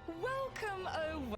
Welcome, oh.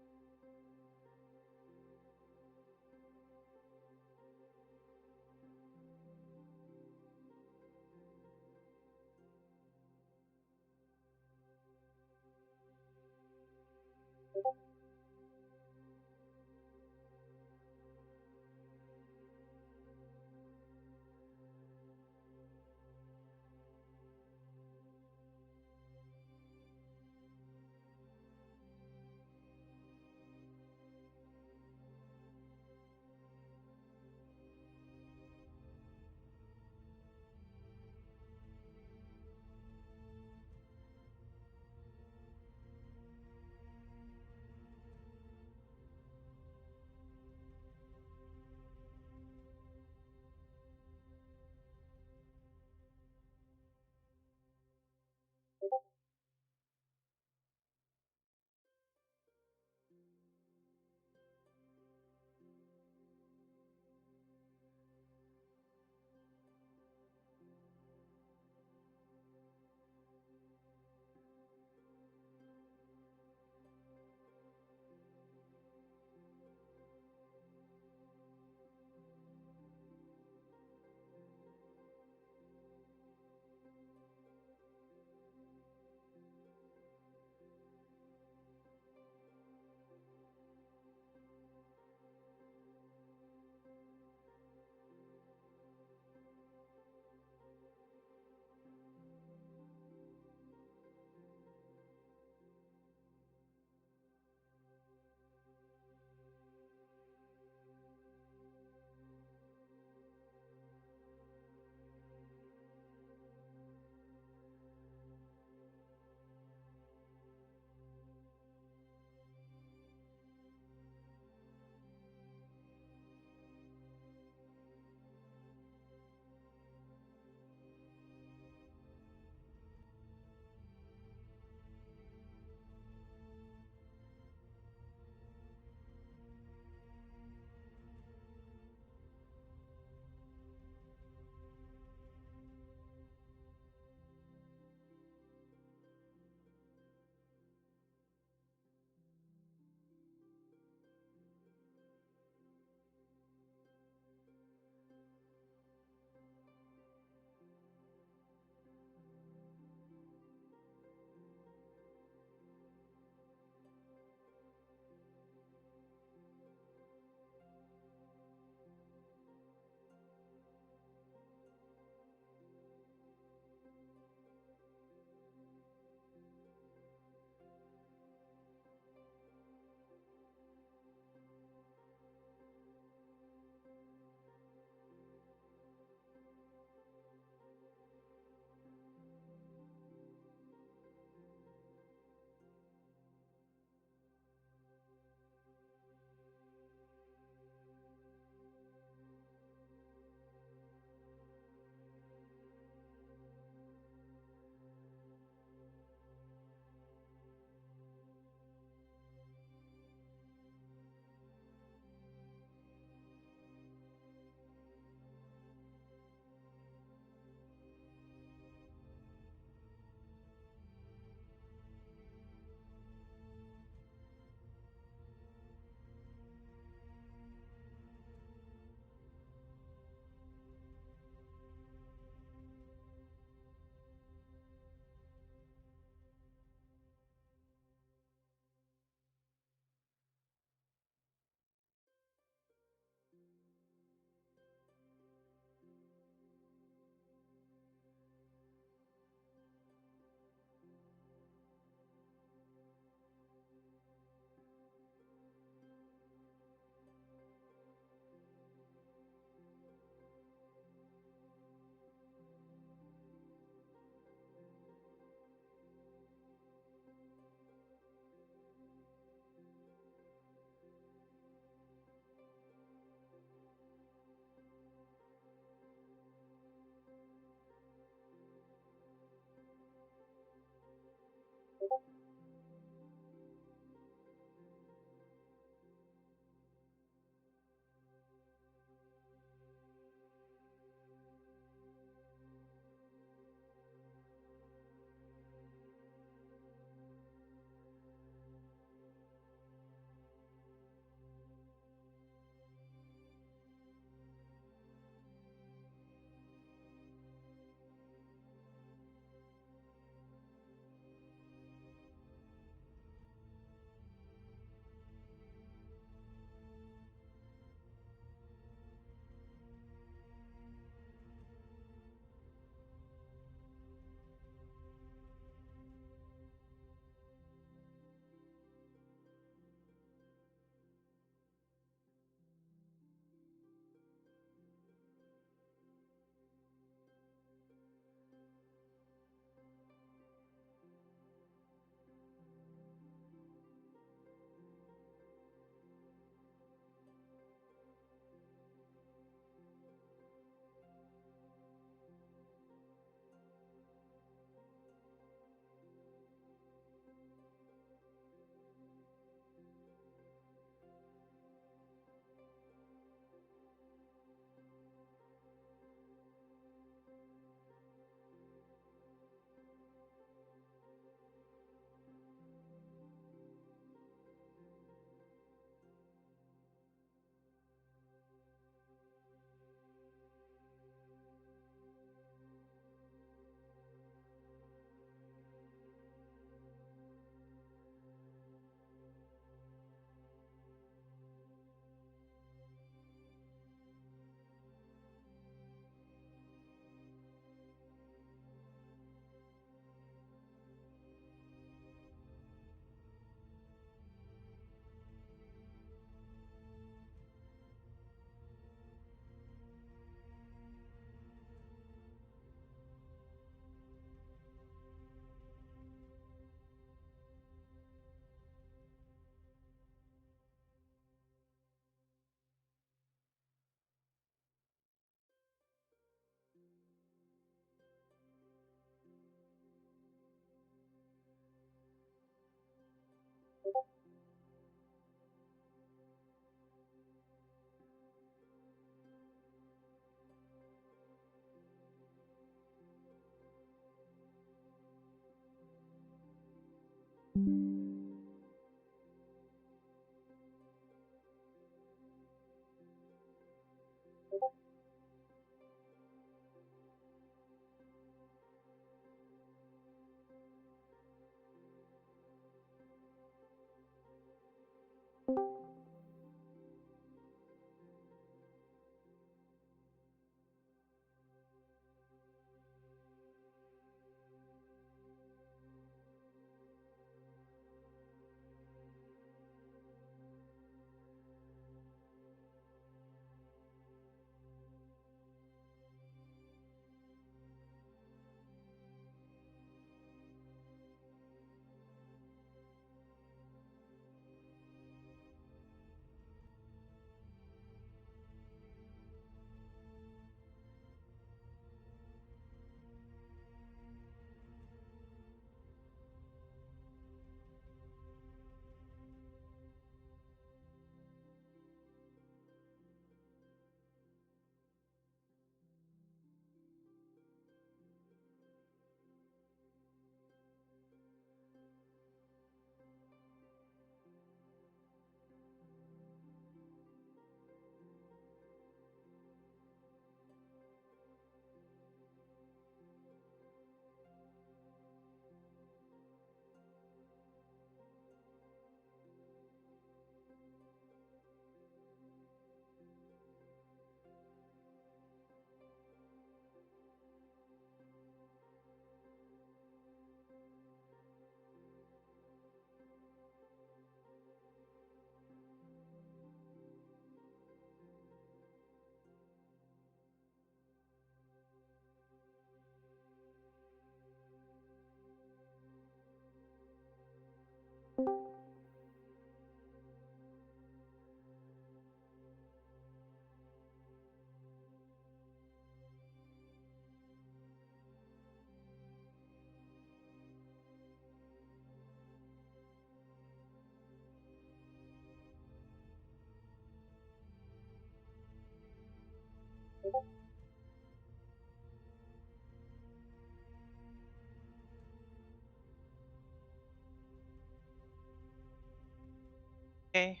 Okay.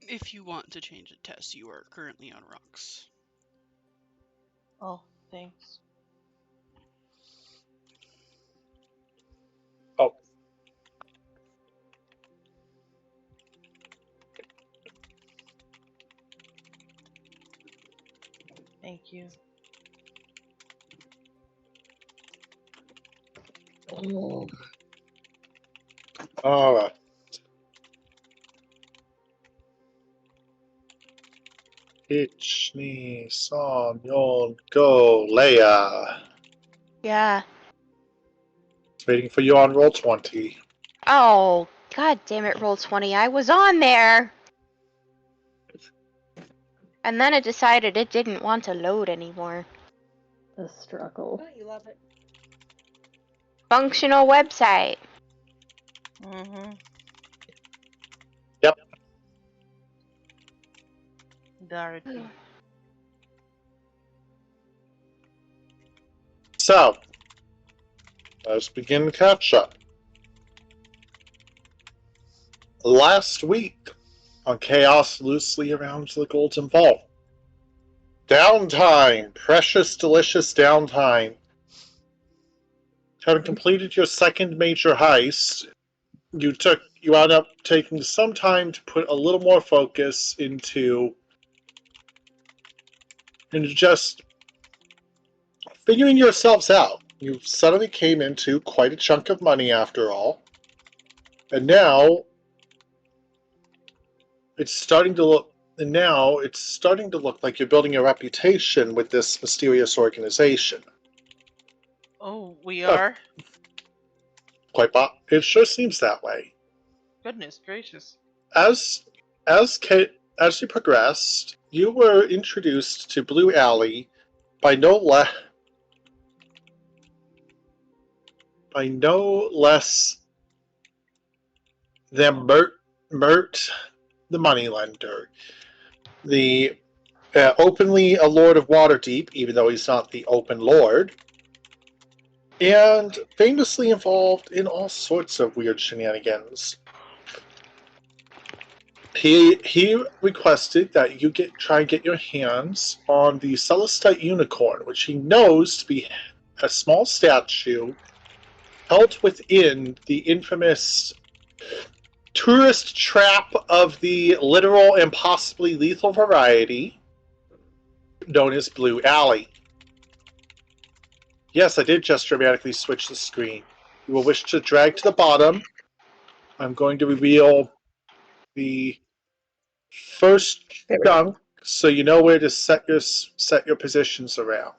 If you want to change the test, you are currently on rocks. Oh, thanks. Oh. Thank you. All right. Ichni, Son, Yon, Go, Leia. Yeah. It's waiting for you on roll 20. Oh, god damn it, roll 20. I was on there! And then it decided it didn't want to load anymore. The struggle. Don't you love it? Functional website. Mm-hmm. Yep. Dorothy. So, let's begin the catch up. Last week on Chaos Loosely Around the Golden Vault. Downtime! Precious, delicious downtime. Having completed your second major heist, you wound up taking some time to put a little more focus into just figuring yourselves out. You suddenly came into quite a chunk of money after all. And now it's starting to look like you're building a reputation with this mysterious organization. Oh, we are? It sure seems that way. Goodness gracious. As you progressed, you were introduced to Blue Alley by no less than Mert the moneylender, the openly a lord of Waterdeep, even though he's not the open lord, and famously involved in all sorts of weird shenanigans. He requested that you try and get your hands on the Celestite unicorn, which he knows to be a small statue held within the infamous tourist trap of the literal and possibly lethal variety known as Blue Alley. Yes, I did just dramatically switch the screen. You will wish to drag to the bottom. I'm going to reveal the first chunk so you know where to set your positions around.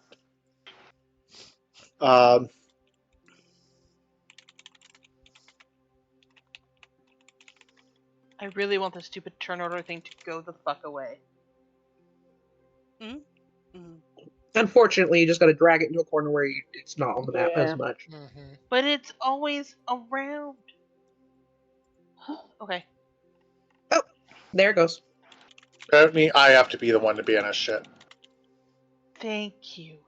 I really want the stupid turn order thing to go the fuck away. Unfortunately, you just got to drag it into a corner where it's not on the map as much. But it's always around. Okay. Oh, there it goes. Apparently, I have to be the one to banish shit. Thank you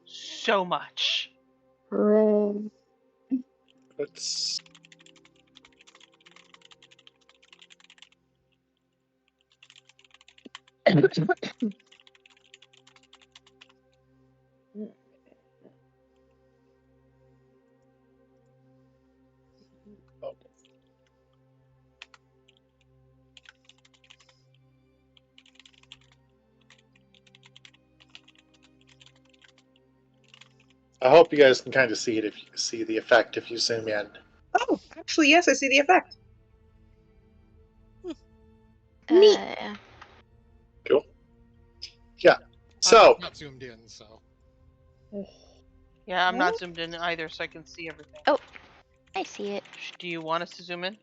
so much. Let's. I hope you guys can kind of see it if you see the effect if you zoom in. Oh, actually, yes, I see the effect. Neat. Cool. Yeah. So. I'm not zoomed in, so. Yeah, I'm not zoomed in either, so I can see everything. Oh, I see it. Do you want us to zoom in?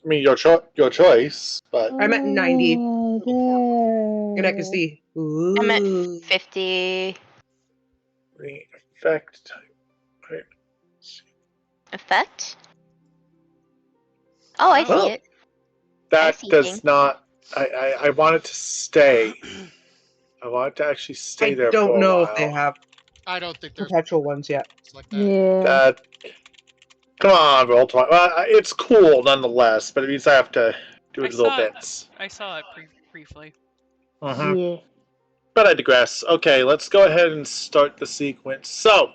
I mean, your choice, but I'm at 90. Oh, And I can see. Ooh. I'm at 50. the effect type. Effect? Oh, I Oh. see it. That see does things. not. I want it to stay. I want it to actually stay I there don't for a know while. if they have I don't think there's perpetual ones yet. like that. Yeah. That. Come on, roll 20. Well, it's cool nonetheless, but it means I have to do I it in little saw it. bits. I saw it briefly. Mm-hmm. Yeah. But I digress. Okay, let's go ahead and start the sequence. So,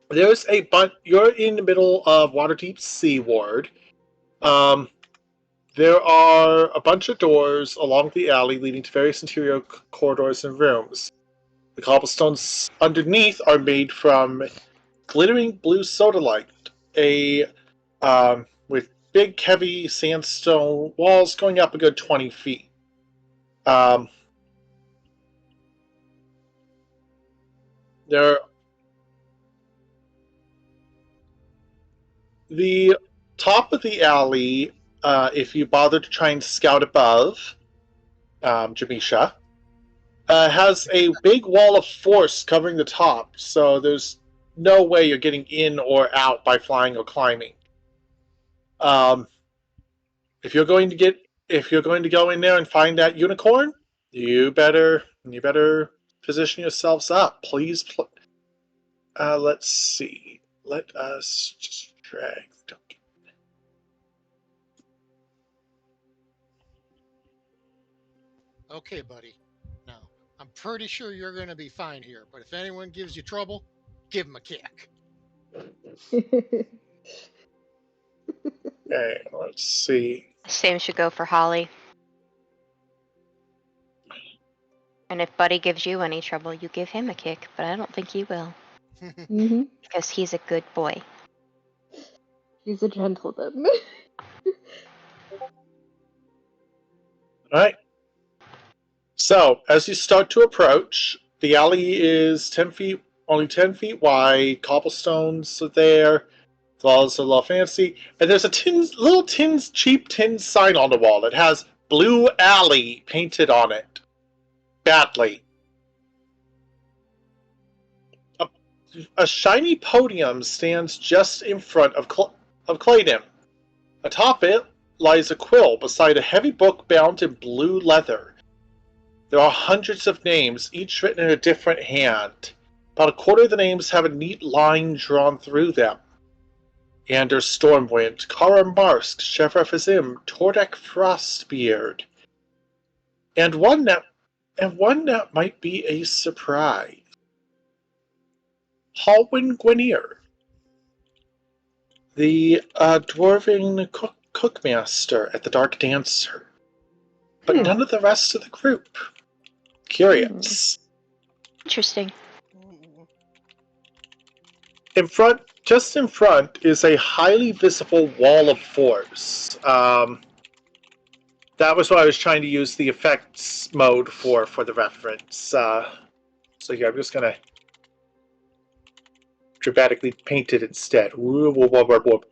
there's a bunch. You're in the middle of Waterdeep Sea Ward. There are a bunch of doors along the alley leading to various interior corridors and rooms. The cobblestones underneath are made from glittering blue sodalite, with big, heavy sandstone walls going up a good 20 feet. There, the top of the alley, if you bother to try and scout above, Jamisha, has a big wall of force covering the top, so there's no way you're getting in or out by flying or climbing. Um, if you're going to go in there and find that unicorn, you better position yourselves up. Please. Let's see. Let us just drag. Okay, buddy. Now, I'm pretty sure you're going to be fine here, but if anyone gives you trouble, give them a kick. Okay, let's see. Same should go for Holly. And if Buddy gives you any trouble, you give him a kick, but I don't think he will. hmm Because he's a good boy. He's a gentleman. Alright. So, as you start to approach, the alley is only 10 feet wide, cobblestones are there, the walls are a little fancy, and there's a cheap tin sign on the wall that has Blue Alley painted on it. Badly. A shiny podium stands just in front of Claydon. Atop it lies a quill beside a heavy book bound in blue leather. There are hundreds of names, each written in a different hand. About a quarter of the names have a neat line drawn through them. Anders Stormwind, Kara Marsk, Shevra Fazim, Tordek Frostbeard, and one that might be a surprise. Halwyn Gwenier, the dwarven cookmaster at the Dark Dancer. But none of the rest of the group. Curious. Interesting. Just in front, is a highly visible wall of force. That was what I was trying to use the effects mode for the reference. So here, I'm just gonna dramatically paint it instead. Whoop, whoop, whoop, whoop, whoop.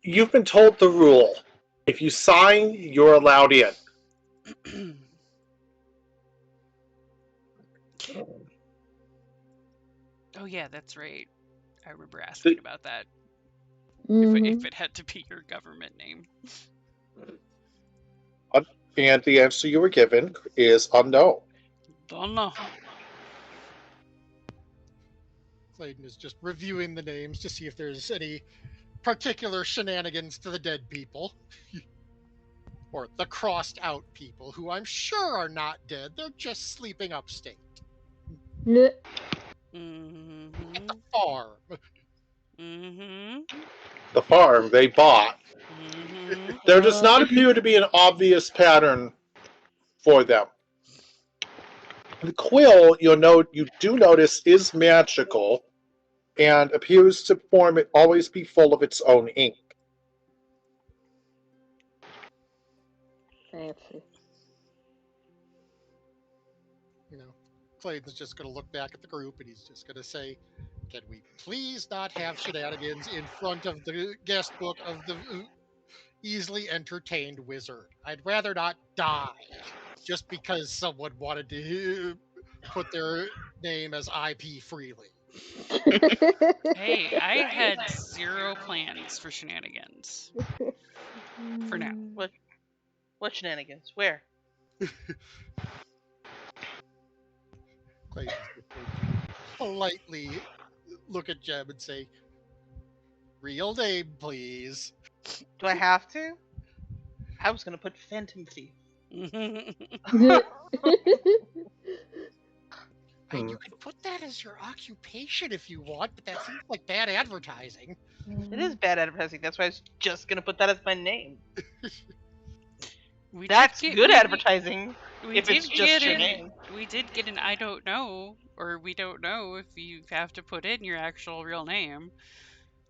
You've been told the rule. If you sign, you're allowed in. Oh yeah, that's right. I remember asking about that. If it had to be your government name. And the answer you were given is unknown. Don't know. Clayton is just reviewing the names to see if there's any particular shenanigans to the dead people. Or the crossed out people, who I'm sure are not dead. They're just sleeping upstate. Mm-hmm. At the farm. Mm-hmm. The farm they bought. Mm-hmm. There does not appear to be an obvious pattern for them. The quill, you do notice, is magical and appears to always be full of its own ink. Fancy. Clayton's just going to look back at the group and he's just going to say, can we please not have shenanigans in front of the guest book of the easily entertained wizard. I'd rather not die just because someone wanted to put their name as IP freely. Hey, I had 0 plans for shenanigans. For now. What shenanigans? Where? Clayton's just going to politely look at Jem and say, "Real name, please." Do I have to? I was gonna put Phantom Thief. And you can put that as your occupation if you want, but that seems like bad advertising. It is bad advertising. That's why I was just gonna put that as my name. We That's did get- good we- advertising. We if did it's just get your in, name. We did get an I don't know, or we don't know if you have to put in your actual real name.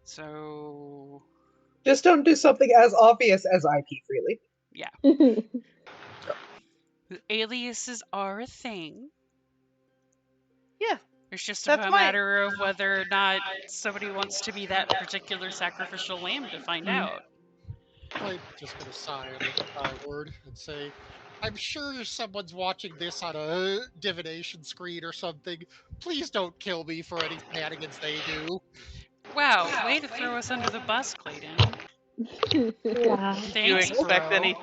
So Just don't do something as obvious as IP freely. aliases are a thing. Yeah. It's just That's a fine. matter of whether or not somebody wants to be that particular sacrificial lamb to find out. I'm just gonna sigh and look at Skyward and say, I'm sure someone's watching this on a divination screen or something. Please don't kill me for any shenanigans they do. Wow, way to throw us under the bus, Clayton. Do you Thanks, expect bro. any?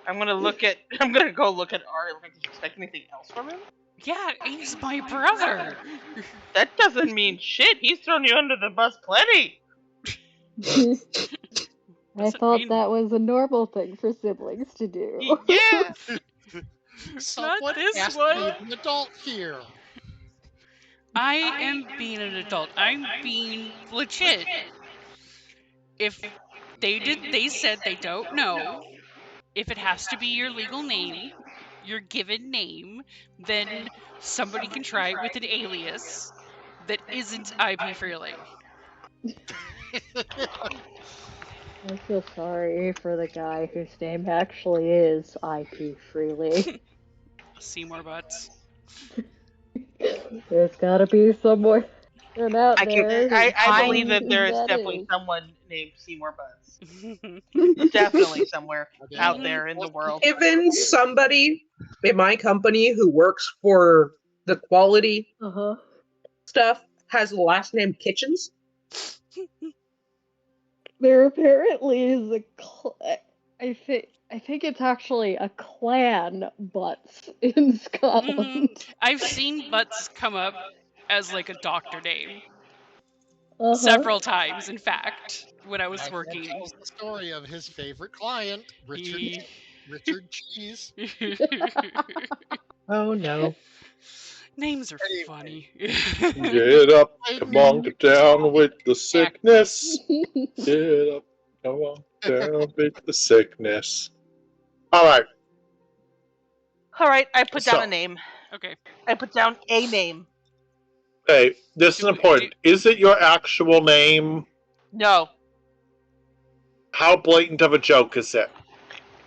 I'm gonna look at. I'm gonna go look at Ari. Like, do you expect anything else from him? Yeah, he's my brother. That doesn't mean shit. He's thrown you under the bus plenty. I Doesn't thought mean- that was a normal thing for siblings to do. Yeah. Someone this has one. to be an adult here. I am being an adult. I'm being legit. If they said they don't know if it has to be your legal name, your given name, then somebody can try it with an alias that isn't IP freely. I feel sorry for the guy whose name actually is IP freely. Seymour Butts. There's gotta be someone out there. I believe that who there is that definitely is. someone named Seymour Butts. Definitely somewhere out there in the world. Even somebody in my company who works for the quality stuff has the last name Kitchens. There apparently is a I think it's actually a clan Butts in Scotland. I've seen Butts come up as like a doctor name Uh-huh. several times, in fact, when I was My friend working. tells the story of his favorite client, Richard Cheese. Oh no. Names are Anyway. funny. Get up, come on, get down with the sickness. Get up, come on, down with the sickness. All right. All right, I put down So- a name. Okay. I put down a name. Hey, this is Do we- important. Is it your actual name? No, How blatant of a joke is it?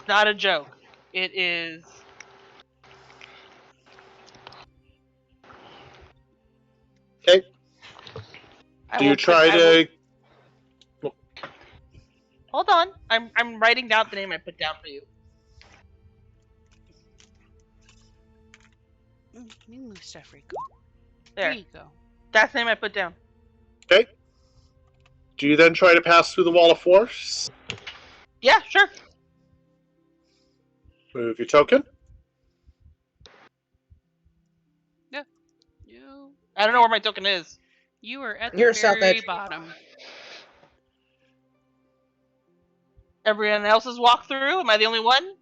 not a joke. It is. Okay. I Do will you put- try I will- to? Hold on. I'm writing down the name I put down for you. You move stuff, Rico. There. There you go. That's the name I put down. Okay. Do you then try to pass through the wall of force? Yeah, sure. Move your token. I don't know where my token is. You are at You're the south very edge. bottom. Everyone else has walked through. Am I the only one?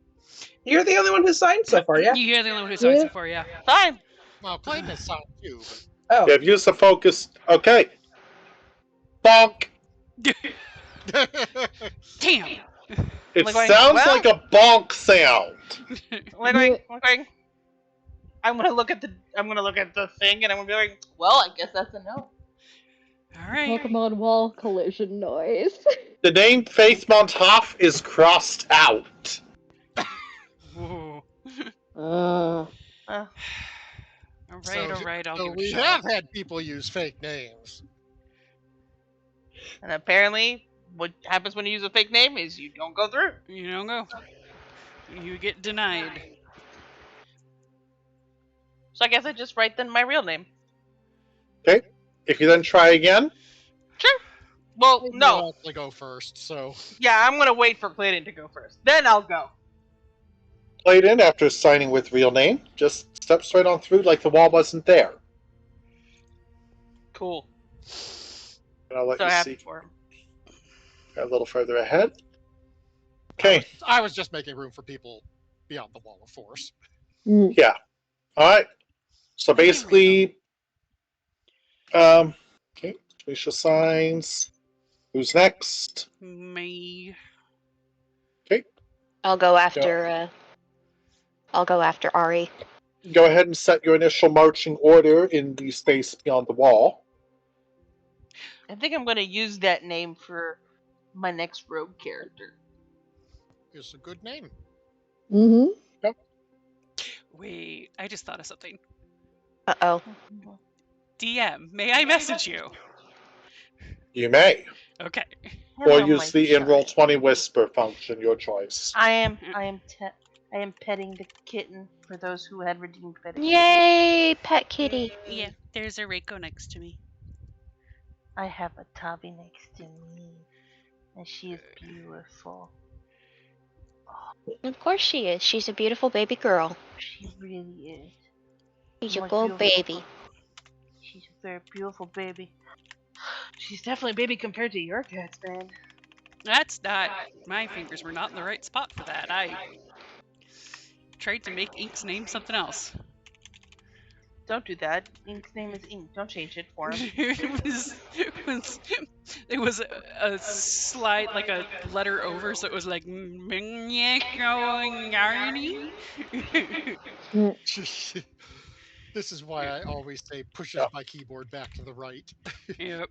You're the only one who's signed so far, yeah? You're the only one who signed Yeah. so far, yeah. Fine. Well, Clayton is signed too, Oh. You have used the focus. Okay. Bonk. but Damn! It Like going, sounds well- like a bonk sound. I'm gonna look at the thing and I'm gonna be like, well, I guess that's a no. Alright. Pokemon wall collision noise. The name Faith Monthoff is crossed out. Whoa. Uh, Alright, I'll so give it a we shot. have had people use fake names. And apparently, what happens when you use a fake name is you don't go through. You don't go. You get denied. So I guess I just write then my real name. Okay. If you then try again, Sure. Well, Maybe no. I'll actually go first, so. Yeah, I'm gonna wait for Clayton to go first. Then I'll go. Clayton, after signing with real name, just steps right on through like the wall wasn't there. Cool. And I'll let So you happy see for him. a little further ahead. Okay. I was just making room for people beyond the wall of force. Yeah. All right. So basically, okay, facial signs. Who's next? Me. Okay, I'll go after. I'll go after Ari. go ahead and set your initial marching order in the space beyond the wall. I think I'm gonna use that name for my next rogue character. It's a good name. Mm-hmm. Wait, I just thought of something. Uh-oh. DM, may I message you? You may, Okay. or Hello, use my the Enroll child. 20 Whisper function, your choice. I am petting the kitten for those who had redeemed petting. Yay, pet kitty. Yeah, there's a Reiko next to me. I have a Tabi next to me, and she is beautiful. Of course she is. She's a beautiful baby girl. She really is. She's The a most good beautiful baby. She's a very beautiful baby. She's definitely a baby compared to your cats, man. That's not. My fingers were not in the right spot for that. I tried to make Ink's name something else. Don't do that. Ink's name is Ink. Don't change it for him. It was a slide, like a letter over, so it was like Yarny. This is why I always say pushes my keyboard back to the right. Yep.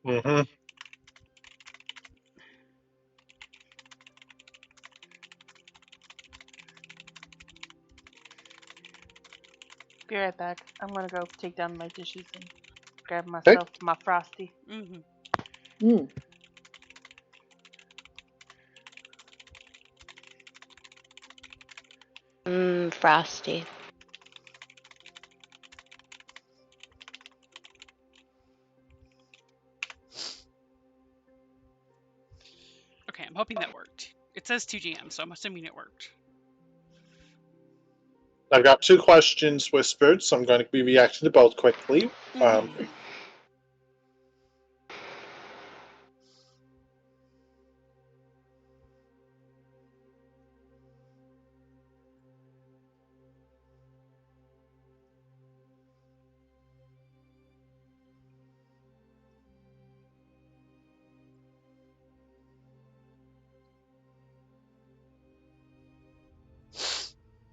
Mm-hmm. Be right back. I'm gonna go take down my dishes and grab myself my frosty. Mm-hmm. Frosty. Okay, I'm hoping that worked. It says 2GM, so I'm assuming it worked. I've got 2 questions whispered, so I'm going to be reacting to both quickly.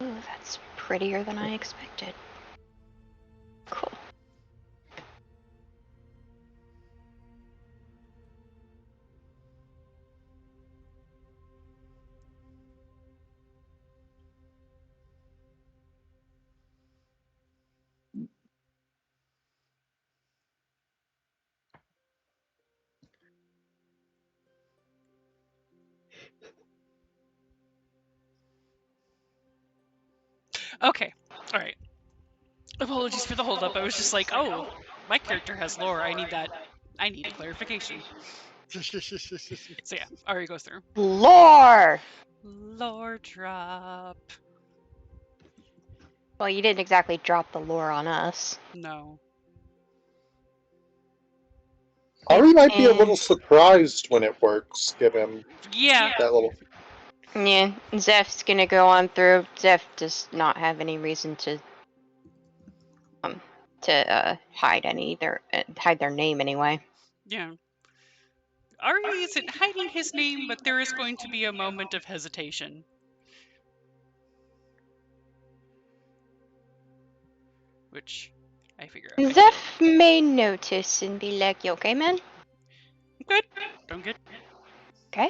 Ooh, that's prettier than I expected. Cool. Okay, alright. Apologies for the holdup. I was just like, oh, my character has lore. I need that. I need a clarification. So yeah, Ari goes through. Lore! Lore drop. Well, you didn't exactly drop the lore on us. No. Ari might be a little surprised when it works, given Yeah. that little... Yeah, Zeph's gonna go on through. Zeph does not have any reason to hide their name anyway. Yeah. Ari isn't hiding his name, but there is going to be a moment of hesitation. Which I figure out. Zeph may notice and be like, "You okay, man? Good. I'm good. Okay."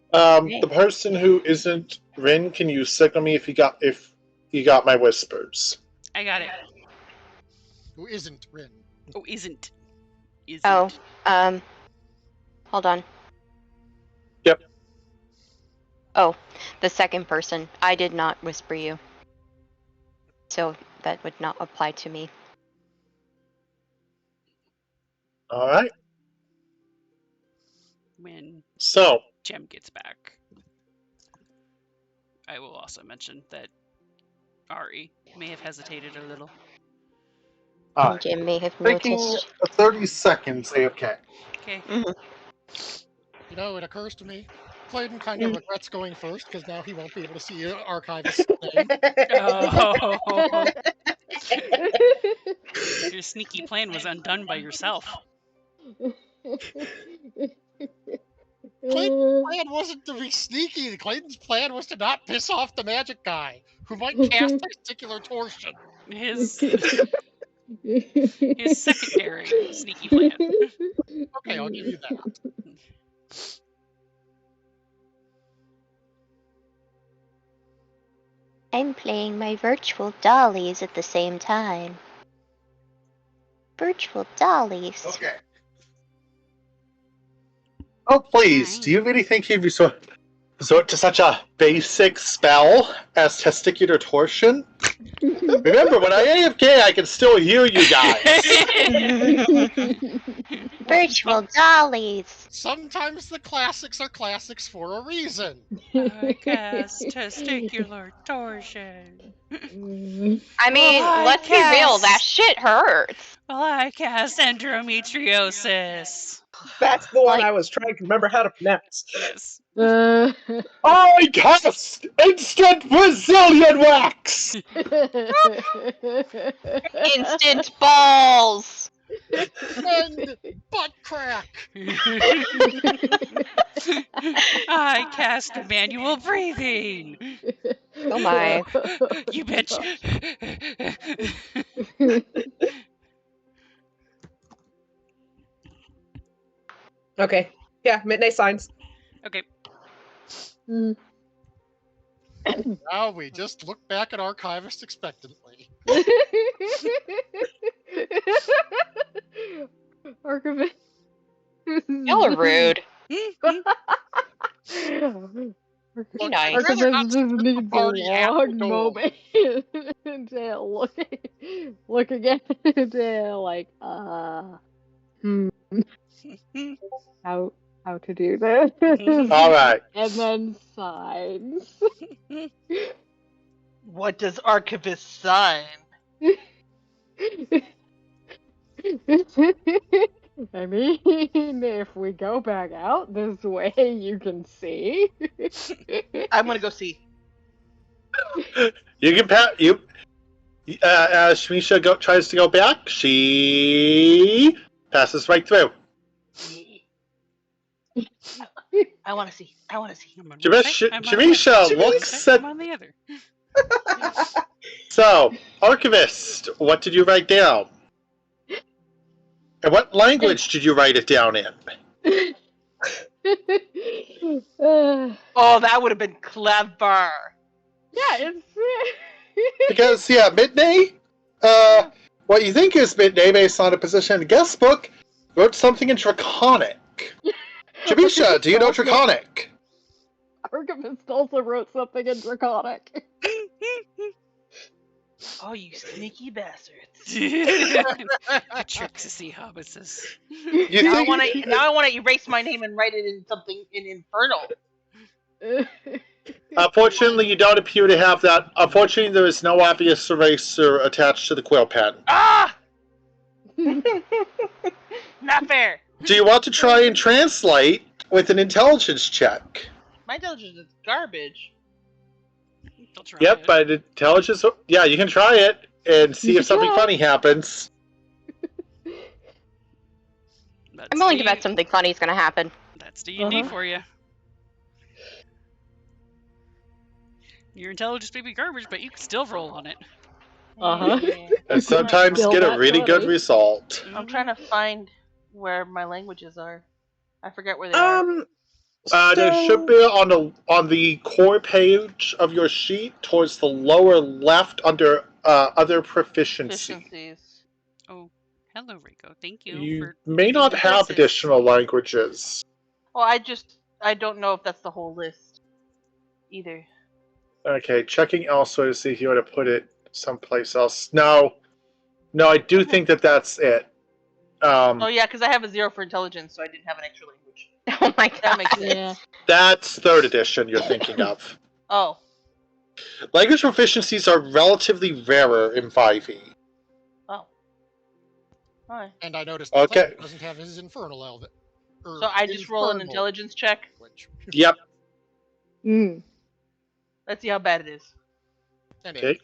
The person who isn't Rin, can you signal me if you got my whispers? I got it. Who isn't Rin? Oh, isn't. Is Oh, it? hold on. Yep. Oh, the second person. I did not whisper you. So that would not apply to me. All right. When So, Jem gets back, I will also mention that Ari may have hesitated a little. all right. Jim may have Taking noticed. 30 seconds, AFK. Okay. You know, it occurs to me, Clayton kind of regrets going first because now he won't be able to see your archivist's name. Oh, your sneaky plan was undone by yourself. Clayton's plan wasn't to be sneaky. Clayton's plan was to not piss off the magic guy who might cast testicular torsion. His secondary sneaky plan. Okay, I'll give you that. I'm playing my virtual dollies at the same time. Virtual dollies. Okay. Oh, please, do you really think you'd resort to such a basic spell as testicular torsion? Remember, when I AFK, I can still hear you guys. Virtual dollies. Sometimes the classics are classics for a reason. I cast testicular torsion. I mean, Well, I let's be real, that cast- shit hurts. Well, I cast endometriosis. That's the one Like- I was trying to remember how to pronounce. Yes. I cast instant Brazilian wax! Instant balls. And butt crack. I cast manual breathing. Oh my. You bitch. Okay. Yeah, midnight signs. Okay. Now we just look back at archivist expectantly. Archivist. Y'all are rude. Look, Nice. I'd rather not Archivist sit just with the needs a party at the long door. moment to looking at it like, how to do this. All right. And then signs. What does Archivist sign? I mean, if we go back out this way, you can see. I'm gonna go see. You can pat you. As Shmisha tries to go back, she passes right through. I want to see. I want to see. I'm on one side, I'm on the other. Shamisha I'm on one looks side, at. I'm on the other. So, Archivist, what did you write down? And what language did you write it down in? Oh, that would have been clever. Yeah, it's Because, yeah, Midnay, what you think is Midnay based on a position in the guest book, wrote something in Draconic. Shamisha, do you know Draconic? Archivist also wrote something in Draconic. Oh, you sneaky bastards! The Trixie hobbitses. You Now I think? want to erase my name and write it in something in Infernal. Unfortunately, you don't appear to have that. Unfortunately, there is no obvious eraser attached to the quill pen. Ah! Not fair. Do you want to try and translate with an intelligence check? My intelligence is garbage. They'll try Yep, it. but intelligence. Yeah, you can try it and see if something funny happens. That's I'm willing to D- bet something funny is gonna happen. That's D&D for you. Your intelligence may be garbage, but you can still roll on it. Uh-huh. Yeah. And sometimes Still get a not really good funny. result. I'm trying to find where my languages are. I forget where they are. There should be on the core page of your sheet towards the lower left under other proficiency. Efficiencies. Oh, Hello, Rico. Thank you. You for may giving not the have quizzes. additional languages. Well, I don't know if that's the whole list, well, I don't know if that's the whole list either. Okay, checking elsewhere to see if you want to put it someplace else. No, I do think that's it. Oh yeah, because I have a 0 for intelligence, so I didn't have an extra language. Oh my god. That makes sense. Yeah. That's 3rd edition you're thinking of. Oh, Language proficiencies are relatively rarer in 5e. oh. Alright. And I noticed Okay. Clayton doesn't have his infernal elven. So I just roll an intelligence check. Yep. Mm, Let's see how bad it is. Okay.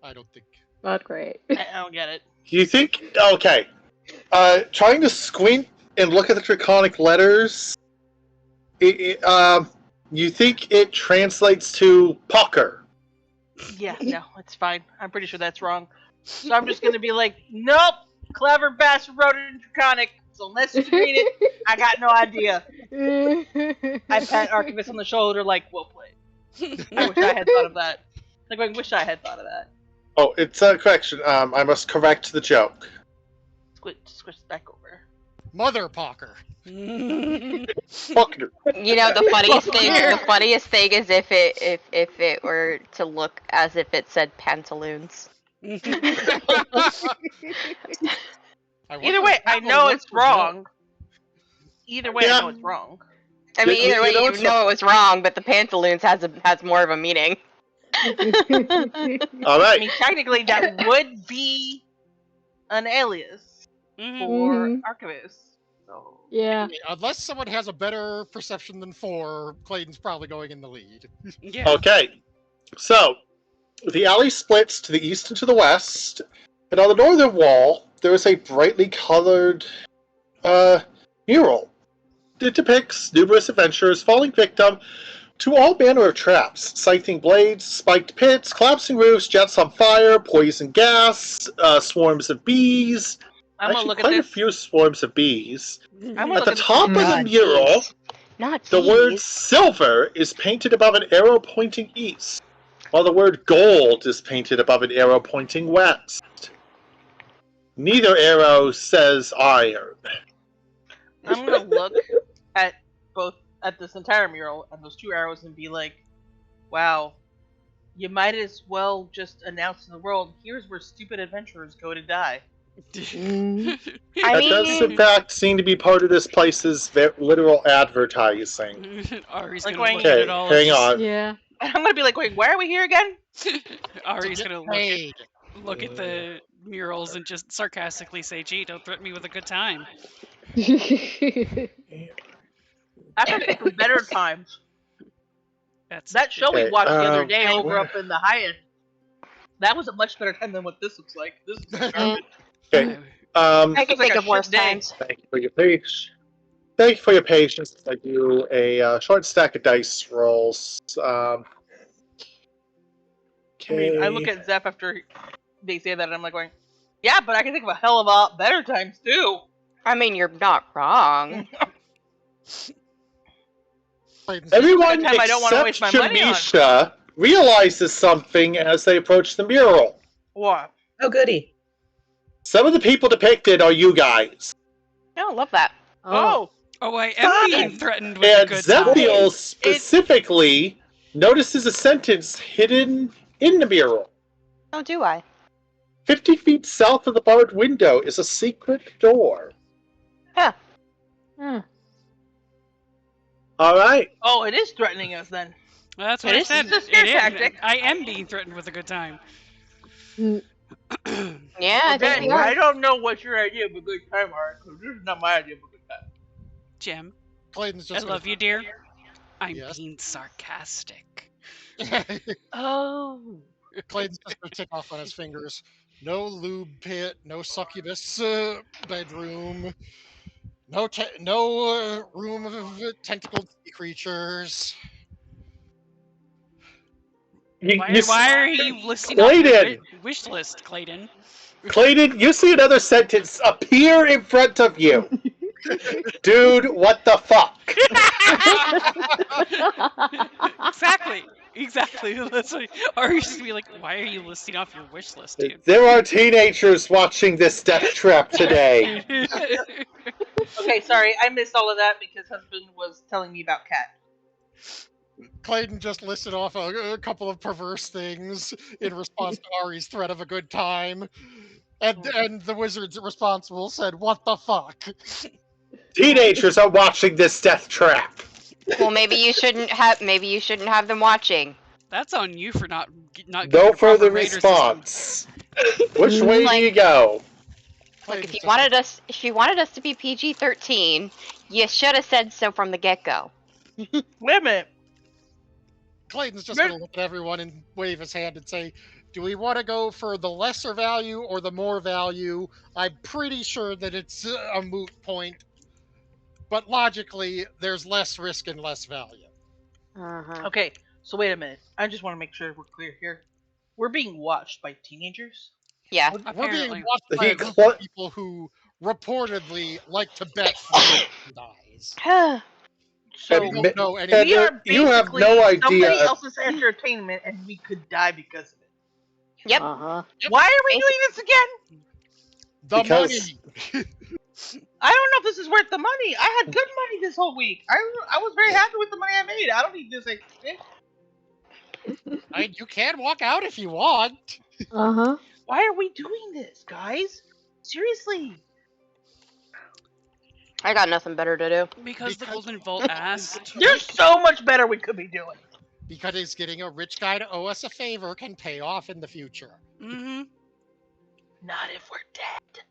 I don't think. not great. I don't get it. You think... Okay. Trying to squint and look at the draconic letters, you think it translates to pucker. Yeah, no, it's fine. I'm pretty sure that's wrong. So I'm just gonna be like, nope, clever bastard wrote it in Draconic, so unless you read it, I got no idea. I pat Archivist on the shoulder like, well played. I wish I had thought of that. Like, I wish I had thought of that. Oh, it's a correction. I must correct the joke. Squish back over. Mother Pocker. Pucker. You know, the funniest thing is if it were to look as if it said pantaloons. Either way, I know it's wrong. Either way, I know it's wrong. I mean, either way, You know you it's know it was wrong, but the pantaloons has more of a meaning. All I right. mean, technically, that would be an alias for Mhm. Archivist. So. Yeah. Unless someone has a better perception than 4, Clayton's probably going in the lead. Yeah. Okay. So, the alley splits to the east and to the west, and on the northern wall, there is a brightly colored mural. It depicts numerous adventurers falling victim to all manner of traps: scything blades, spiked pits, collapsing roofs, jets on fire, poison gas, swarms of bees. I'm gonna Actually, look at quite a this. few swarms of bees. I'm gonna At look the at this top of again. the Not mural, bees. Not the word bees. silver is painted above an arrow pointing east, while the word gold is painted above an arrow pointing west. Neither arrow says iron. I'm gonna look at this entire mural and those 2 arrows and be like, wow, you might as well just announce to the world, here's where stupid adventurers go to die. Mm. I That does, in mean, fact, seem to be part of this place's literal advertising. Ari's Like gonna going- look at Okay, it all. hang and on. Yeah. And I'm gonna be like, wait, why are we here again? Ari's To get gonna paid. look at the murals and just sarcastically say, "Gee, don't threaten me with a good time." I can think of better times. That's That show we Okay, watched the other day over where- up in the high end, that was a much better time than what this looks like. This is garbage. Okay. I Looks can like think a of worse shit day. times. Thank you for your patience. Thank you for your patience. I do a short stack of dice rolls. I mean, I look Okay. at Zeph after they say that, and I'm like going, yeah, but I can think of a hell of a lot better times too. I mean, you're not wrong. Clayton's Everyone time I don't wanna except waste my money on. Jamisha realizes something as they approach the mural. What? Oh, goody. Some of the people depicted are you guys. No, love that. Oh, Oh, I am being Fine. threatened with a And good time. Zephiel specifically notices a sentence hidden in the mural. Oh, do I? 50 feet south of the barred window is a secret door. Huh. All right. oh, it is threatening us then. Well, that's what It I is said. just a scare It is. tactic. I am being threatened with a good time. Yeah, I think Then, you are. I don't know what your idea of a good time are, because this is not my idea of a good time. Jim, Clayton's I just love you, dear. I'm Yes? being sarcastic. Oh. Clayton's just gonna tick off on his fingers. No lube pit, no succubus bedroom, no room of tentacled sea creatures. Why are you listing off your Clayton! wish list, Clayton? Clayton, you see another sentence appear in front of you. Dude, what the fuck? Exactly. Exactly. That's what, or you're just gonna be like, why are you listing off your wish list, dude? There are teenagers watching this death trap today. Okay, sorry, I missed all of that because husband was telling me about cat. Clayton just listed off a couple of perverse things in response to Ari's threat of a good time. And the wizard's responsible said, "What the fuck?" Teenagers are watching this death trap. Well, maybe you shouldn't have them watching. That's on you for not No getting a proper further radar system. response. Which way do you go? Like, if Clayton's you just wanted us to be PG-13, you should have said so from the get-go. Wait a minute. Clayton's just going to look at everyone and wave his hand and say, "Do we want to go for the lesser value or the more value?" I'm pretty sure that it's a moot point, but logically, there's less risk and less value. Okay, so wait a minute. I just want to make sure we're clear here. We're being watched by teenagers. Yeah. We're Apparently. being watched by He a group cl- of people who reportedly like to bet on merchandise. So We Admit- don't know any. and we are you have basically no idea. somebody else's entertainment, and we could die because of it. Yep. Why are we doing this again? The Because- money. I don't know if this is worth the money. I had good money this whole week. I was very happy with the money I made. I don't need this extra. You can walk out if you want. Why are we doing this, guys? Seriously. I got nothing better to do. Because the Golden Vault asked. There's so much better we could be doing. Because getting a rich guy to owe us a favor can pay off in the future. Mm-hmm. Not if we're dead.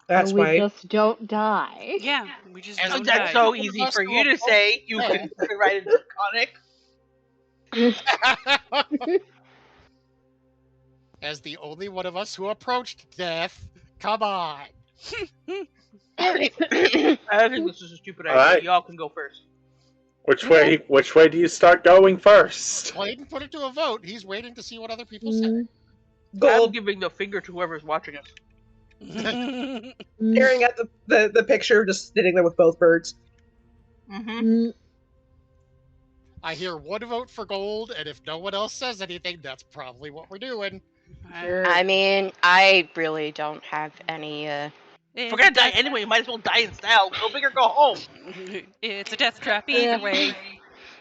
That's we why. just don't die. Yeah, we just And don't That's die. so easy for you to say. You can put it right into comic. As the only one of us who approached death, come on. I think this is a stupid idea. Alright. Y'all can go first. Which way do you start going first? Clayton put it to a vote. He's waiting to see what other people say. Mm, I'm Gold, giving the finger to whoever's watching us. mm, staring at the picture, just sitting there with both birds. Mm-hmm. mm. I hear one vote for gold, and if no one else says anything, that's probably what we're doing. I mean, I really don't have any, If we're gonna die anyway, might as well die in style. Go big or go home. It's a death trap either way.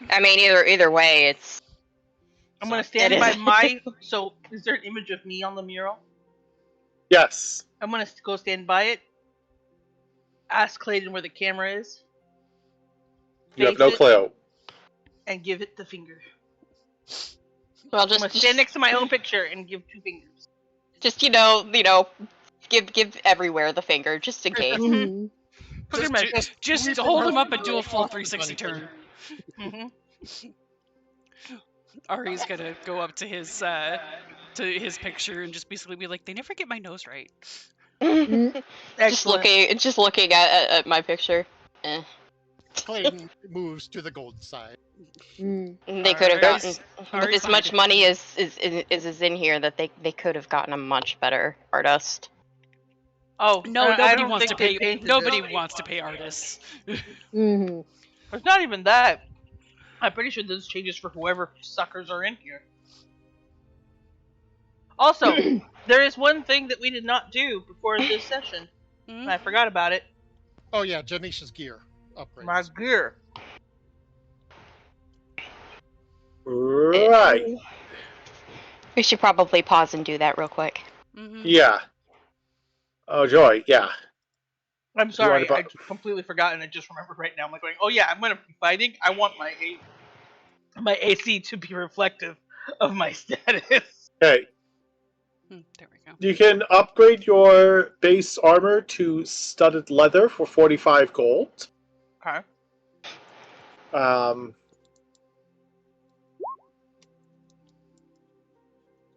I mean, either way, it's... I'm gonna stand It by is. my. So, is there an image of me on the mural? Yes. I'm gonna go stand by it. Ask Clayton where the camera is. You have face no it, clue. And give it the finger. Well, I'm gonna stand next to my own picture and give 2 fingers. just give everywhere the finger, just in case. Mm. Pretty much. Just hold him up and do a full 360 turn. Mm-hmm. Ari's gonna go up to his picture and just basically be like, they never get my nose right. just Excellent. looking at my picture. Clayton moves to the gold side. Mm. They could have gotten Ari's with as fine. much money as is in here that they could have gotten a much better artist. Oh No, I nobody don't wants think to they pay. painted Nobody it. wants to pay artists. Mhm. It's not even that. I'm pretty sure this changes for whoever suckers are in here. Also, there is one thing that we did not do before this session, and I forgot about it. Oh yeah, Janisha's gear upgrade. My gear. Right. We should probably pause and do that real quick. Mm-hmm. Yeah. Oh, Joy, yeah. I'm sorry, about- I completely forgot, and I just remembered right now. I'm like going, oh yeah, I'm gonna be fighting. I want my AC to be reflective of my status. Okay. There we go. You can upgrade your base armor to studded leather for 45 gold. Okay.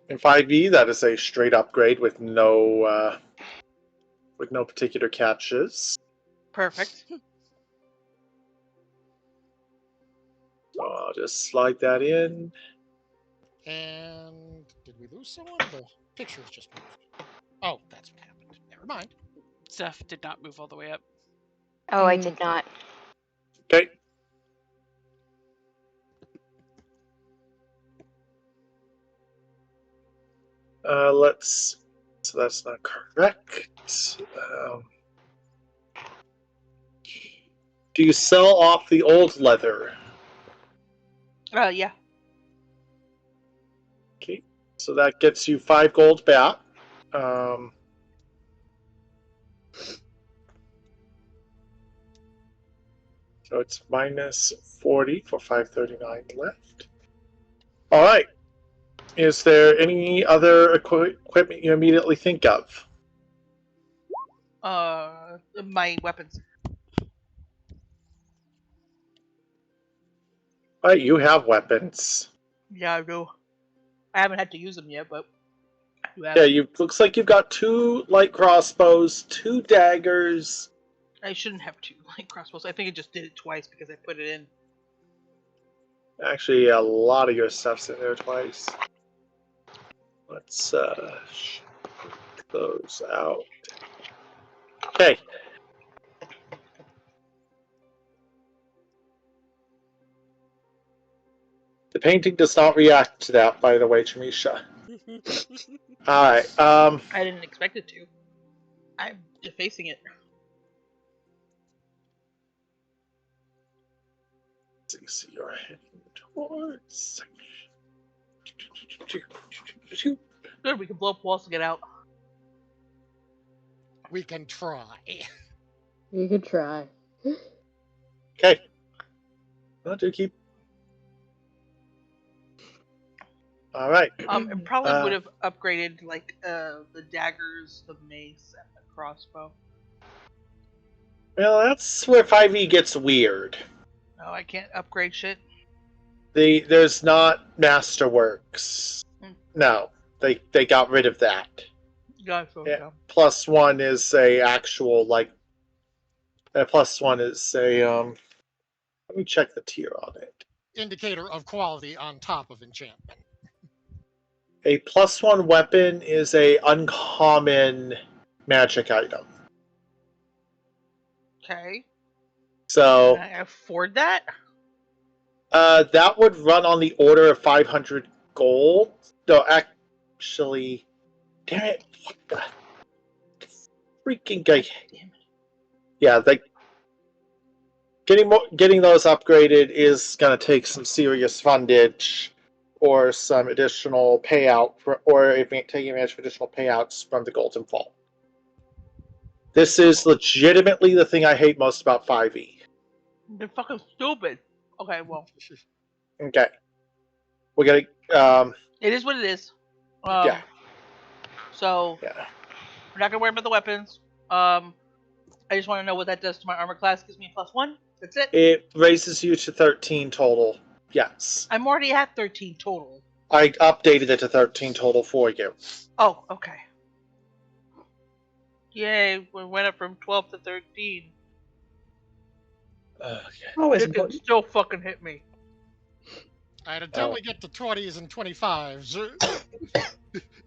In 5e, that is a straight upgrade with no particular catches. Perfect. So I'll just slide that in. And did we lose someone? The pictures just moved. Oh, that's what happened. Never mind. Zeph did not move all the way up. Oh, I did not. Okay. So that's not correct. Do you sell off the old leather? Yeah. Okay, so that gets you 5 gold back. So it's minus 40 for 539 left. All right. Is there any other equipment you immediately think of? My weapons. All right, you have weapons. Yeah, I do. I haven't had to use them yet, but you have. Yeah, looks like you've got 2 light crossbows, 2 daggers. I shouldn't have 2 light crossbows. I think I just did it twice because I put it in. Actually, a lot of your stuff's in there twice. Let's check those out. Okay. The painting does not react to that, by the way, Chamisha. Alright, I didn't expect it to. I'm defacing it. So you're heading towards... Good, we can blow up walls to get out. We can try. You could try. Okay. Well, do keep... Alright. It probably would have upgraded, like, the daggers, the mace, and the crossbow. Well, that's where 5e gets weird. No, I can't upgrade shit. There's not Masterworks. No, they got rid of that. Gotcha. Yeah. +1 is a actual, like... +1 is a, let me check the tier on it. Indicator of quality on top of enchantment. A +1 weapon is a uncommon magic item. Okay. So... Can I afford that? That would run on the order of 500 gold. No, actually... Damn it. What the freaking guy... Yeah, like... Getting those upgraded is going to take some serious fundage or some additional payout, or taking advantage of additional payouts from the Golden Vault. This is legitimately the thing I hate most about 5e. They're fucking stupid. Okay, well. Okay. We're gonna, It is what it is. yeah. So, Yeah. we're not gonna worry about the weapons. I just want to know what that does to my armor class. Gives me a +1. That's it. It raises you to 13 total. Yes. I'm already at 13 total. I updated it to 13 total for you. Oh, okay. Yay, we went up from 12 to 13. Okay. Always It can important. still fucking hit me. And until we get to 20s and 25s,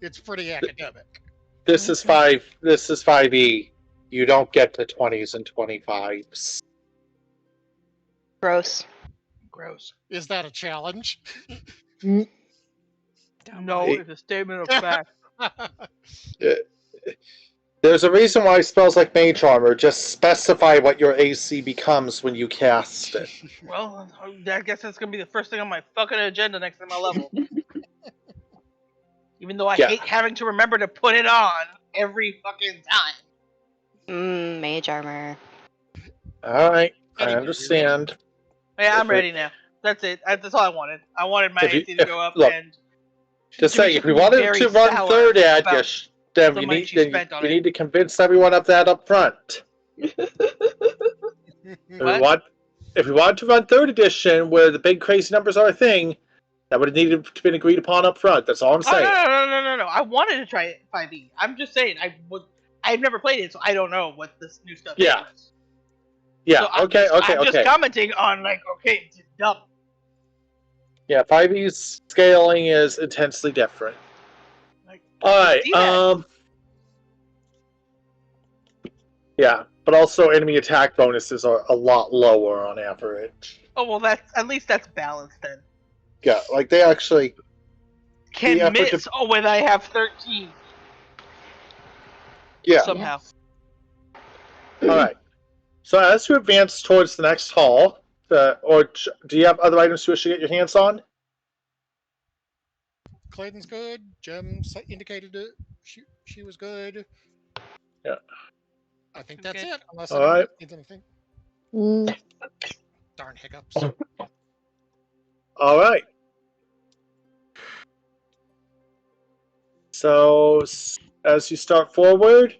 it's pretty academic. This is 5e. You don't get to 20s and 25s. Gross. Gross. Is that a challenge? No, Hey. it's a statement of fact. There's a reason why spells like Mage Armor just specify what your AC becomes when you cast it. Well, I guess that's gonna be the first thing on my fucking agenda next time I level. Even though I Yeah. hate having to remember to put it on every fucking time. Mage armor. Alright, I Anyway, understand. Yeah, I'm If it- ready now. That's it. That's all I wanted. I wanted my If you- AC to go up look, and Just Jimmy saying, if should we be wanted very to run sour third ad, about then the we money need she spent on we it. need to convince everyone of that up front. What? If we wanted to run 3rd edition, where the big crazy numbers are a thing, that would have needed to be agreed upon up front. That's all I'm Oh, saying. no. I wanted to try it 5e. I'm just saying I've never played it, so I don't know what this new stuff Yeah. is. Yeah. So I'm just commenting on okay, it's dumb. Yeah, 5e's scaling is intensely different. Like, Alright, see that. yeah, but also enemy attack bonuses are a lot lower on average. Oh well, at least that's balanced then. Yeah, like they actually Can effort miss. Oh, when I have 13. Yeah. Somehow. All right. So as you advance towards the next hall, do you have other items you wish to get your hands on? Clayton's good. Jem indicated it. She was good. Yeah. I think that's Okay. it. Unless All anyone right. needs anything. Mm. Darn hiccups. All right. So as you start forward,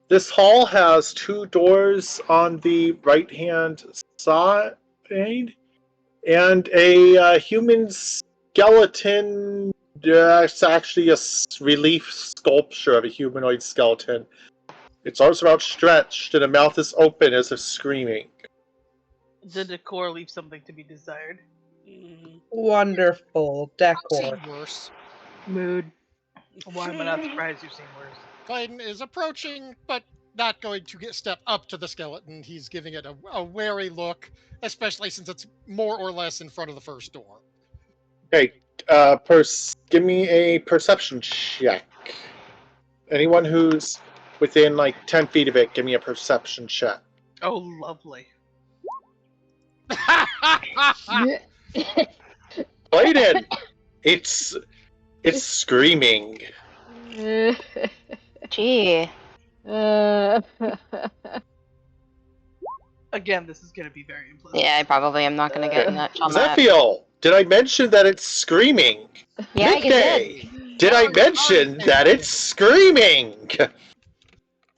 this hall has 2 doors on the right-hand side and a human skeleton. It's actually a relief sculpture of a humanoid skeleton. Its arms are outstretched and the mouth is open as if screaming. The decor leaves something to be desired. Wonderful I've decor. seen worse. Mood. Why am I not surprised you've seen worse? Clayton is approaching, but not going to step up to the skeleton. He's giving it a wary look, especially since it's more or less in front of the first door. Okay, give me a perception check. Anyone who's within like 10 feet of it, give me a perception check. Oh, lovely. Clayton! It's screaming. Gee. Again, this is going to be very implicit. Yeah, I probably am not gonna get much on that. Zephiel, did I mention that it's screaming? Yeah, you did. Did I mention that it's screaming?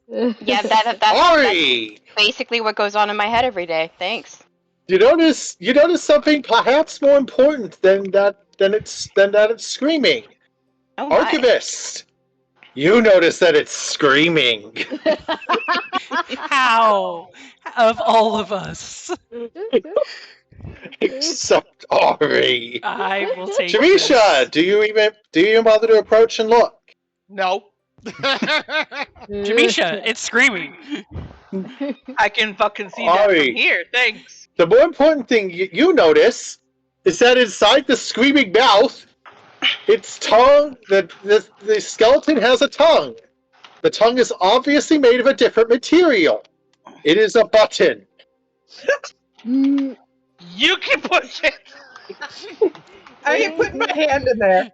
Yeah, that's Ari! basically what goes on in my head every day. Thanks. You notice something perhaps more important than that it's screaming. Oh my. Archivist! You notice that it's screaming. How? Of all of us. Except Ari. I will take Jamisha, do you even bother to approach and look? No. Jamisha, it's screaming. I can fucking see that Ari. from here. Thanks. The more important thing you notice is that inside the screaming mouth, its tongue, the skeleton has a tongue. The tongue is obviously made of a different material. It is a button. You can push it. I ain't putting my hand in there.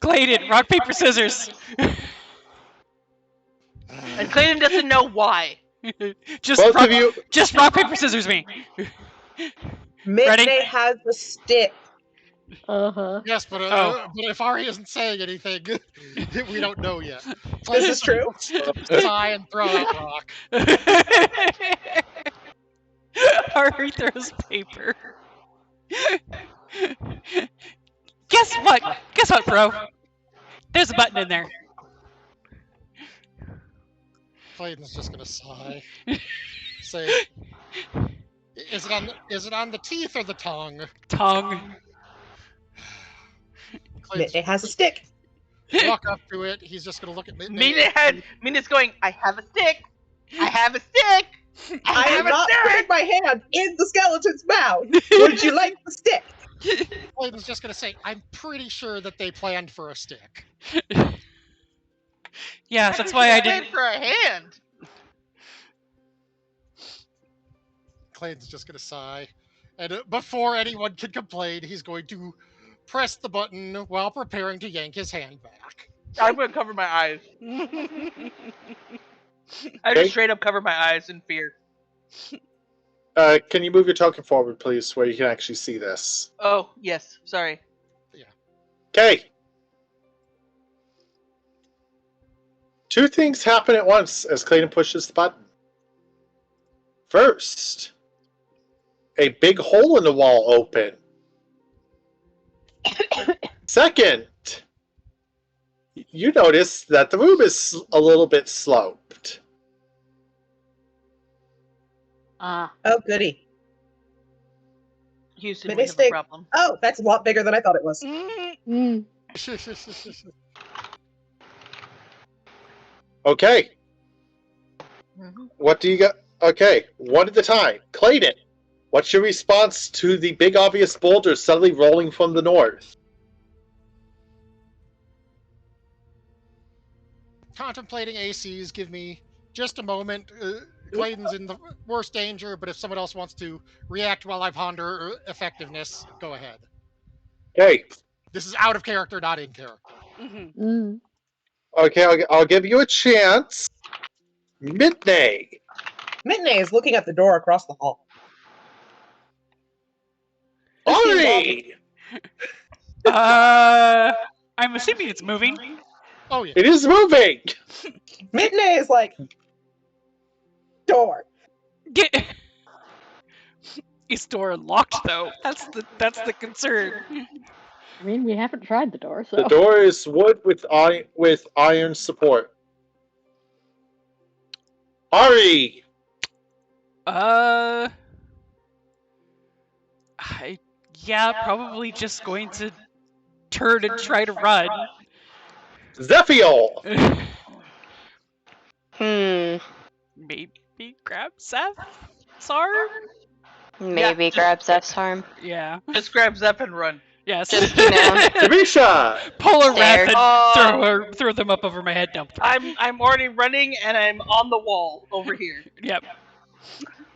Clayton, rock, paper, scissors. And Clayton doesn't know why. just Both rock, of you. just rock, paper, scissors me. Midday has the stick. Uh-huh. Yes, but if Ari isn't saying anything, we don't know yet. This is true. Sigh and throw out rock. Ari throws paper. Guess what? Guess what, bro? There's a button in there. Clayton's just gonna sigh. Say, is it on the teeth or the tongue? Tongue. Midday has a stick. Walk up to it. He's just gonna look at Mina's going, I have a stick. I have a stick. I have am a not stick. putting my hand in the skeleton's mouth. Would you like the stick? Clayton's just gonna say, I'm pretty sure that they planned for a stick. Yeah, that's why I Planned didn't. for a hand. Clayton's just gonna sigh, and before anyone can complain, he's going to press the button while preparing to yank his hand back. I'm gonna cover my eyes. I Okay. just straight up cover my eyes in fear. Can you move your token forward, please, where you can actually see this? Oh, yes. Sorry. Okay. 2 things happen at once as Clayton pushes the button. First, a big hole in the wall open. Second, you notice that the room is a little bit sloped. Ah. Oh, goody. Houston, May we they have stay- a problem. Oh, that's a lot bigger than I thought it was. Mm. Okay, Mhm. what do you got? Okay, one at a time. Clayton, what's your response to the big obvious boulder suddenly rolling from the north? contemplating ACs. Give me just a moment. Clayton's in the worst danger, but if someone else wants to react while I ponder effectiveness, go ahead. Okay. This is out of character, not in character. Okay, I'll give you a chance. Midnay. Midnay is looking at the door across the hall. Ari! I'm assuming it's moving. Oh, yeah. It is moving! Midnay is like, door. Is door unlocked though? That's the concern. I mean, we haven't tried the door, so. The door is wood with iron support. Ari! Probably just going to turn and try to run. Zephiel! Maybe grab Zeph's arm? Maybe grab Zeph's arm. Yeah. Just grab Zeph and run. Yes. Just, you know. Jamisha! Pull a There. ref and throw them up over my head. No. I'm already running and I'm on the wall over here. Yep.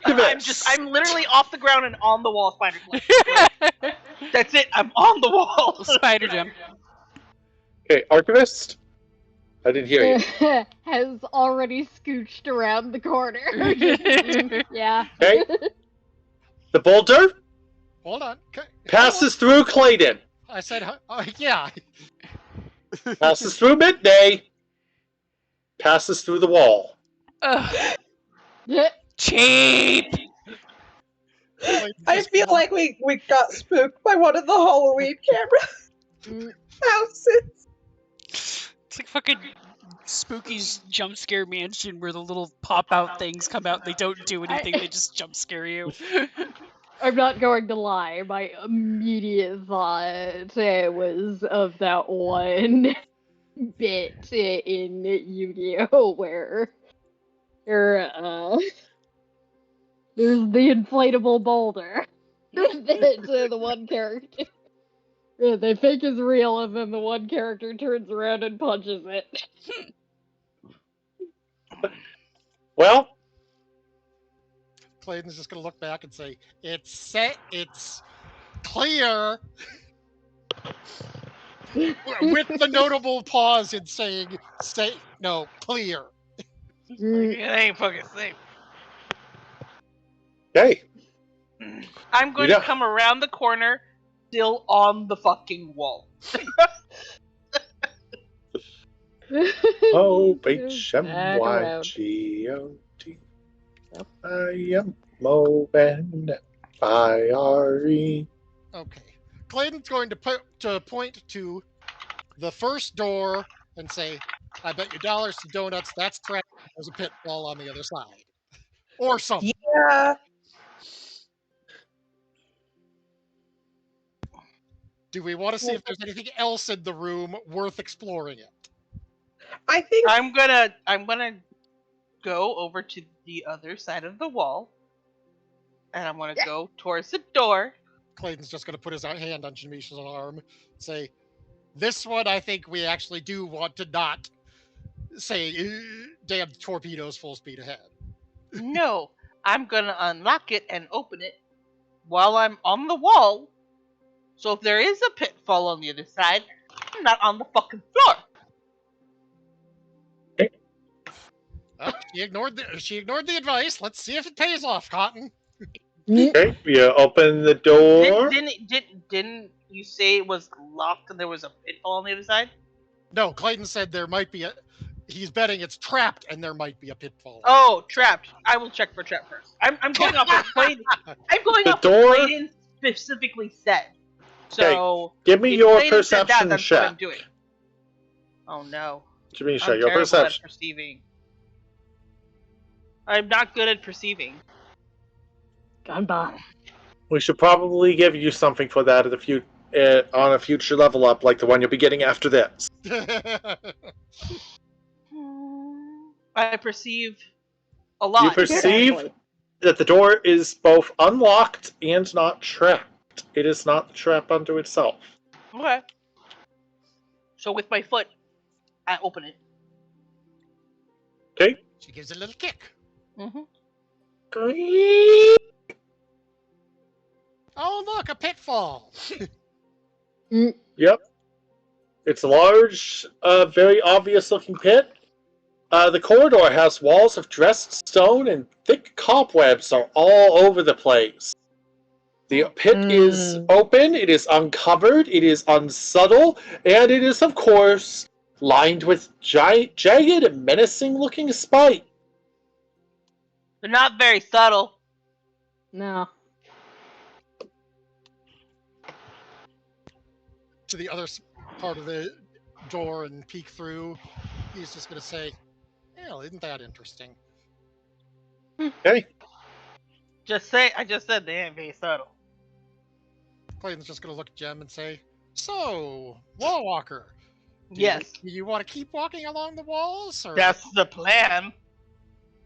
I'm literally off the ground and on the wall, Spider Clan. That's it. I'm on the wall. Spider Jim. Okay, Archivist? I didn't hear you. Has already scooched around the corner. Yeah. Okay. The boulder Hold on. Okay. passes through Clayton. I said, yeah. Passes through Midday. Passes through the wall. Cheap! I feel like we got spooked by one of the Halloween camera houses. It's like fucking Spooky's jump scare mansion where the little pop out things come out. They don't do anything. They just jump scare you. I'm not going to lie. My immediate thought was of that one bit in Yu-Gi-Oh! Where there's the inflatable boulder that the one character they think is real, and then the one character turns around and punches it. Well, Clayton's just gonna look back and say, it's set, it's clear. With the notable pause in saying, no, clear. It ain't fucking safe. okay. I'm going to come around the corner, still on the fucking wall. Oh, H-M-Y-G-O-T. I am moving fiery. Okay. Clayton's going to point to the first door and say, I bet you dollars to donuts, that's trapped. There's a pitfall on the other side. Or something. Yeah. Do we want to see if there's anything else in the room worth exploring it? I think I'm gonna go over to the other side of the wall, and I'm gonna go towards the door. Clayton's just going to put his hand on Jamisha's arm, say, this one I think we actually do want to not say, damn torpedoes full speed ahead. No, I'm gonna unlock it and open it while I'm on the wall. So if there is a pitfall on the other side, I'm not on the fucking floor. Oh, she ignored the advice. Let's see if it pays off, Cotton. Okay, you open the door. Didn't you say it was locked and there was a pitfall on the other side? No, Clayton said there might be he's betting it's trapped and there might be a pitfall. Oh, trapped. I will check for trap first. I'm going off what Clayton. I'm going The off door- what Clayton specifically said. So Give me if your Clayton said perception that's what I'm check. doing. Oh no. Jamisha, I'm your terrible perception. at perceiving. I'm not good at perceiving. Gone by. We should probably give you something for that on a future level up, like the one you'll be getting after this. I perceive a lot. You perceive that the door is both unlocked and not trapped. It is not the trap unto itself. Okay. So with my foot, I open it. Okay. She gives a little kick. Mm-hmm. Oh, look, a pitfall. Yep. It's a large, very obvious-looking pit. The corridor has walls of dressed stone, and thick cobwebs are all over the place. The pit is open, it is uncovered, it is unsubtle, and it is, of course, lined with jagged and menacing-looking spikes. They're not very subtle. No. To the other part of the door and peek through. He's just going to say, "Hell, isn't that interesting?" Okay. I just said they ain't very subtle. Clayton's just going to look at Jem and say, "So, wall walker. Yes. Do you want to keep walking along the walls? Or... That's the plan.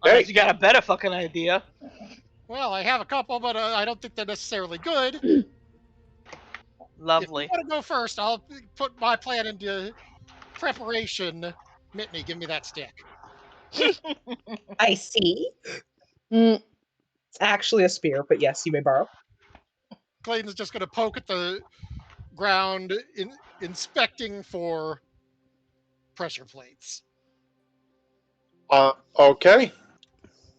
Hey. Unless you got a better fucking idea. Well, I have a couple, but I don't think they're necessarily good. Lovely. If you want to go first, I'll put my plan into preparation. Mitney, give me that stick." I see. Mm. It's actually a spear, but yes, you may borrow. Clayton's just going to poke at the ground, inspecting for pressure plates. Okay.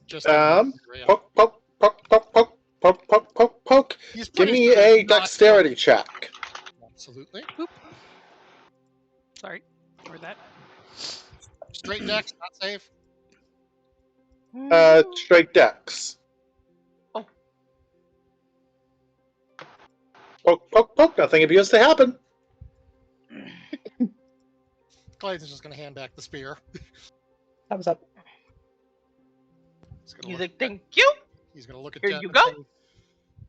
Just Poke, poke, poke, poke, poke, poke, poke, poke, poke. He's Give pretty me sure a it's not- dexterity check. Absolutely. Sorry. Or that. Straight dex, not safe. Straight dex. Oh. Poke, poke, poke. Nothing appears to happen. Clayton's just going to hand back the spear. Thumbs up. He's like, thank you. He's going to look at Here Jem you and go.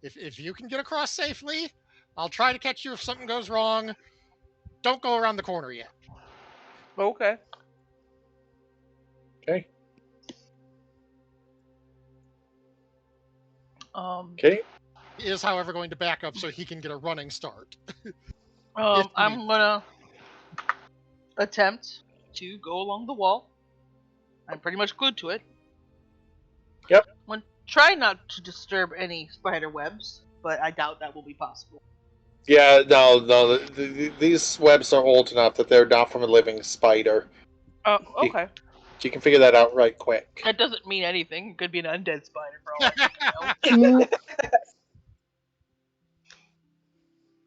say, if you can get across safely, I'll try to catch you if something goes wrong. Don't go around the corner yet. Okay. Okay. Okay. He is, however, going to back up so he can get a running start. I'm gonna attempt to go along the wall. I'm pretty much glued to it. Yep. Try not to disturb any spider webs, but I doubt that will be possible. Yeah, no. These webs are old enough that they're not from a living spider. Oh, okay. You can figure that out right quick. That doesn't mean anything. It could be an undead spider for all I know.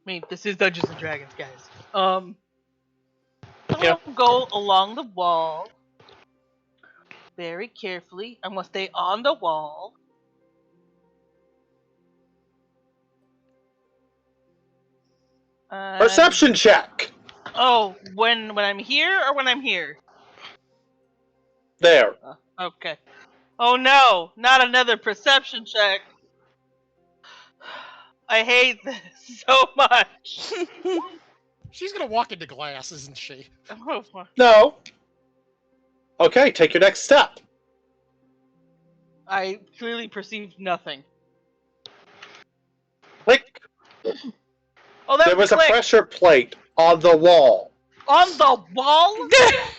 I mean, this is Dungeons and Dragons, guys. I'm gonna go along the wall very carefully. I'm gonna stay on the wall. Perception check. Oh, when I'm here or when I'm here? There. Okay. Oh no, not another perception check. I hate this so much. She's going to walk into glass, isn't she? Oh, fuck. No. Okay, take your next step. I clearly perceived nothing. Click. Oh, that There was a click. pressure plate on the wall. On the wall?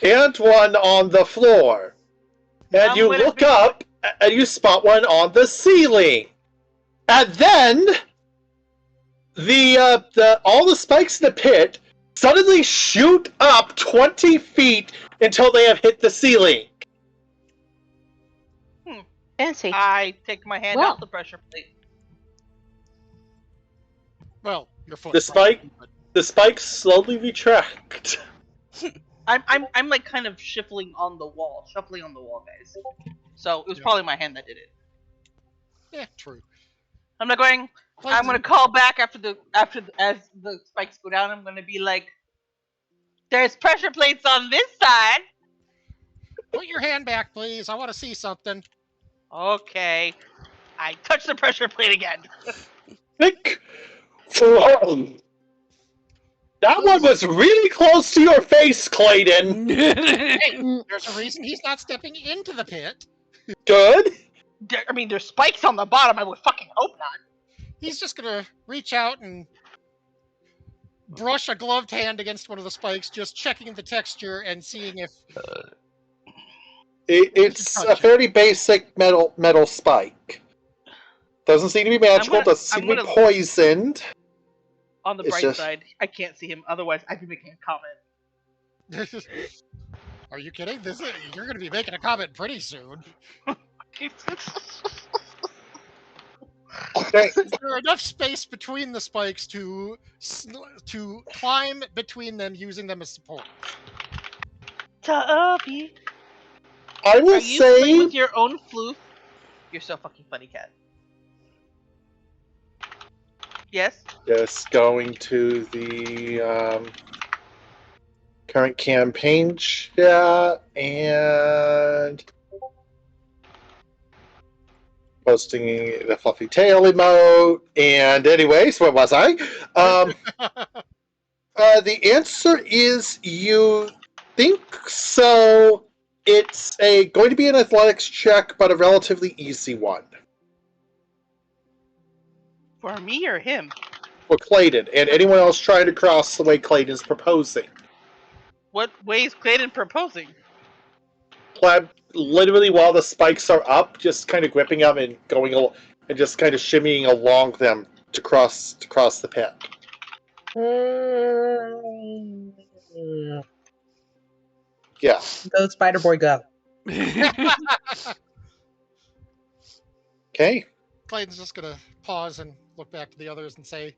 And one on the floor. And I'm you gonna look be- up, and you spot one on the ceiling. And then, all the spikes in the pit suddenly shoot up 20 feet until they have hit the ceiling. Fancy. I take my hand Well. off the pressure plate. Well, your foot. The spikes slowly retract. I'm like kind of shuffling on the wall, guys. So it was probably my hand that did it. Yeah, true. I'm not going. I'm gonna call back as the spikes go down. I'm gonna be like, "There's pressure plates on this side." Put your hand back, please. I want to see something. Okay. I touch the pressure plate again. Nick. That one was really close to your face, Clayton. Hey, there's a reason he's not stepping into the pit. Good. There's spikes on the bottom. I would fucking hope not. He's just gonna reach out and brush a gloved hand against one of the spikes, just checking the texture and seeing if It's a fairly basic metal spike. Doesn't seem to be magical. Doesn't seem to be poisoned. On the bright side, I can't see him. Otherwise, I'd be making a comment. Are you kidding? You're going to be making a comment pretty soon. Okay. Is there enough space between the spikes to climb between them using them as support? Tubby, I will are you playing with your own floof? You're so fucking funny, cat. Yes? Yes, going to the current campaign chat and posting the fluffy tail emote. And anyways, where was I? The answer is you think so. It's going to be an athletics check, but a relatively easy one. For me or him? For Clayton, and anyone else trying to cross the way Clayton's proposing. What way is Clayton proposing? Literally while the spikes are up, just kind of gripping them and going and just kind of shimmying along them to cross the pit. Yeah. Go, Spider Boy, go. Okay. Clayton's just going to pause and look back to the others and say,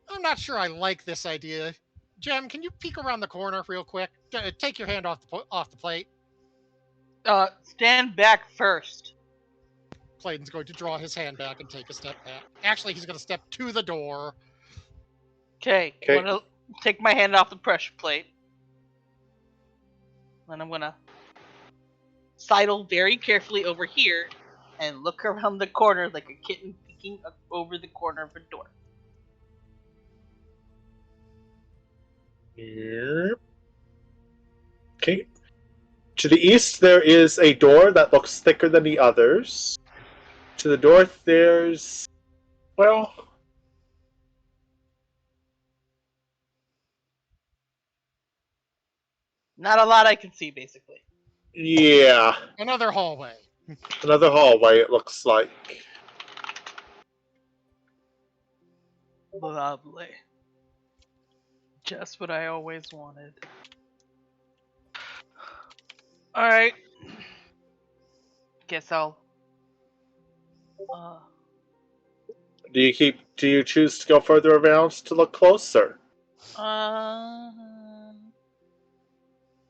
I'm not sure I like this idea. Jem, can you peek around the corner real quick? Take your hand off the plate. Stand back first. Clayton's going to draw his hand back and take a step back. Actually, he's going to step to the door. Okay. I'm going to take my hand off the pressure plate. And I'm going to sidle very carefully over here and look around the corner like a kitten peeking over the corner of a door. Here. Okay. To the east, there is a door that looks thicker than the others. To the north, there's... well... not a lot I can see, basically. Yeah. Another hallway. Another hallway, it looks like. Lovely. Just what I always wanted. Alright. Guess I'll... Do you choose to go further around to look closer?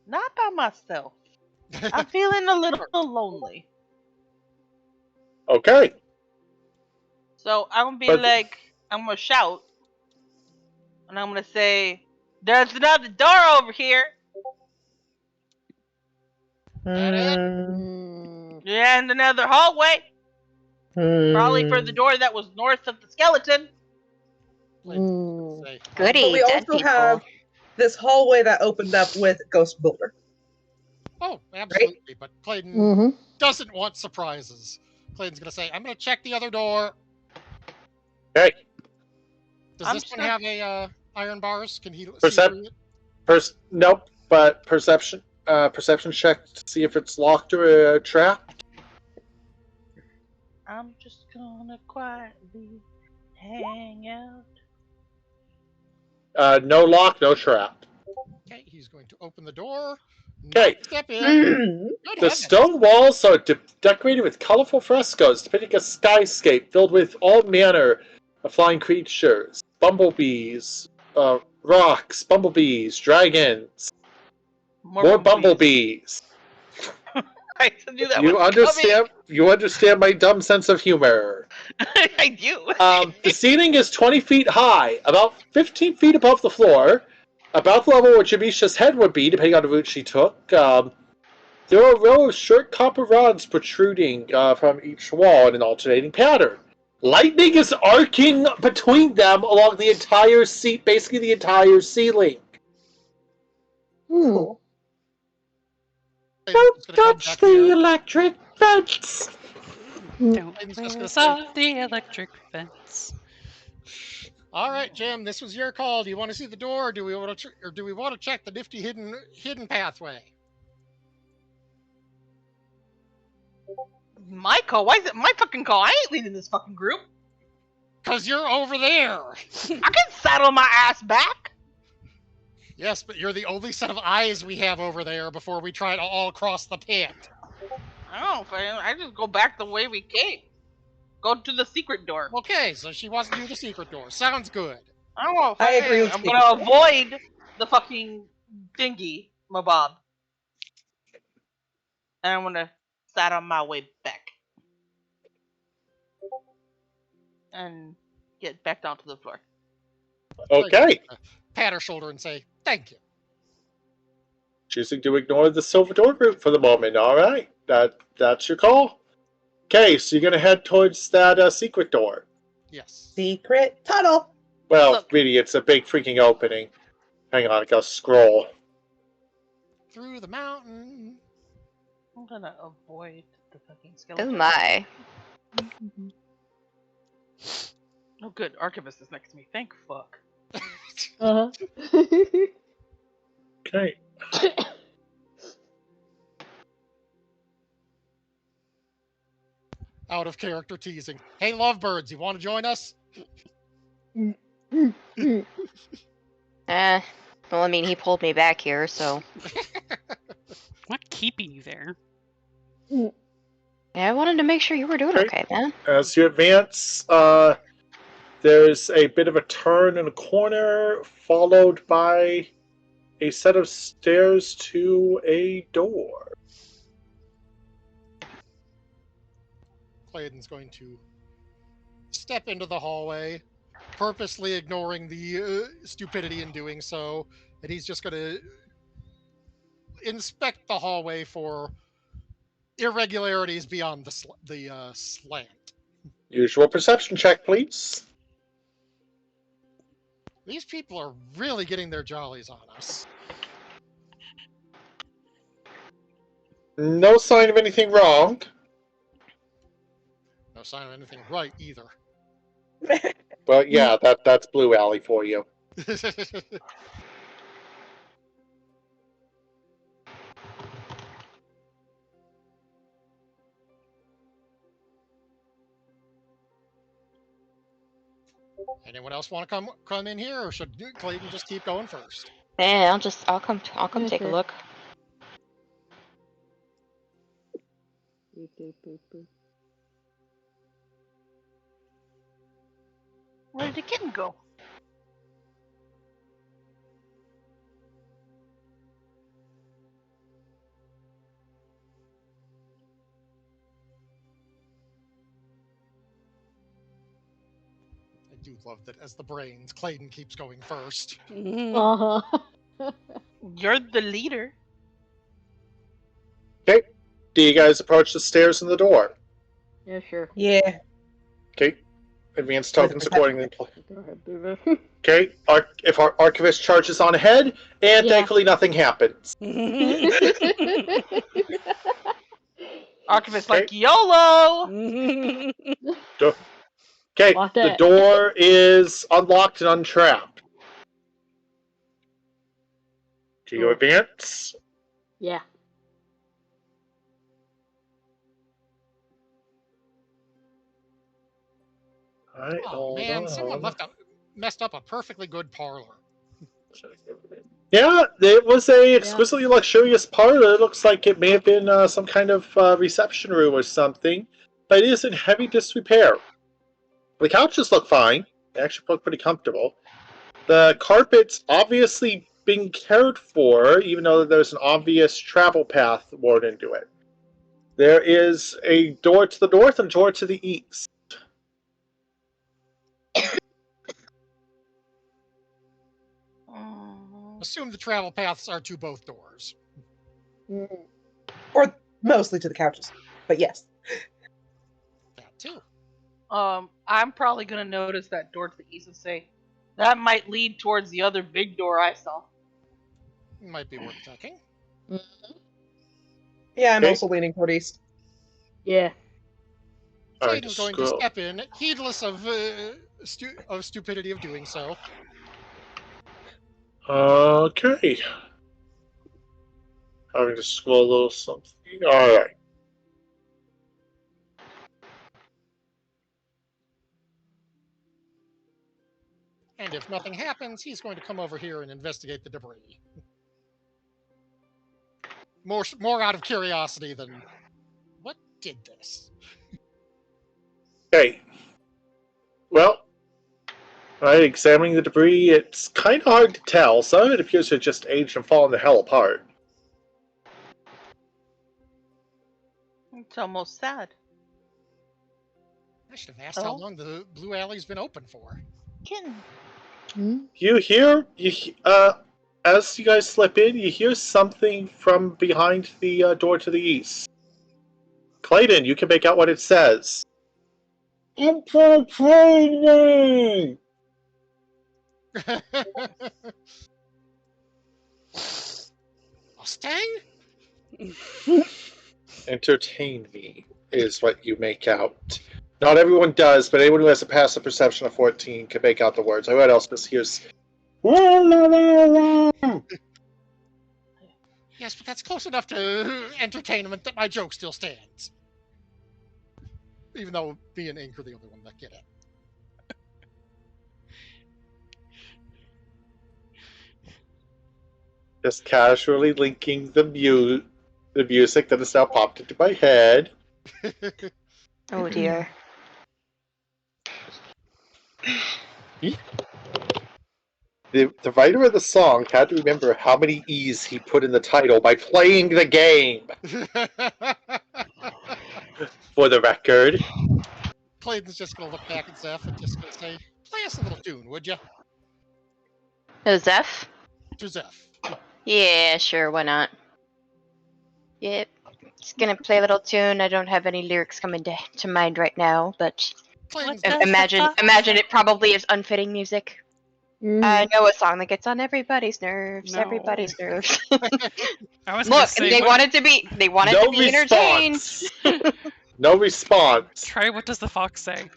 Not by myself. I'm feeling a little lonely. Okay. So I'm gonna be I'm gonna shout, and I'm gonna say, "There's another door over here." Yeah, and another hallway. Probably for the door that was north of the skeleton. But Goody, we dead also people. have this hallway that opened up with Ghost Builder. Oh, absolutely. Right? But Clayton doesn't want surprises. Clayton's going to say, I'm going to check the other door. Okay. Does this one have a iron bars? Can he Nope, but perception check to see if it's locked or trapped. I'm just gonna quietly hang out. No lock, no trap. Okay, he's going to open the door. Okay. Step in. The stone walls are decorated with colorful frescoes depicting a skyscape filled with all manner of flying creatures. Bumblebees, rocks, bumblebees, dragons. More bumblebees. I knew that You understand my dumb sense of humor. I do. The ceiling is 20 feet high, about 15 feet above the floor, about the level where Jamisha's head would be, depending on the route she took. There are a row of short copper rods protruding from each wall in an alternating pattern. Lightning is arcing between them along the entire basically the entire ceiling. Cool. Don't touch the electric fence! Don't close off the electric fence. All right, Jim, this was your call. Do you want to see the door, or do we want to check the nifty hidden pathway? My call? Why is it my fucking call? I ain't leading this fucking group. Because you're over there. I can saddle my ass back. Yes, but you're the only set of eyes we have over there before we try to all cross the pit. I just go back the way we came. Go to the secret door. Okay, so she wants to do the secret door. Sounds good. I don't know. I agree with I'm Steve. gonna avoid the fucking thingy, my bob. And I'm gonna saddle my way back. And get back down to the floor. Okay. Pat her shoulder and say, thank you. Choosing to ignore the silver door group for the moment. All right, that's your call. Okay, so you're gonna head towards that secret door. Yes. Secret tunnel. Well, Look. really, it's a big freaking opening. Hang on, I gotta scroll. Through the mountain. I'm gonna avoid the fucking Oh skeleton. my. Oh good, Archivist is next to me. Thank fuck. Uh-huh. Okay. Out of character teasing. Hey, lovebirds, you want to join us? Well, I mean, he pulled me back here, so. Not keeping you there. Yeah, I wanted to make sure you were doing okay, man. As you advance, there's a bit of a turn in a corner, followed by a set of stairs to a door. Clayton's going to step into the hallway, purposely ignoring the stupidity in doing so, and he's just going to inspect the hallway for irregularities beyond the slant. Usual perception check, please. These people are really getting their jollies on us. No sign of anything wrong. No sign of anything right either. Well, yeah, that's Blue Alley for you. Anyone else want to come in here, or should Clayton just keep going first? Yeah, I'll come Yeah, take a sure. look. Where did the kitten go? I do love that as the brains, Clayton keeps going first. Uh-huh. You're the leader. Okay. Do you guys approach the stairs and the door? Yeah, sure. Yeah. Okay. Advanced tokens accordingly. Go ahead, do this. Okay. If our archivist charges on ahead, and Yeah. thankfully nothing happens. Archivist like YOLO. Okay. Lock The it. door is unlocked and untrapped. Do you Sure. advance? Yeah. All right. Oh hold man, on. someone messed up a perfectly good parlor. Yeah, it was a exquisitely luxurious parlor. It looks like it may have been some kind of reception room or something, but it is in heavy disrepair. The couches look fine. They actually look pretty comfortable. The carpet's obviously being cared for, even though there's an obvious travel path worn into it. There is a door to the north and a door to the east. Assume the travel paths are to both doors. Or mostly to the couches. But yes. That too. I'm probably gonna notice that door to the east and say, that might lead towards the other big door I saw. Might be worth checking. Yeah, I'm Okay. also leaning toward east. Yeah. All right, Clayton's going to step in, heedless of stupidity of doing so. Okay. Having to scroll a little something. Alright. And if nothing happens, he's going to come over here and investigate the debris. More out of curiosity than what did this. Okay. Well, right, examining the debris, it's kind of hard to tell. Some of it appears to have just aged and fallen the hell apart. It's almost sad. I should have asked how long the Blue Alley's been open for. Kitten. You hear, as you guys slip in, you hear something from behind the door to the east. Clayton, you can make out what it says. Entertaining! Mustang? Entertain me is what you make out. Not everyone does, but anyone who has a passive perception of 14 can make out the words. Everyone else just hears. Yes, but that's close enough to entertainment that my joke still stands. Even though me and Ink are the only one that get it. Just casually linking the music that has now popped into my head. Oh dear. The writer of the song had to remember how many E's he put in the title by playing the game, for the record. Clayton's just going to look back at Zeph and just going to say, play us a little tune, would you? No, Zeph? To Zeph. Yeah, sure, why not? Yep. Just gonna play a little tune. I don't have any lyrics coming to mind right now, but Clayton's imagine it probably is unfitting music. Mm. I know a song that gets on everybody's nerves. No. Everybody's nerves. I was gonna Look, say, they what- wanted to be entertained. response. No response. Try what does the fox say?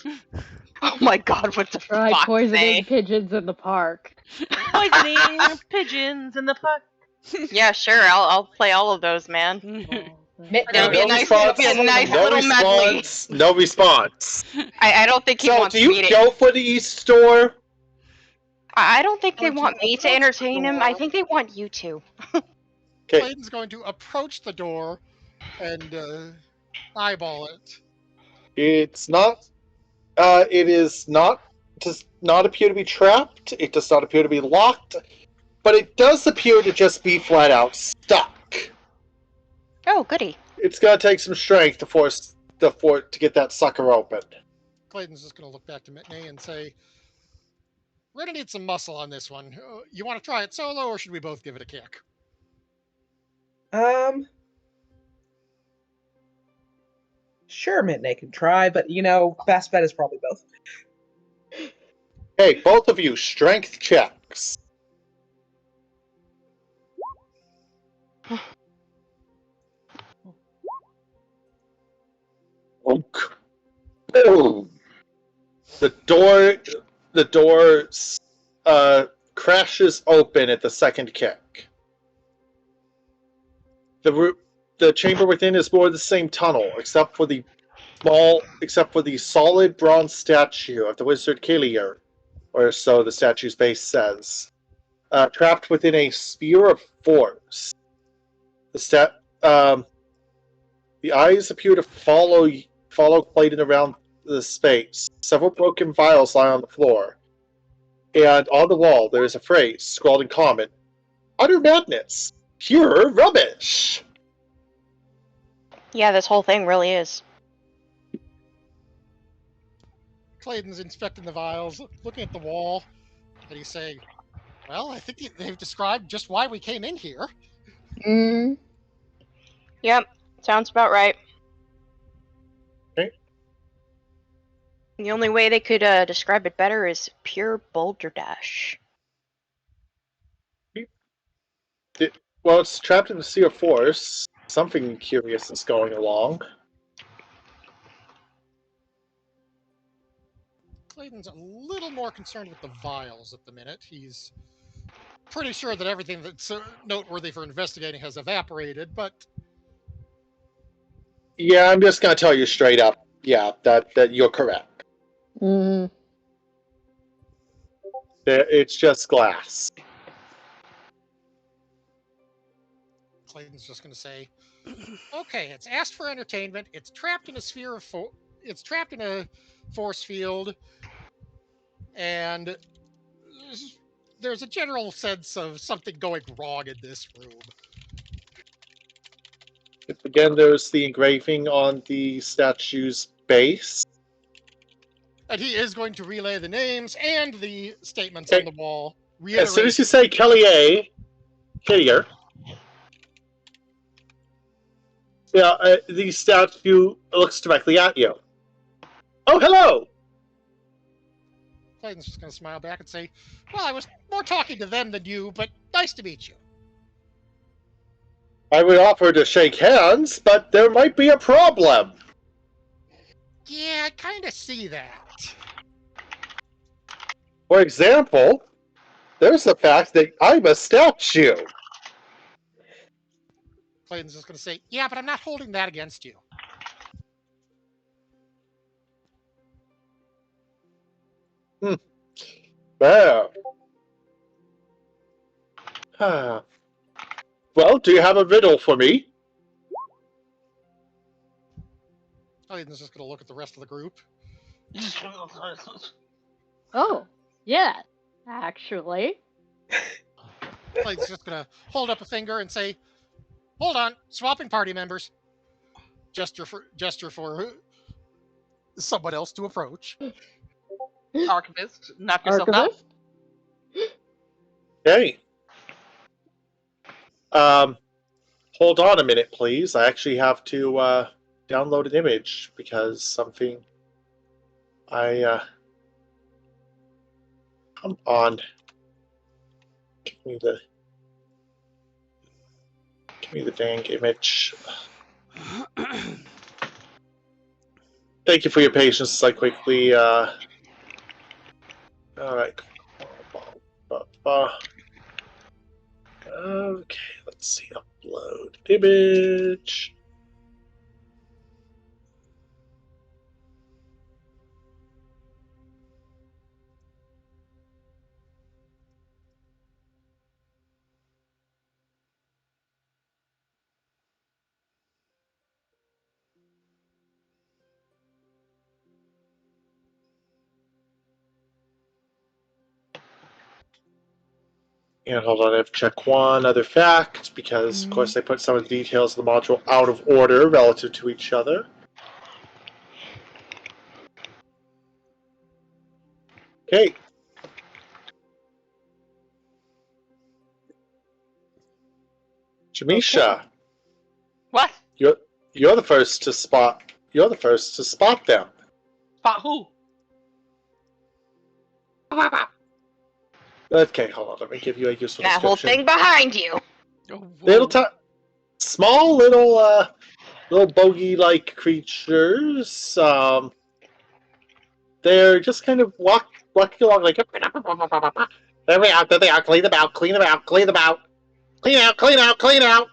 Oh my god, what the Try fuck? poisoning pigeons in the park. Poisoning pigeons in the park. Yeah, sure. I'll play all of those, man. It'll be a nice No little medley. response. No response. I don't think he So, wants do me you to. go for the East store? I don't think they Going to want me to approach the entertain him. I door. think they want you to. Okay. Clayton's going to approach the door and eyeball it. It's not. It is not. Does not appear to be trapped. It does not appear to be locked. But it does appear to just be flat out stuck. Oh, goody. It's gonna take some strength to force the fort to get that sucker open. Clayton's just going to look back to Mitney and say, we're going to need some muscle on this one. You want to try it solo, or should we both give it a kick? Sure, Mitney can try, but best bet is probably both. Hey, both of you, strength checks. Boom. The door crashes open at the second kick. The chamber within is more the same tunnel, except for the solid bronze statue of the wizard Killier, or so the statue's base says, trapped within a sphere of force. The eyes appear to follow Clayton around the space. Several broken vials lie on the floor, and on the wall there is a phrase scrawled in common: "Utter madness, pure rubbish." Yeah, this whole thing really is. Clayton's inspecting the vials, looking at the wall, and he's saying, well, I think they've described just why we came in here. Mm. Yep, sounds about right. Okay. The only way they could describe it better is pure balderdash. Well, it's trapped in the sea of force. Something curious is going along. Clayton's a little more concerned with the vials at the minute. He's pretty sure that everything that's noteworthy for investigating has evaporated, but Yeah, I'm just gonna tell you straight up. Yeah, that you're correct. Mm. It's just glass. Clayton's just going to say, "Okay, it's asked for entertainment. It's trapped in a sphere of it's trapped in a force field, and there's a general sense of something going wrong in this room." Again, there's the engraving on the statue's base. And he is going to relay the names and the statements Okay. on the wall. As soon as you say Kelly Killier, the statue looks directly at you. Oh, hello! Clayton's just going to smile back and say, "Well, I was more talking to them than you, but nice to meet you." I would offer to shake hands, but there might be a problem. Yeah, I kind of see that. For example, there's the fact that I'm a statue. Clayton's just going to say, "Yeah, but I'm not holding that against you." There. Well, do you have a riddle for me? Clayton's just going to look at the rest of the group. Oh, yeah, actually. Clayton's just going to hold up a finger and say, "Hold on, swapping party members." Gesture for someone else to approach. Archivist, knock yourself out. Archivist? Okay. Hold on a minute, please. I actually have to download an image because something come on. Give me the dang image. Thank you for your patience as I quickly alright. Okay, let's see. Upload image. And hold on, I have to check one other fact, because of course I put some of the details of the module out of order relative to each other. Okay. Jamisha, What? you're the first to spot them. Spot who? Okay, hold on, let me give you a useful That whole description. thing behind you. Small little bogey-like creatures. They're just kind of walking along like. There we are. There they are. Clean them out. Clean them out. Clean them out. Clean out. Clean out. Clean out.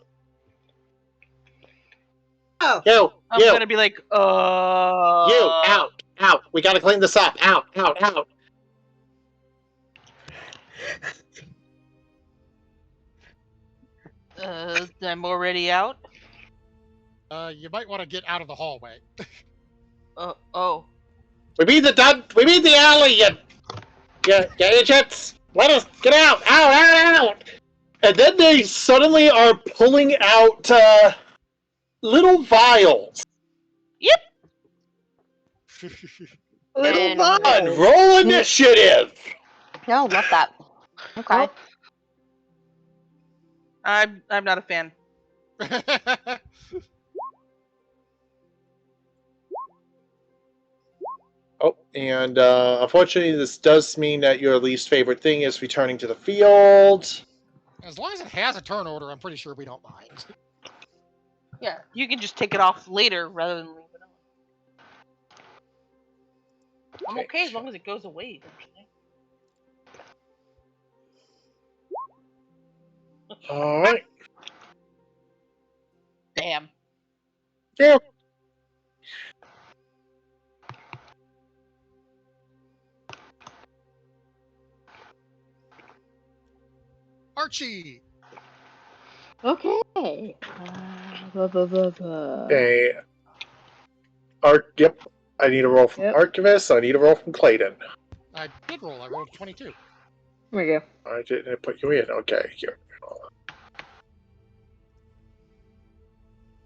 Oh, I'm gonna be like, You out. Out. We gotta clean this up. Out. Out. Out. I'm already out. You might want to get out of the hallway. Oh. We mean the alley. You idiots. Let us get out. Out. Out. Out. And then they suddenly are pulling out little vials. Yep. little And- And vials. roll initiative. No, love that. Okay. I'm not a fan. Oh, and unfortunately, this does mean that your least favorite thing is returning to the field. As long as it has a turn order, I'm pretty sure we don't mind. Yeah, you can just take it off later rather than leave it on. I'm okay as long as it goes away. Don't you think? All right. Damn. Yeah. Archie. Okay. Okay. Yep. I need a roll from Archivist. I need a roll from Clayton. I did roll. I rolled 22. Here we go. I didn't put you in. Okay, here.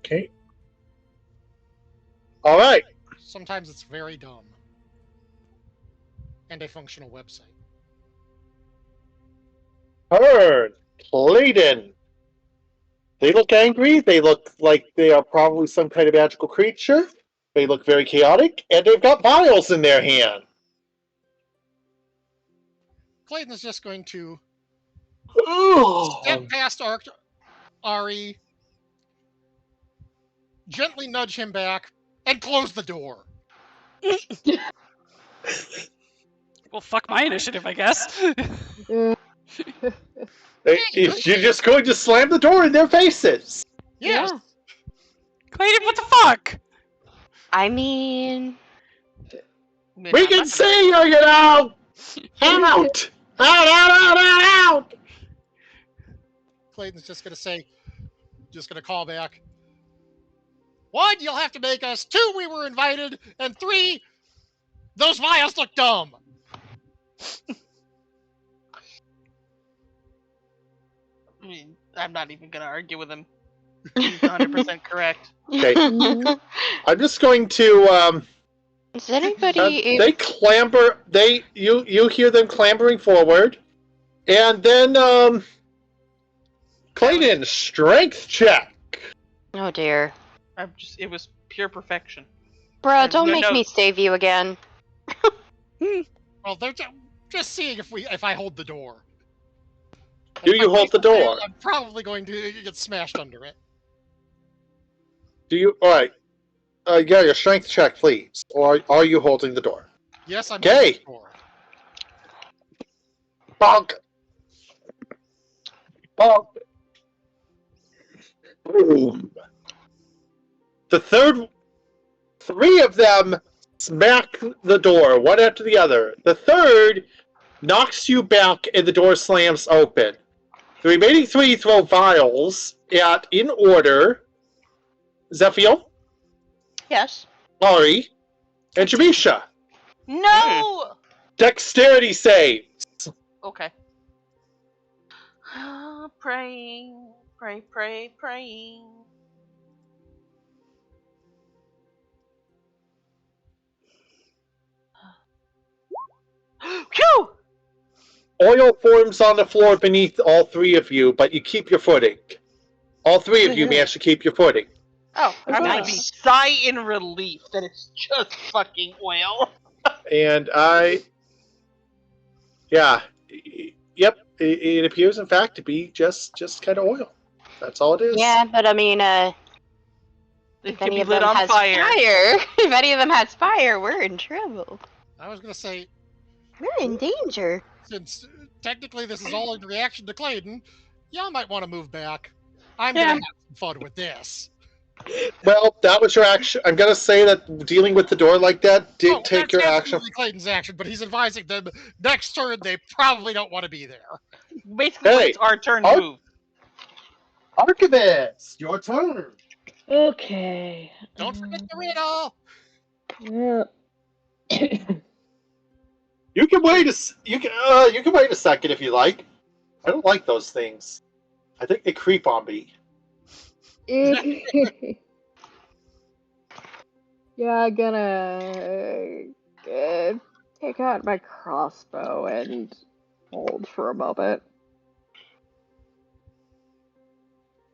Okay. All right. Sometimes it's very dumb. And a functional website. Turn. Clayton. They look angry. They look like they are probably some kind of magical creature. They look very chaotic, and they've got vials in their hand. Clayton is just going to Ooh. step past Ari, gently nudge him back, and close the door. Well, fuck my initiative, I guess. You're just going to slam the door in their faces. Yes. Yeah. Clayton, what the fuck? I mean, We can see you, you know! Out! Out! Clayton's just gonna call back. 1, you'll have to make us. 2, we were invited. And 3, those vials look dumb. I mean, I'm not even gonna argue with him. He's 100% correct. Okay. I'm just going to, is anybody? they clamber, you hear them clambering forward, and then, Clayton, strength check. Oh dear, It was pure perfection. bruh! Don't No, make no. me save you again. Well, they're just seeing if I hold the door. Do you hold the door? I'm probably going to get smashed under it. Do you, alright. Yeah, your strength check, please. Or are you holding the door? Yes, I'm Okay. holding the door. Bonk! Bonk! Boom! The three of them smack the door, one after the other. The third knocks you back and the door slams open. The remaining 3 throw vials at, in order, Zephiel, Yes. Ari, and Jamisha. No! Dexterity saves. Okay. Praying. Praying. Phew! Oil forms on the floor beneath all 3 of you, but you keep your footing. All 3 of you manage to keep your footing. Oh, I'm gonna be Nice. sigh in relief that it's just fucking oil. And yep, it appears in fact to be just kind of oil. That's all it is. Yeah, but I mean, It if can any be of lit them on has fire. if any of them has fire, we're in trouble. I was gonna say, We're in danger. since technically this is all in reaction to Clayton, y'all might want to move back. I'm Yeah. gonna have some fun with this. Well, that was your action. I'm gonna say that dealing with the door like that did take that's your action. absolutely Clayton's action, but he's advising them next turn they probably don't want to be there. Basically, Hey, it's our turn Ar- to move. Archivist, your turn. Okay. Don't forget the riddle. Yeah. You can wait you can wait a second if you like. I don't like those things. I think they creep on me. Yeah, I'm gonna take out my crossbow and hold for a moment.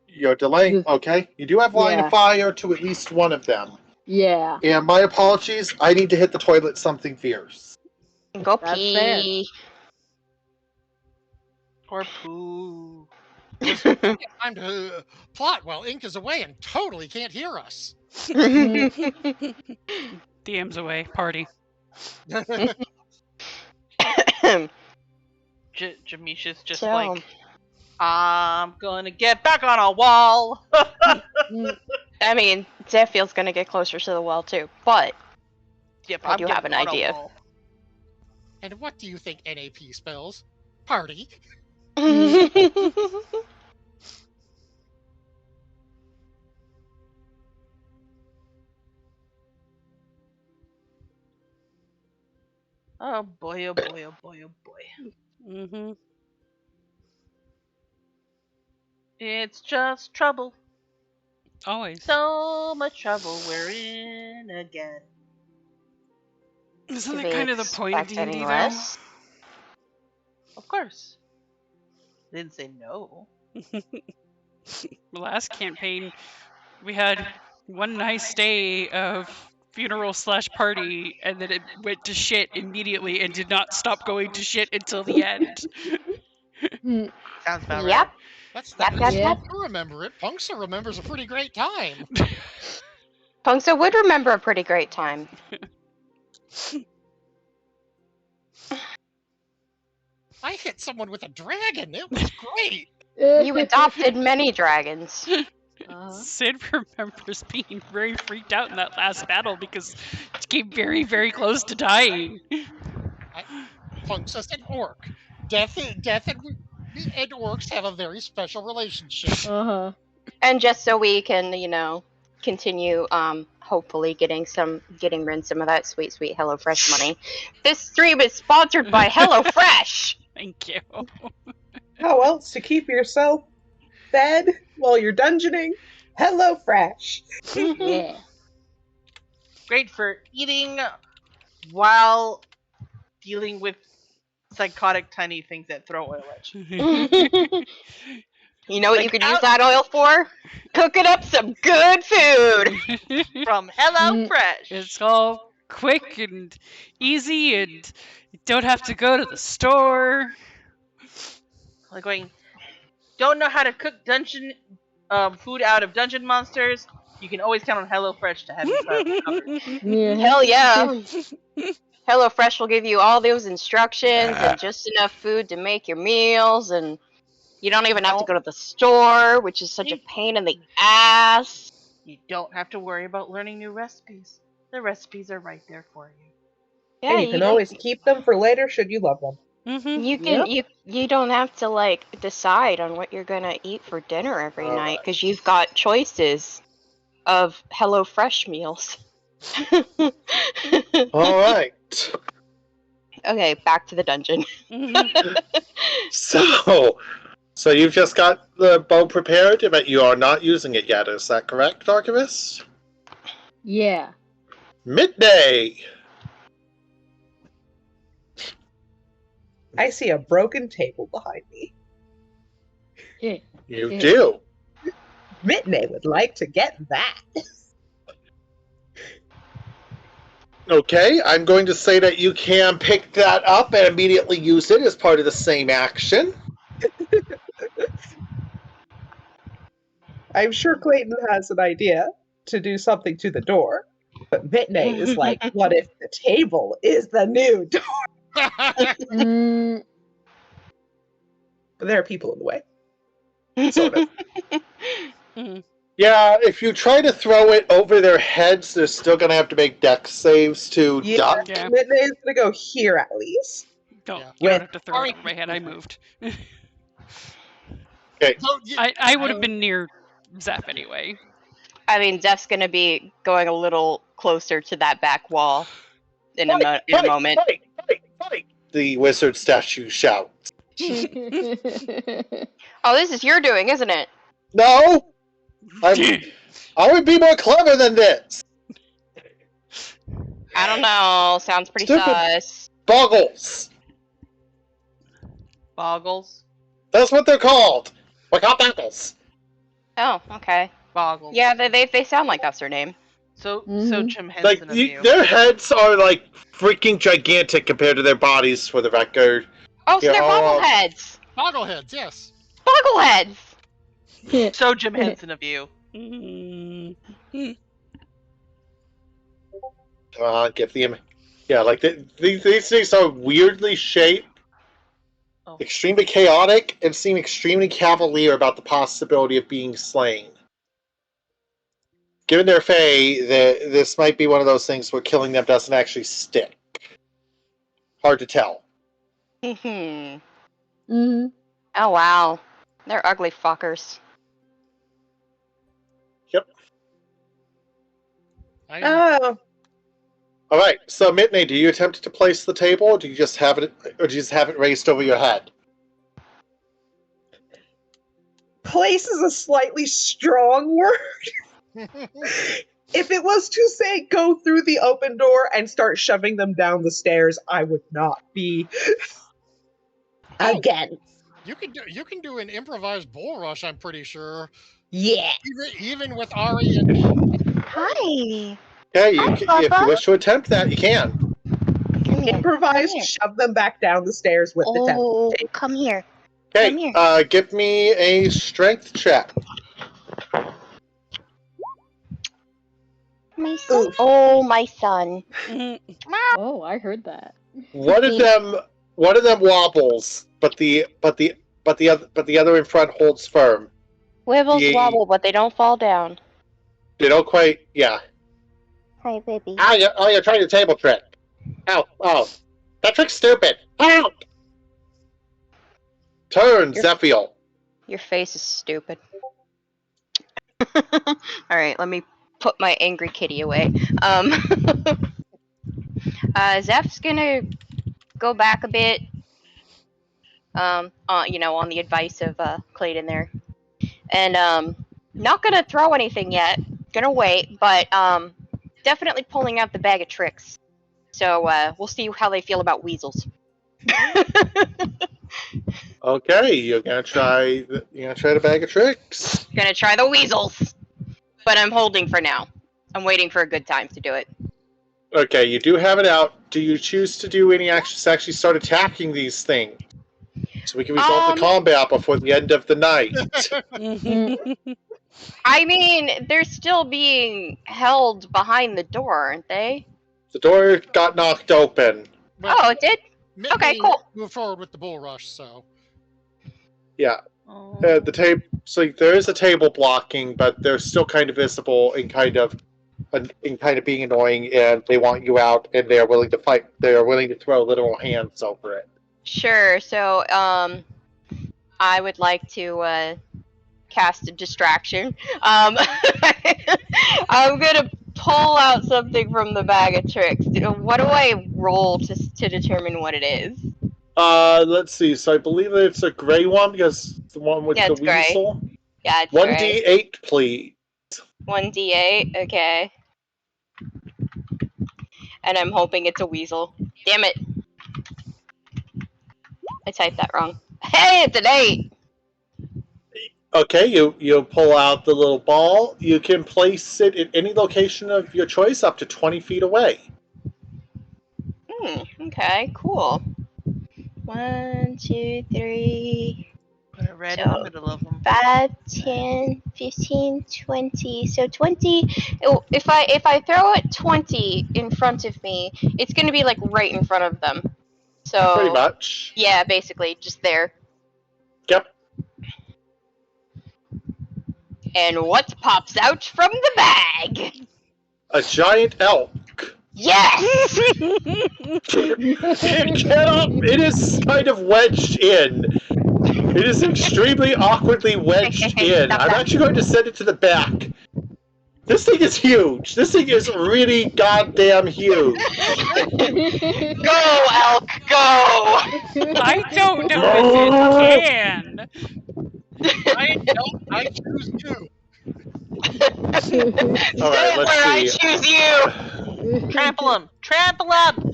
You're delaying. Okay, you do have line Yeah. of fire to at least one of them. Yeah. And my apologies. I need to hit the toilet something fierce. Go That's pee. Or poo. Time to plot while Ink is away and totally can't hear us. DM's away. Party. Jamisha's just So, like, I'm gonna get back on a wall. I mean, Zephiel's gonna get closer to the wall too, but Yep, I do have an getting on a idea. wall. And what do you think NAP spells? Party. Oh boy, oh boy, oh boy, oh boy. Mm-hmm. It's just trouble. Always. So much trouble we're in again. Isn't Do that we kind of the point of expect any D&D, though? less? Of course. Didn't say no. The last campaign, we had one nice day of funeral/party, and then it went to shit immediately and did not stop going to shit until the end. Sounds about Yep. right. That's Yep, that's yep. how you remember it. Punkster remembers a pretty great time. Punksa would remember a pretty great time. I hit someone with a dragon. It was great. You adopted many dragons. Sid remembers being very freaked out in that last battle because it came very, very close to dying. Punk's just an orc. Death and orcs have a very special relationship. And just so we can, continue hopefully getting rid some of that sweet HelloFresh money. This stream is sponsored by HelloFresh. Thank you. How else to keep yourself fed while you're dungeoning? HelloFresh. Yeah. Great for eating while dealing with psychotic tiny things that throw oil at you. You know what Like you could use that oil for? Cooking up some good food. From HelloFresh. It's all quick and easy, and you don't have to go to the store. Like going, don't know how to cook dungeon food out of dungeon monsters? You can always count on HelloFresh to have you covered. Yeah. Hell yeah. HelloFresh will give you all those instructions and just enough food to make your meals, and you don't even have to go to the store, which is such a pain in the ass. You don't have to worry about learning new recipes. The recipes are right there for you. Yeah, And you can always keep them for later should you love them. You can you don't have to like decide on what you're gonna eat for dinner every night because you've got choices of HelloFresh meals. All right. Okay, back to the dungeon. So you've just got the bow prepared, but you are not using it yet. Is that correct, Archivist? Yeah. Midday. I see a broken table behind me. Yeah. You do. Mitney would like to get that. Okay, I'm going to say that you can pick that up and immediately use it as part of the same action. I'm sure Clayton has an idea to do something to the door, but Mitney is like, what if the table is the new door? But there are people in the way. Sort of. Yeah, if you try to throw it over their heads, they're still going to have to make dex saves to duck. Yeah. Mitney is going to go here at least. Don't, Yeah. you don't have to throw it over my head. I moved. Okay. So, I would have been near Zeph anyway. I mean, Zeph's gonna be going a little closer to that back wall in a moment. Fight! The wizard statue shouts. Oh, this is your doing, isn't it? No! I would be more clever than this! I don't know. Sounds pretty Stupid. sus. Boggles! Boggles. That's what they're called! We call boggles. Oh, okay. Boggles. Yeah, they sound like that's their name. So Jim Henson Like, of you. their heads are like freaking gigantic compared to their bodies, for the record. Oh, so Yeah, they're boggleheads. Boggleheads, yes. Boggleheads. So Jim Henson of you. Give the yeah, like these things are weirdly shaped, extremely chaotic, and seem extremely cavalier about the possibility of being slain. Given their fey, this might be one of those things where killing them doesn't actually stick. Hard to tell. Oh wow, they're ugly fuckers. Yep. Oh, All right. So, Mitney, do you attempt to place the table, or do you just have it raised over your head? place is a slightly strong word. If it was to say go through the open door and start shoving them down the stairs, I would not be again. You can do an improvised bull rush. I'm pretty sure. Yeah. Even with Ari and Hi. Okay, Hi, if Papa. you wish to attempt that, you can. Come here. Improvise, Come here. shove them back down the stairs with the Oh, temp. come here. Come Okay, here. give me a strength check. My son. Oof. Oh, my son. Oh, I heard that. One of them wobbles, but the other in front holds firm. Wibbles Yeah. wobble, but they don't fall down. They don't quite. Yeah. Hi, baby. You're trying the table trick. Oh, that trick's stupid. Ow! Turn, Zephiel. Your face is stupid. Alright, let me put my angry kitty away. Zeph's gonna go back a bit. On the advice of Clayton there. And not gonna throw anything yet. Gonna wait, but definitely pulling out the bag of tricks. So we'll see how they feel about weasels. Okay, you're gonna try the bag of tricks. Gonna try the weasels. But I'm holding for now. I'm waiting for a good time to do it. Okay, you do have it out. Do you choose to do any actions to actually start attacking these things? So we can resolve the combat before the end of the night. I mean, they're still being held behind the door, aren't they? The door got knocked open. but Oh, it did? Mitney Okay, cool. Move forward with the bull rush. So Yeah. The table. So there is a table blocking, but they're still kind of visible and kind of being annoying. And they want you out, and they are willing to fight. They are willing to throw literal hands over it. Sure, so, I would like to, cast a distraction. I'm gonna pull out something from the bag of tricks. What do I roll to determine what it is? Let's see. So I believe it's a gray one because it's the one with the it's gray. weasel. Yeah, it's 1d8, please. 1d8, okay. And I'm hoping it's a weasel. Damn it. I typed that wrong. Hey, it's an 8! Okay, you pull out the little ball. You can place it in any location of your choice up to 20 feet away. Okay, cool. 1, 2, 3, Put it right in the middle of them. 5, 10, 15, 20. So 20. If I throw it 20 in front of me, it's gonna be like right in front of them. So Pretty much. yeah, basically just there. Yep. And what pops out from the bag? A giant elk. Yes! It is kind of wedged in. It is extremely awkwardly wedged in. Stop I'm that. actually going to send it to the back. This thing is huge. This thing is really goddamn huge. Go, elk, go! I don't know if it can. I choose you. All right, let's I see. choose you! Trample him! Trample him!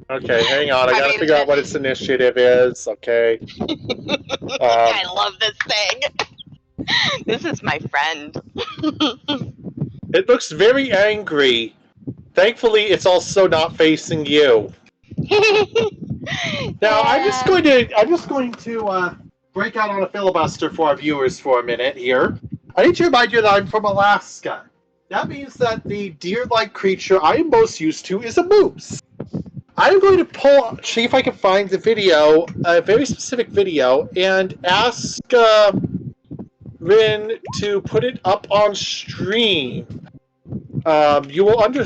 Okay, hang on. I gotta mean, figure out what its initiative is. Okay. I love this thing. This is my friend. It looks very angry. Thankfully, it's also not facing you. Now, I'm just going to break out on a filibuster for our viewers for a minute here. I need to remind you that I'm from Alaska. That means that the deer-like creature I am most used to is a moose. I'm going to see if I can find the video, a very specific video, and ask Rin to put it up on stream. You will under...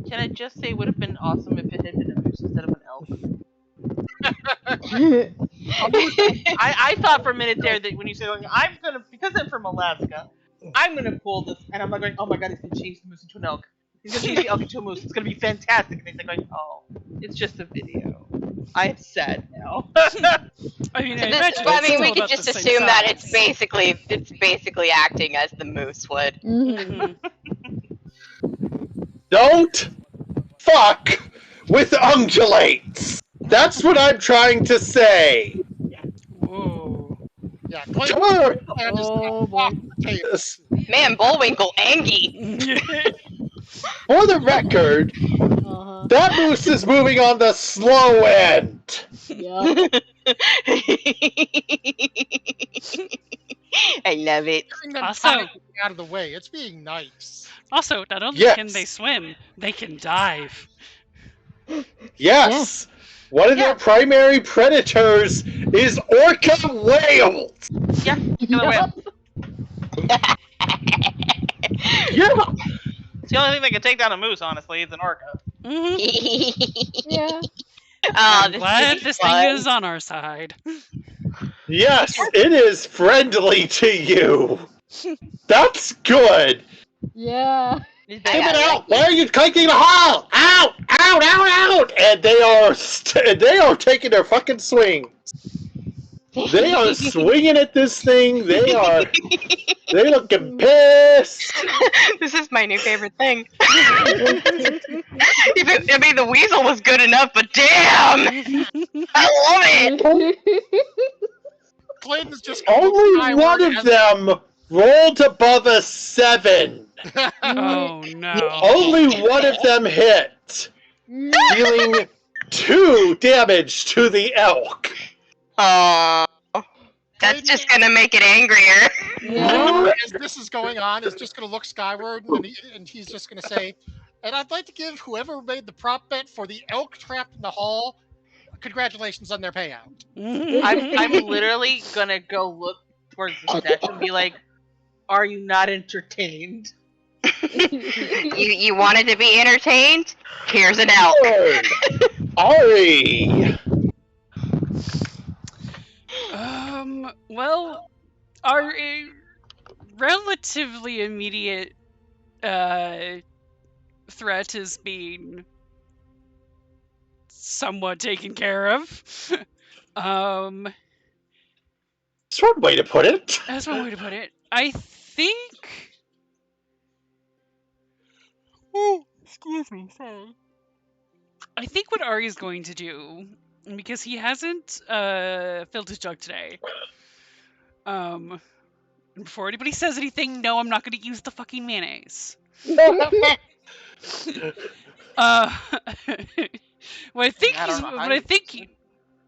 Can I just say it would have been awesome if it had been a moose instead of an elk? I thought for a minute there that when you said, like, I'm gonna, because I'm from Alaska, I'm gonna pull this, and I'm like going, oh my god, he's gonna change the moose into an elk. He's gonna change the elk into a moose. It's gonna be fantastic. And he's like going, oh, it's just a video. I'm sad now. I mean, So I this, imagine well, I it's mean, still we could about just the same assume that size. it's basically acting as the moose would. Mhm. Don't fuck with ungulates. That's what I'm trying to say. Whoa. Yeah, Clayton's Turn. plan is Oh, not boy. off the table. Man, Bullwinkle, Angie. For the record, Uh-huh. that moose is moving on the slow end. Yep. I love it. Giving them Also- time to get out of the way. It's being nice. Also, not only Yes. can they swim, they can dive. Yes. One of their primary predators is orca whales. Yeah, killer whale. Yeah. It's the only thing that can take down a moose, honestly, is an orca. Hmm Yeah. Oh, I'm this glad is this fun. thing is on our side. Yes, it is friendly to you. That's good. Yeah. He's Give bad. it out. Why are you clicking the hall? Out, out, out, out. And they are taking their fucking swing. They are swinging at this thing. They looking pissed. This is my new favorite thing. The weasel was good enough, but damn, I love it. Clayton's just gonna look Only skyward one of as- them rolled above a 7. Oh no. Only one of them hit, dealing 2 damage to the elk. Aww. That's just gonna make it angrier. Yeah. As this is going on, is just gonna look skyward, and he's just gonna say, "And I'd like to give whoever made the prop bet for the elk trapped in the hall, congratulations on their payout." I'm literally gonna go look towards the statue and be like, are you not entertained? You wanted to be entertained? Here's an elk. Lord. Ari. Well, our relatively immediate threat is being somewhat taken care of. That's one way to put it. That's one way to put it. I think. Oh, excuse me, sorry. I think what Ari's going to do, because he hasn't filled his jug today. Before anybody says anything, no, I'm not going to use the fucking mayonnaise. What I think I don't he's, know how what I you think, use it.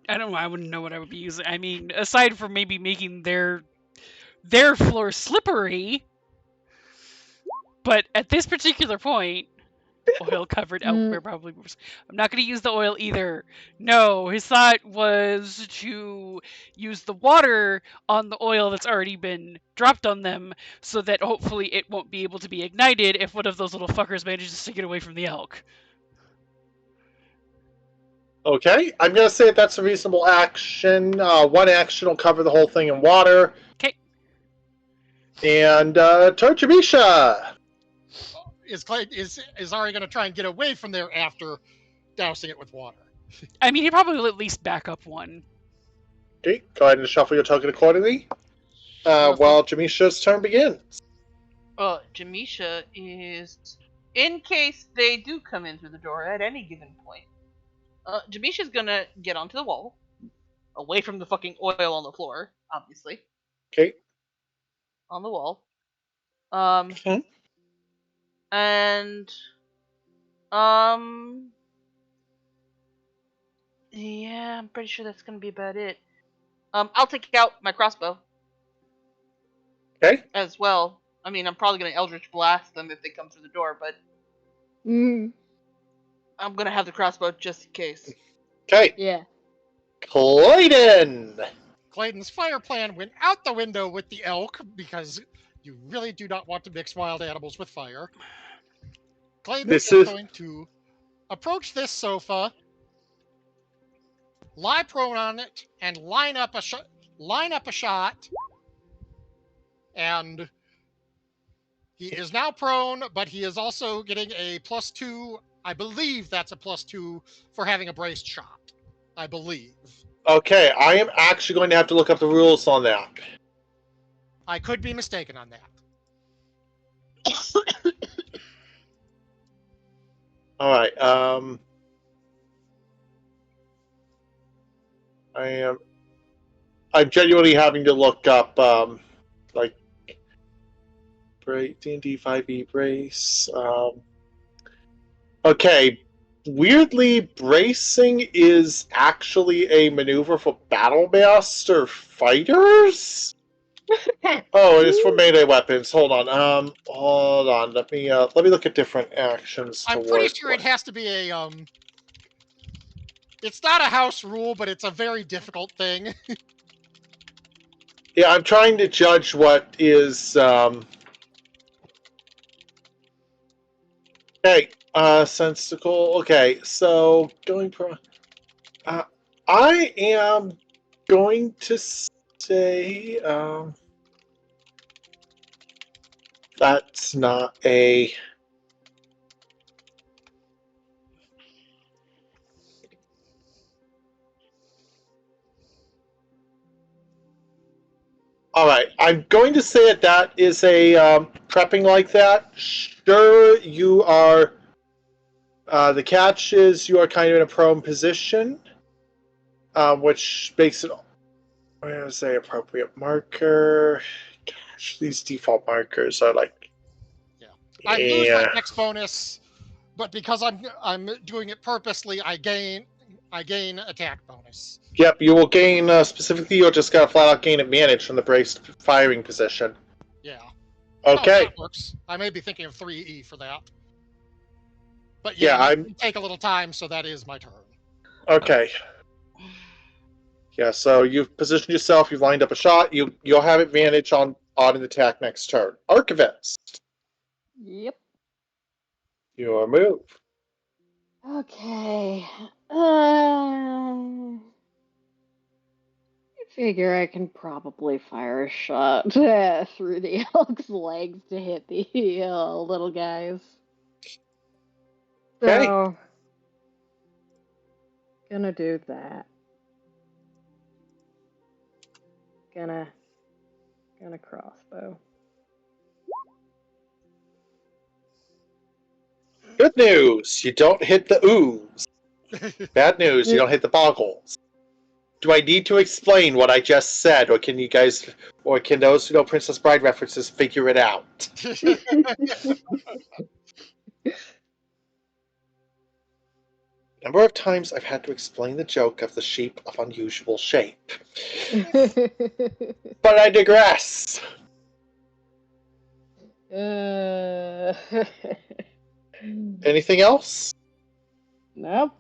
I don't know. I wouldn't know what I would be using. I mean, aside from maybe making their floor slippery, but at this particular point, oil covered elk probably. I'm not going to use the oil either. No, his thought was to use the water on the oil that's already been dropped on them, so that hopefully it won't be able to be ignited if one of those little fuckers manages to get away from the elk. Okay, I'm going to say that's a reasonable action. One action will cover the whole thing in water. Okay. And Torchamisha. Is Ari gonna try and get away from there after dousing it with water? I mean, he probably will at least back up one. Okay, go ahead and shuffle your token accordingly. While Jamisha's turn begins. Jamisha is, in case they do come in through the door at any given point, Jamisha's gonna get onto the wall, away from the fucking oil on the floor, obviously. Okay. On the wall. Mhm. And, yeah, I'm pretty sure that's gonna be about it. I'll take out my crossbow Okay. as well. I mean, I'm probably gonna Eldritch Blast them if they come through the door, but Mm. I'm gonna have the crossbow just in case. Okay. Yeah. Clayton. Clayton's fire plan went out the window with the elk because you really do not want to mix wild animals with fire. Clayton is going to approach this sofa lie prone on it, and line up a shot. And he is now prone, but he is also getting a +2. I believe that's a +2 for having a braced shot. I believe. Okay, I am actually going to have to look up the rules on that. I could be mistaken on that. All right. I'm genuinely having to look up like D&D 5e brace. Okay. Weirdly, bracing is actually a maneuver for battle master fighters. Oh, it is for melee weapons. Hold on. Hold on. Let me look at different actions. I'm pretty sure it has to be a It's not a house rule, but it's a very difficult thing. Yeah, I'm trying to judge what is. Okay, sensical. Okay, so going pro. I am going to say that's not a. All right, I'm going to say that is a prepping like that. Sure, you are. The catch is you are kind of in a prone position, which makes it. I'm going to say appropriate marker. Gosh, these default markers are like. Yeah, I lose my dex bonus, but because I'm doing it purposely, I gain attack bonus. Yep, you will gain, specifically, you'll just got to flat out gain advantage from the braced firing position. Yeah. Okay. Oh, that works. I may be thinking of 3E for that. But Yeah, yeah, you take a little time, so that is my turn. Okay. Yeah, so you've positioned yourself, you've lined up a shot, you'll have advantage on an attack next turn. Archivist. Yep. Your move. Okay. I figure I can probably fire a shot through the elk's legs to hit the little guys. Okay. So, gonna do that. Gonna crossbow. Good news, you don't hit the ooze. Bad news, you don't hit the boggles. Do I need to explain what I just said, or can you guys, or can those who know Princess Bride references figure it out? Number of times I've had to explain the joke of the sheep of unusual shape. But I digress. Anything else? Nope.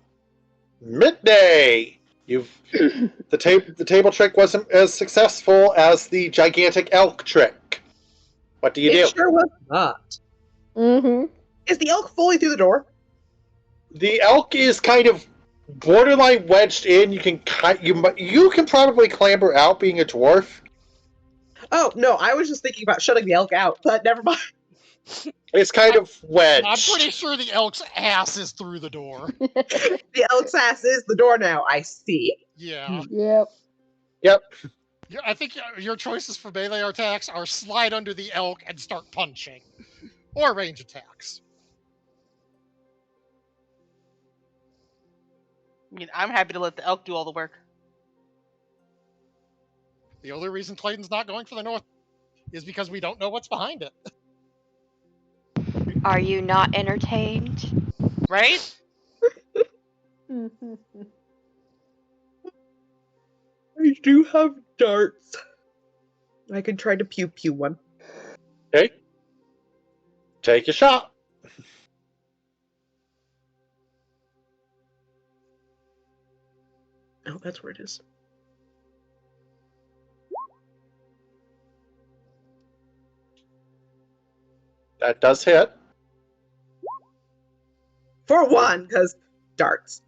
Midday. The table trick wasn't as successful as the gigantic elk trick. What do you do? It sure was not. Mm-hmm. Is the elk fully through the door? The elk is kind of borderline wedged in. You can probably clamber out, being a dwarf. Oh no, I was just thinking about shutting the elk out, but never mind. It's kind of wedged. I'm pretty sure the elk's ass is through the door. The elk's ass is the door now. I see. Yeah. Yep. Yep. I think your choices for melee attacks are slide under the elk and start punching, or range attacks. I mean, I'm happy to let the elk do all the work. The only reason Clayton's not going for the north is because we don't know what's behind it. Are you not entertained? Right? I do have darts. I can try to pew pew one. Okay. Take a shot. Oh, that's where it is. That does hit. For one, because darts.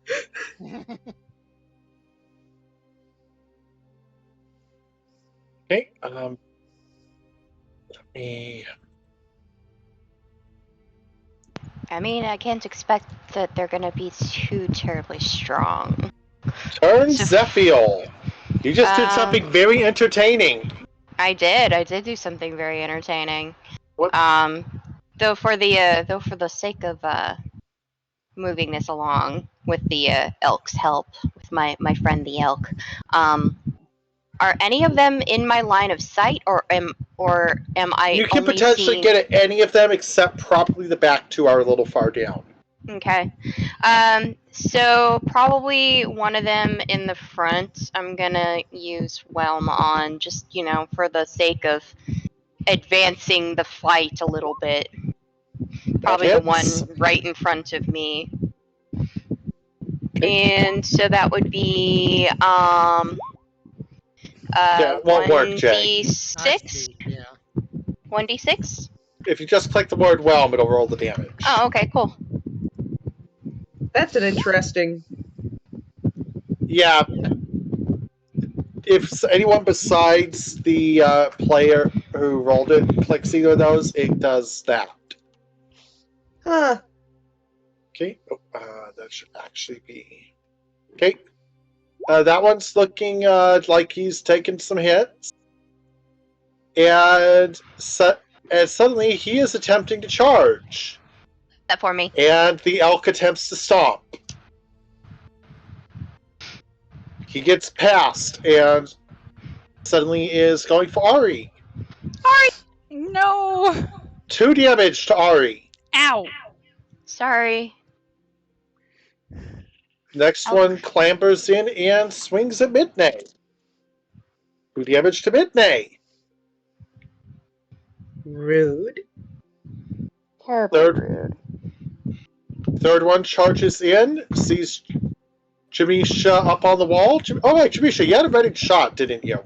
Okay. Let me. I mean, I can't expect that they're gonna be too terribly strong. Turn So- Zephiel. You just did something very entertaining. I did do something very entertaining. What? Though for the sake of moving this along with the elk's help, with my friend the elk, are any of them in my line of sight, or am I You can only potentially seeing... get at any of them except probably the back two are a little far down. Okay. So probably one of them in the front I'm gonna use Whelm on, just, for the sake of advancing the fight a little bit. Probably the one hits. right in front of me. Okay. And so that would be That won't work, Jay. 1d6? Yeah. 1d6? If you just click the word "whelm," it'll roll the damage. Oh, okay, cool. That's an interesting. Yeah. If anyone besides the player who rolled it clicks either of those, it does that. Huh. Okay. That should actually be. Okay. That one's looking like he's taken some hits. And suddenly he is attempting to charge. That for me. And the elk attempts to stomp. He gets past and suddenly is going for Ari. Ari! No! 2 damage to Ari. Ow! Sorry. Next Ouch. one clambers in and swings at Midnay. 2 damage to Midnay. Rude. Terribly rude. Third one charges in, sees Jamisha up on the wall. Oh, wait, Jamisha, you had a ready shot, didn't you?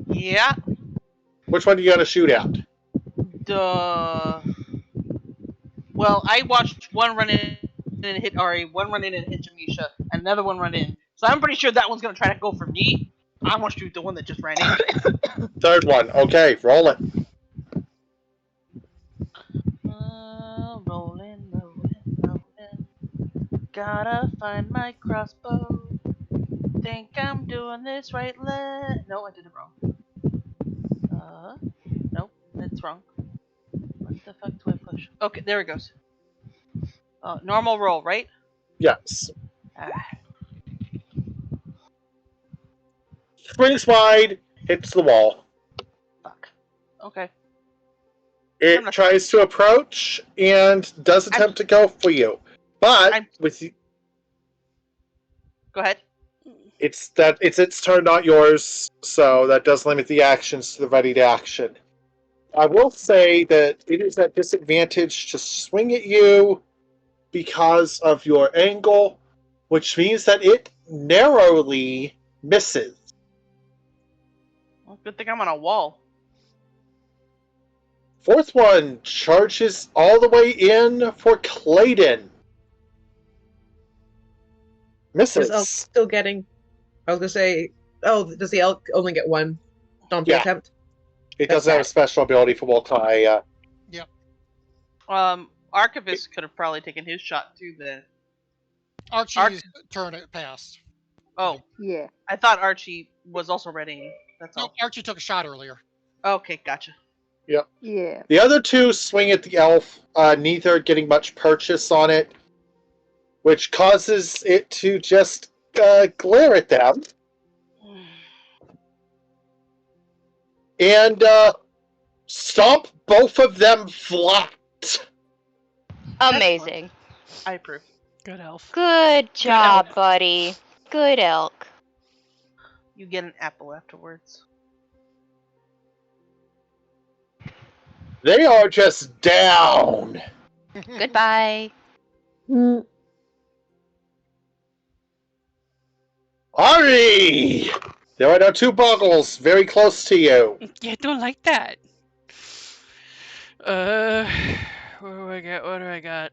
Yeah. Which one do you got to shoot at? Well, I watched one run in and hit Ari, one run in and hit Jamisha, and another one run in. So I'm pretty sure that one's gonna try to go for me. I want to shoot the one that just ran in. Third one. Okay, roll it. Rolling. Gotta find my crossbow. Think I'm doing this right. No, I did it wrong. Nope, that's wrong. What the fuck do I push? Okay, there it goes. Normal roll, right? Yes. Ah, Springs wide, hits the wall. fuck. Okay. It tries to approach and does attempt to go for you. But with you, Go ahead. it's its turn, not yours, so that does limit the actions to the ready action. I will say that it is at disadvantage to swing at you because of your angle, which means that it narrowly misses. Well, good thing I'm on a wall. Fourth one charges all the way in for Clayton. Misses. Is elk still getting? I was gonna say. Oh, does the elk only get one stomping Yeah. attempt? It doesn't have a special ability for multi. Archivist could have probably taken his shot too then. Archie's turn it passed. Oh, Yeah. I thought Archie was also readying. That's No, all. Archie took a shot earlier. Okay, gotcha. Yeah. The other two swing at the elf, neither getting much purchase on it, which causes it to just glare at them. And stomp both of them flat. Amazing. I approve. Good elf. Good job, elk. buddy. Good elk. You get an apple afterwards. They are just down. Goodbye. Mm. Ari! There are now 2 boggles very close to you. Yeah, I don't like that. What do I got? What do I got?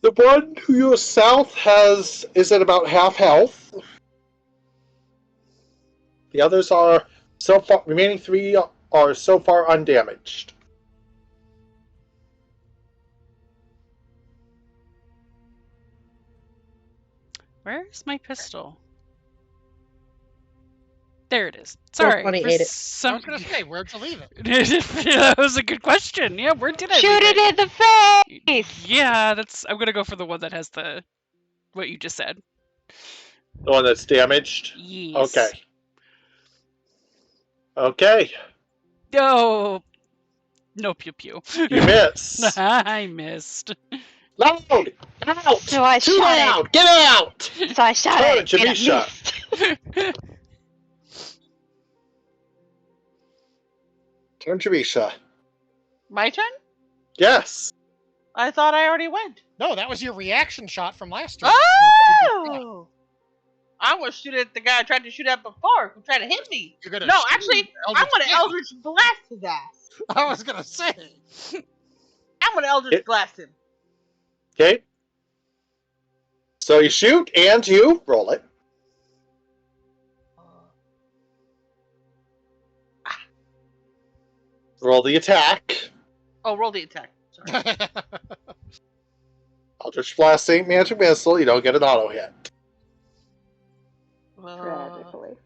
The one to your south is at about half health. The others are so far. Remaining 3 are so far undamaged. Where's my pistol? There it is. Sorry. Funny for ate it. I was gonna say, where'd you leave it? That was a good question. Yeah, where did I Shoot leave it in the face! Yeah, I'm gonna go for the one that has what you just said. The one that's damaged? Yes. Okay. Okay. No. No pew pew. You miss. I missed. Loud! Out! So I Too shot loud! Get out! it. So I shot Turn it. it, And it Jabisha. missed. Turn Jabisha. My turn? Yes. I thought I already went. No, that was your reaction shot from last turn. Oh! I want to shoot at the guy I tried to shoot at before who tried to hit me. You're gonna No, shoot actually, I Eldritch want to Blast. Eldritch Blast his ass. I was gonna say. I'm going to Eldritch Blast him. Okay. So you shoot and you roll it. Roll the attack. Oh, roll the attack. Sorry. Eldritch Blast ain't magic missile. You don't get an auto hit. Tragically.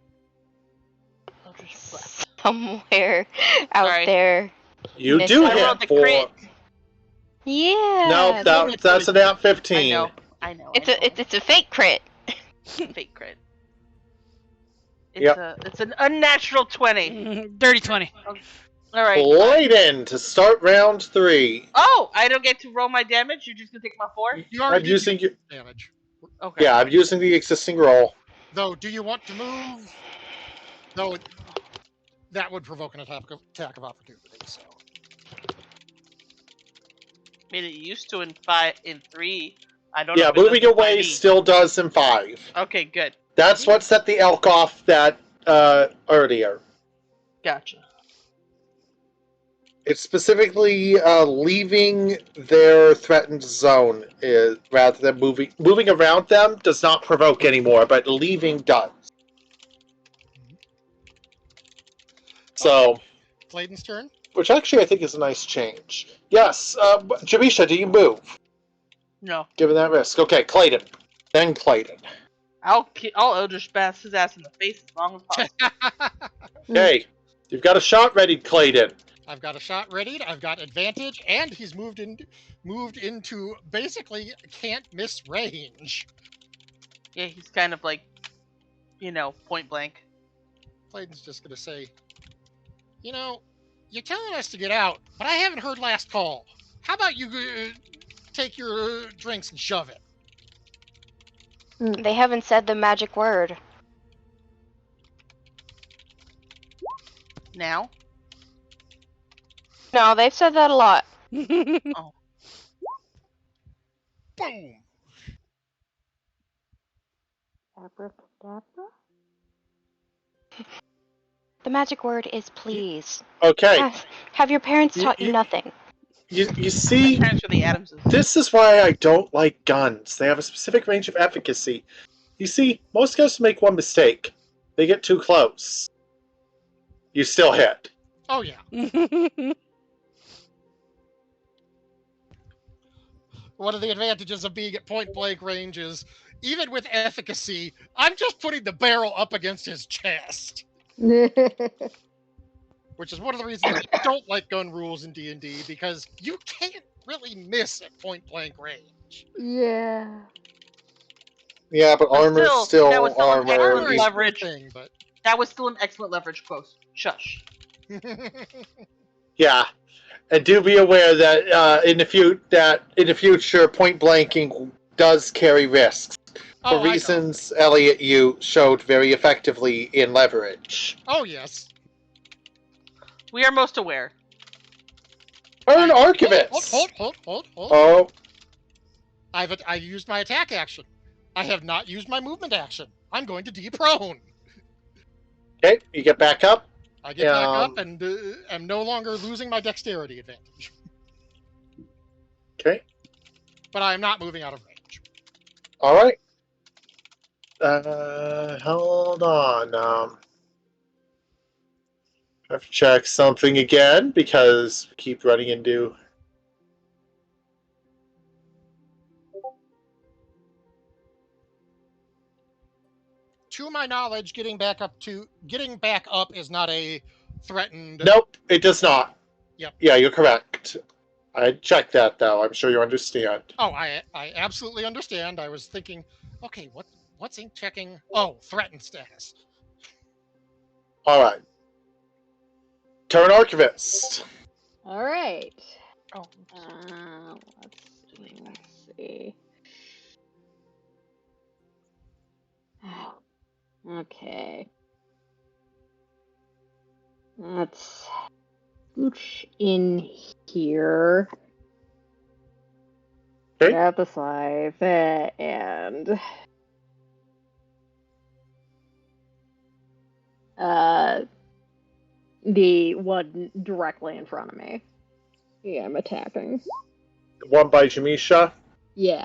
Eldritch Blast. Somewhere out Sorry. there. You Miss do it. I rolled hit the for. crit. Yeah. No, that's an at 15. I know. It's a fake crit. fake crit. It's Yep. it's an unnatural 20. Dirty 20. All right. Bladen to start round 3. Oh, I don't get to roll my damage. You're just gonna take my 4. You already I'm did using your you. damage. Okay. Yeah, I'm using the existing roll. Though, do you want to move? No, that would provoke an attack of opportunity. So. I mean, it used to in 3. I don't Yeah, know. if it does moving in away 5e. still does in 5. Okay, good. That's what set the elk off that earlier. Gotcha. It's specifically leaving their threatened zone rather than moving around them does not provoke anymore, but leaving does. So, Clayton's turn. which actually I think is a nice change. Yes, Jabisha, do you move? No, Given that risk. Okay, Clayton. Then Clayton. I'll Eldritch Blast his ass in the face as long as possible. Okay, you've got a shot ready, Clayton. I've got a shot readied. I've got advantage, and he's moved into basically can't miss range. Yeah, he's kind of like, point blank. Clayton's just gonna say, you're telling us to get out, but I haven't heard last call. How about you take your drinks and shove it? They haven't said the magic word. Now? No, they've said that a lot. Boom! Abracadabra? The magic word is please. Okay, Have your parents taught you nothing? you see, Parents are the Adamses. this is why I don't like guns. They have a specific range of efficacy. You see, most guys make one mistake. They get too close. You still hit. Oh yeah. One of the advantages of being at point blank range is, even with efficacy, I'm just putting the barrel up against his chest. Which is one of the reasons I don't like gun rules in D&D, because you can't really miss at point blank range. Yeah. Yeah, but armor's still that was still an armor. excellent is leverage. the thing, but That was still an excellent leverage quote. Shush. Yeah, and do be aware that in the future, point blanking does carry risks Oh, for I know. reasons Elliot you showed very effectively in leverage. Oh yes. We are most aware. Turn Archivist. Hold. Oh, I've used my attack action. I have not used my movement action. I'm going to de-prone. okay. You get back up. I get back up and am no longer losing my dexterity advantage. Okay. but I am not moving out of range. All right. Hold on. I have to check something again because we keep running into. To my knowledge, getting back up is not a threatened. Nope, it does not. Yep. Yeah, you're correct. I checked that though. I'm sure you understand. Oh, I absolutely understand. I was thinking, okay, what's ink checking? Oh, threatened status. All right. Turn Archivist. All right. Oh, Let's see. Okay. Let's scooch in here. Okay. Grab the scythe and the one directly in front of me. Yeah, I'm attacking. One by Jamisha. Yeah.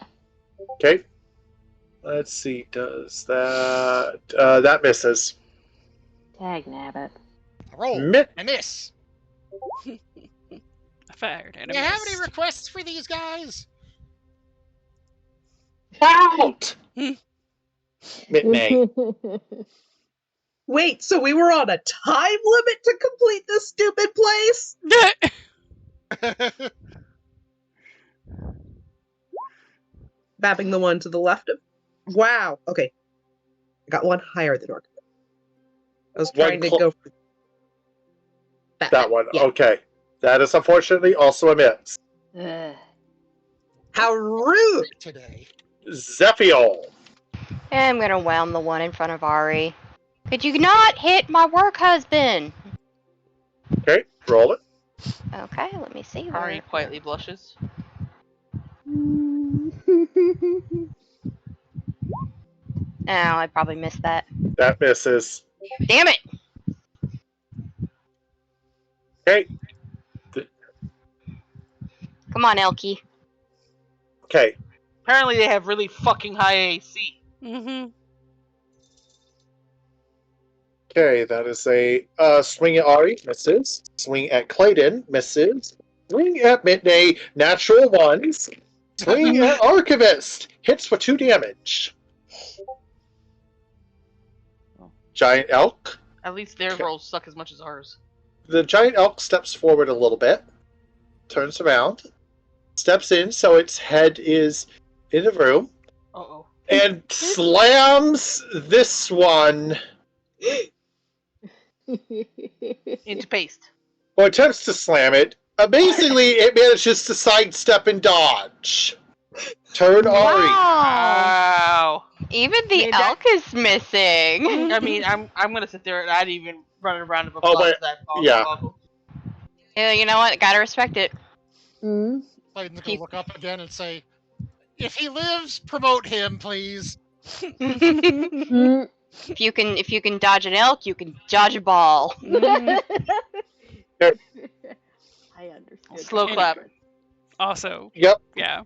Okay. Let's see. Does that that misses? Tag nabbit. A roll. Mit- I miss. I fired and Do you I have any missed. requests for these guys? Out. Mitney. Wait, so we were on a time limit to complete this stupid place? Bapping the one to the left of. Wow. Okay. I got one higher than Orc. I was trying to go for That one. Yeah. Okay. That is unfortunately also a miss. How rude! Today. Zephiel. I'm gonna whelm the one in front of Ari. Could you not hit my work husband? Okay. Roll it. Okay, let me see. Ari quietly blushes. Oh, I probably missed that. That misses. Damn it! Okay. Come on, Elkie. Okay. Apparently they have really fucking high AC. Mm-hmm. Okay, that is a swing at Ari, misses. Swing at Clayton, misses. Swing at Midday, natural ones. Swing at Archivist, hits for 2 damage. Giant Elk. At least their Okay. rolls suck as much as ours. The Giant Elk steps forward a little bit, turns around, steps in so its head is in the room, Uh-oh. and slams this one, Into paste. or attempts to slam it. Basically, it manages to sidestep and dodge. Turn Ari. Wow. Even the Yeah, that- elk is missing. I mean, I'm gonna sit there and I'd even run around of Oh, applause wait, to that boggle. yeah. Yeah, you know what? Gotta respect it. Mm. Clayton's gonna look up again and say, "If he lives, promote him, please." Mm. If you can dodge an elk, you can dodge a ball. I understood. Slow clap. Also, Yep. yeah.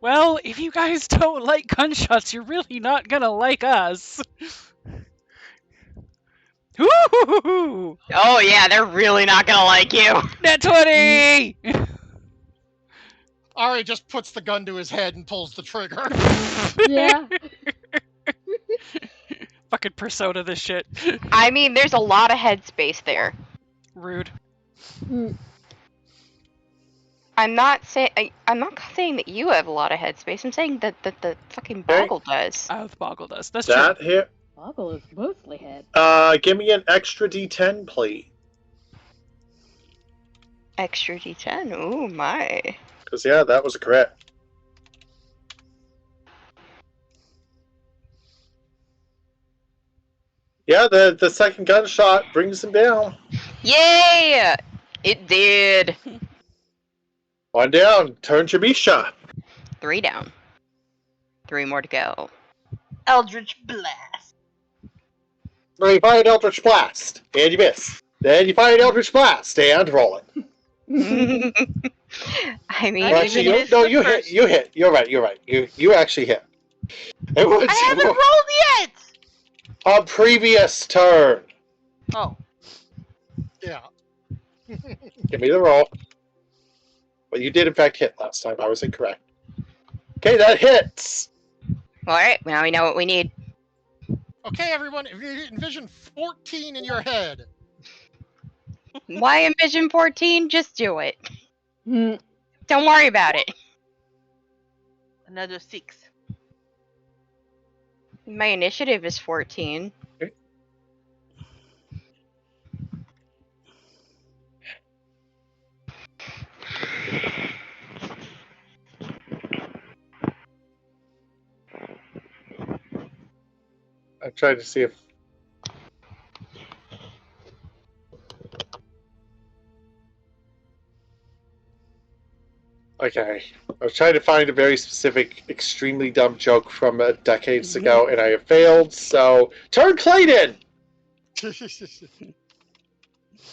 Well, if you guys don't like gunshots, you're really not gonna like us. Woo! Oh yeah, they're really not gonna like you. Net 20! Ari just puts the gun to his head and pulls the trigger. Yeah. Fucking persona this shit. I mean, there's a lot of headspace there. Rude. Mm. I'm not saying that you have a lot of headspace. I'm saying that the fucking boggle does. Oh, the boggle does. That's That true. here. Boggle is mostly head. Give me an extra D10, please. Extra D10. Oh my. Because, yeah, that was a crit. Yeah, the second gunshot brings him down. Yay! It did. 1 down. Turn Jamisha. 3 down. 3 more to go. Eldritch Blast. Then you fire an Eldritch Blast, and you miss. Then you fire an Eldritch Blast, and roll it. I mean, I Actually, even you, missed no, the you first- hit. You hit. You're right. You're right. You actually hit. It was I haven't rolled yet. on previous turn. Oh, Yeah. Give me the roll. Well, you did in fact hit last time. I was incorrect. Okay, that hits. all right, now we know what we need. Okay, everyone, if you envision 14 in your head. Why envision 14? Just do it. Hmm. Don't worry about it. another 6. My initiative is 14. I'm trying to see if. Okay. I was trying to find a very specific, extremely dumb joke from decades ago, and I have failed, so. Turn Clayton!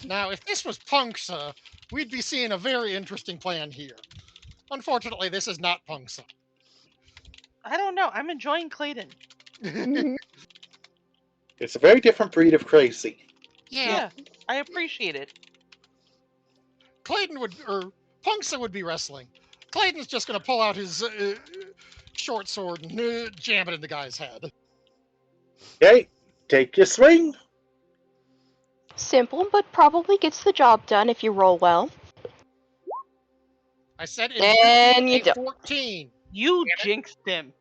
Now, if this was Punksa, we'd be seeing a very interesting plan here. Unfortunately, this is not Punksa. I don't know. I'm enjoying Clayton. It's a very different breed of crazy. Yeah, I appreciate it. Clayton would, or Punksa would be wrestling. Clayton's just going to pull out his short sword and jam it in the guy's head. Okay, take your swing. Simple, but probably gets the job done if you roll well. I said And you it's don't. 14. You jinxed him.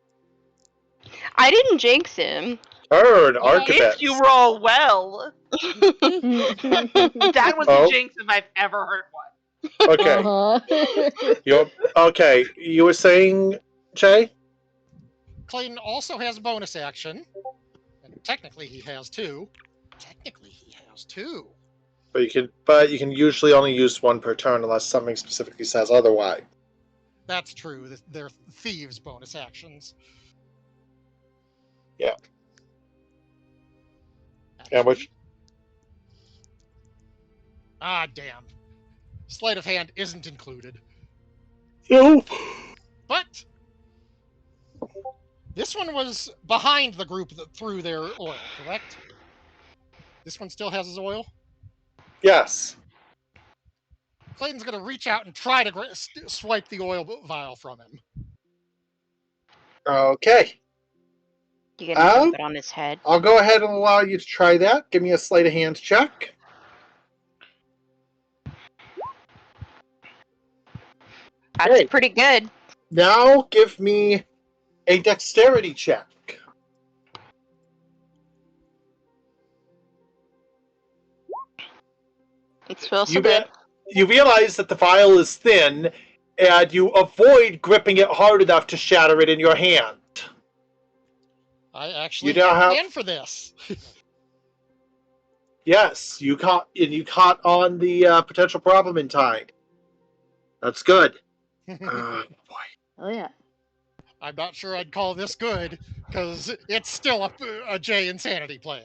I didn't jinx him. Turn, If Archibald. If you roll well. That was Oh. a jinx if I've ever heard one. Okay. Uh-huh. Okay, you were saying, Jay? Clayton also has a bonus action. And technically he has 2. But you can usually only use one per turn unless something specifically says otherwise. That's true. They're thieves' bonus actions. Yeah. Yeah, which Ah, damn. Sleight of hand isn't included. you But this one was behind the group that threw their oil, correct? This one still has his oil? yes. Clayton's going to reach out and try to swipe the oil vial from him. Okay. You gonna dump it on his head? I'll go ahead and allow you to try that. Give me a sleight of hand check. That's Hey. pretty good. Now give me a dexterity check. It's supposed to You, be. you realize that the vial is thin, and you avoid gripping it hard enough to shatter it in your hand. I actually You now have a have- plan for this. Yes, you caught on the potential problem in time. That's good. Boy. Oh yeah. I'm not sure I'd call this good, because it's still a J insanity plan.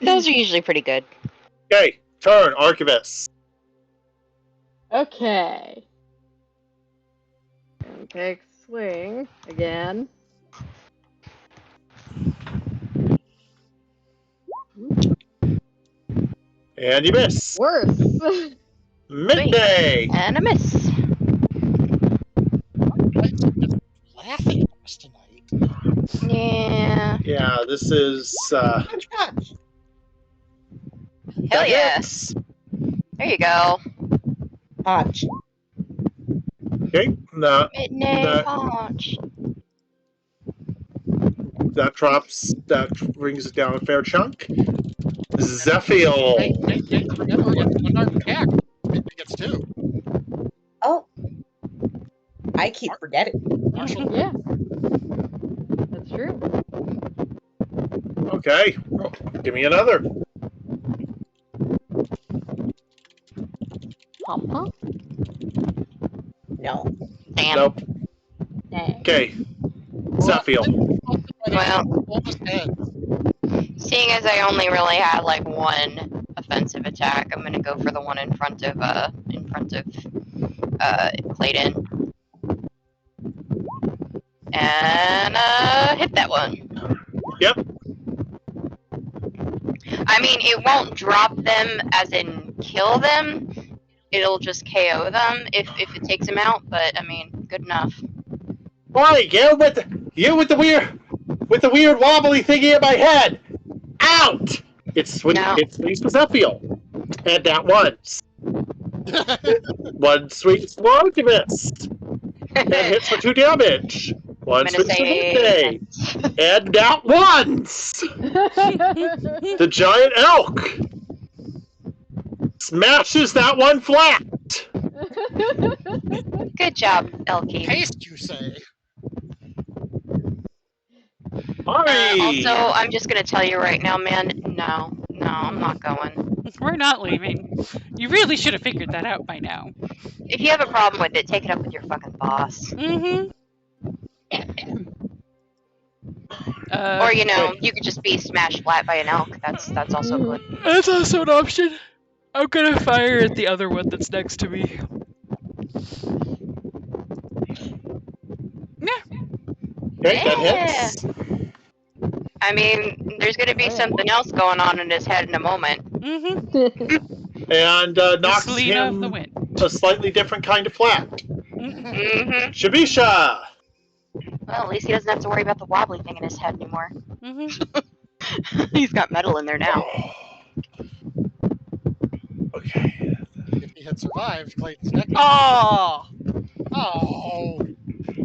Those are usually pretty good. Okay, turn, Archivist. Okay. And take swing again. And you miss. Worse. Midday. And a miss. Just laughing at us tonight. Yeah. Yeah, this is Punch, punch. Hell that yeah. hits. There you go. Punch. Okay, no, Midnight No. punch. that drops. That brings it down a fair chunk. Zephiel. Hey, remember, it's an unarmed attack. It gets 2. Oh. I keep forgetting. Marshall, Yeah. That's true. Okay, give me another. Pom pom. No. Damn. Nope. Dang. Okay, Zephiel. Well, almost dead. seeing as I only really had like one offensive attack, I'm gonna go for the one in front of Clayton. And hit that one. Yep. I mean, it won't drop them as in kill them. It'll just KO them if it takes them out, but I mean, good enough. Boy, you with the weird wobbly thingy in my head. Out! It's No. Zephiel. And that once. One sweet Swartivist. And hits for 2 damage. One I'm gonna sweet say Swarte. And that once! The giant elk smashes that one flat. good job, Elkie. Haste, you say? Also, I'm just gonna tell you right now, man. No, I'm not going. We're not leaving. You really should have figured that out by now. If you have a problem with it, take it up with your fucking boss. Mm-hmm. Or you could just be smashed flat by an elk. That's also good. That's also an option. I'm gonna fire at the other one that's next to me. Okay, that hits. I mean, there's gonna be something else going on in his head in a moment. Mm-hmm. And knocks Selena of the him wind. a slightly different kind of flat. Mm-hmm. Shabisha! Well, at least he doesn't have to worry about the wobbly thing in his head anymore. Mm-hmm. He's got metal in there now. Okay. If he had survived Clayton's neck. Oh, Oh.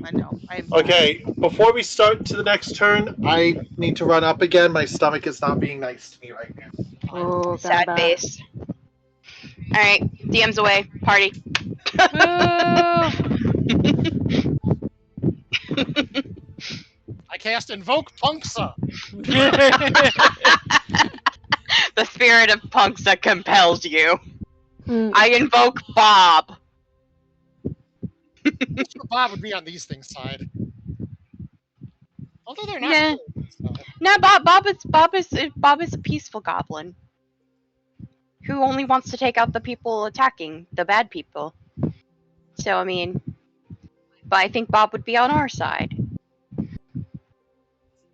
I know. Okay, before we start to the next turn, I need to run up again. My stomach is not being nice to me right now. Oh, Sad bad. face. Alright, DM's away. Party. I cast Invoke Punksa. The spirit of Punksa compels you. Mm. I invoke Bob. Mr. Bob would be on these things' side. Although they're not. Yeah. good, so. No, Bob is a peaceful goblin who only wants to take out the people attacking the bad people. So I mean, but I think Bob would be on our side.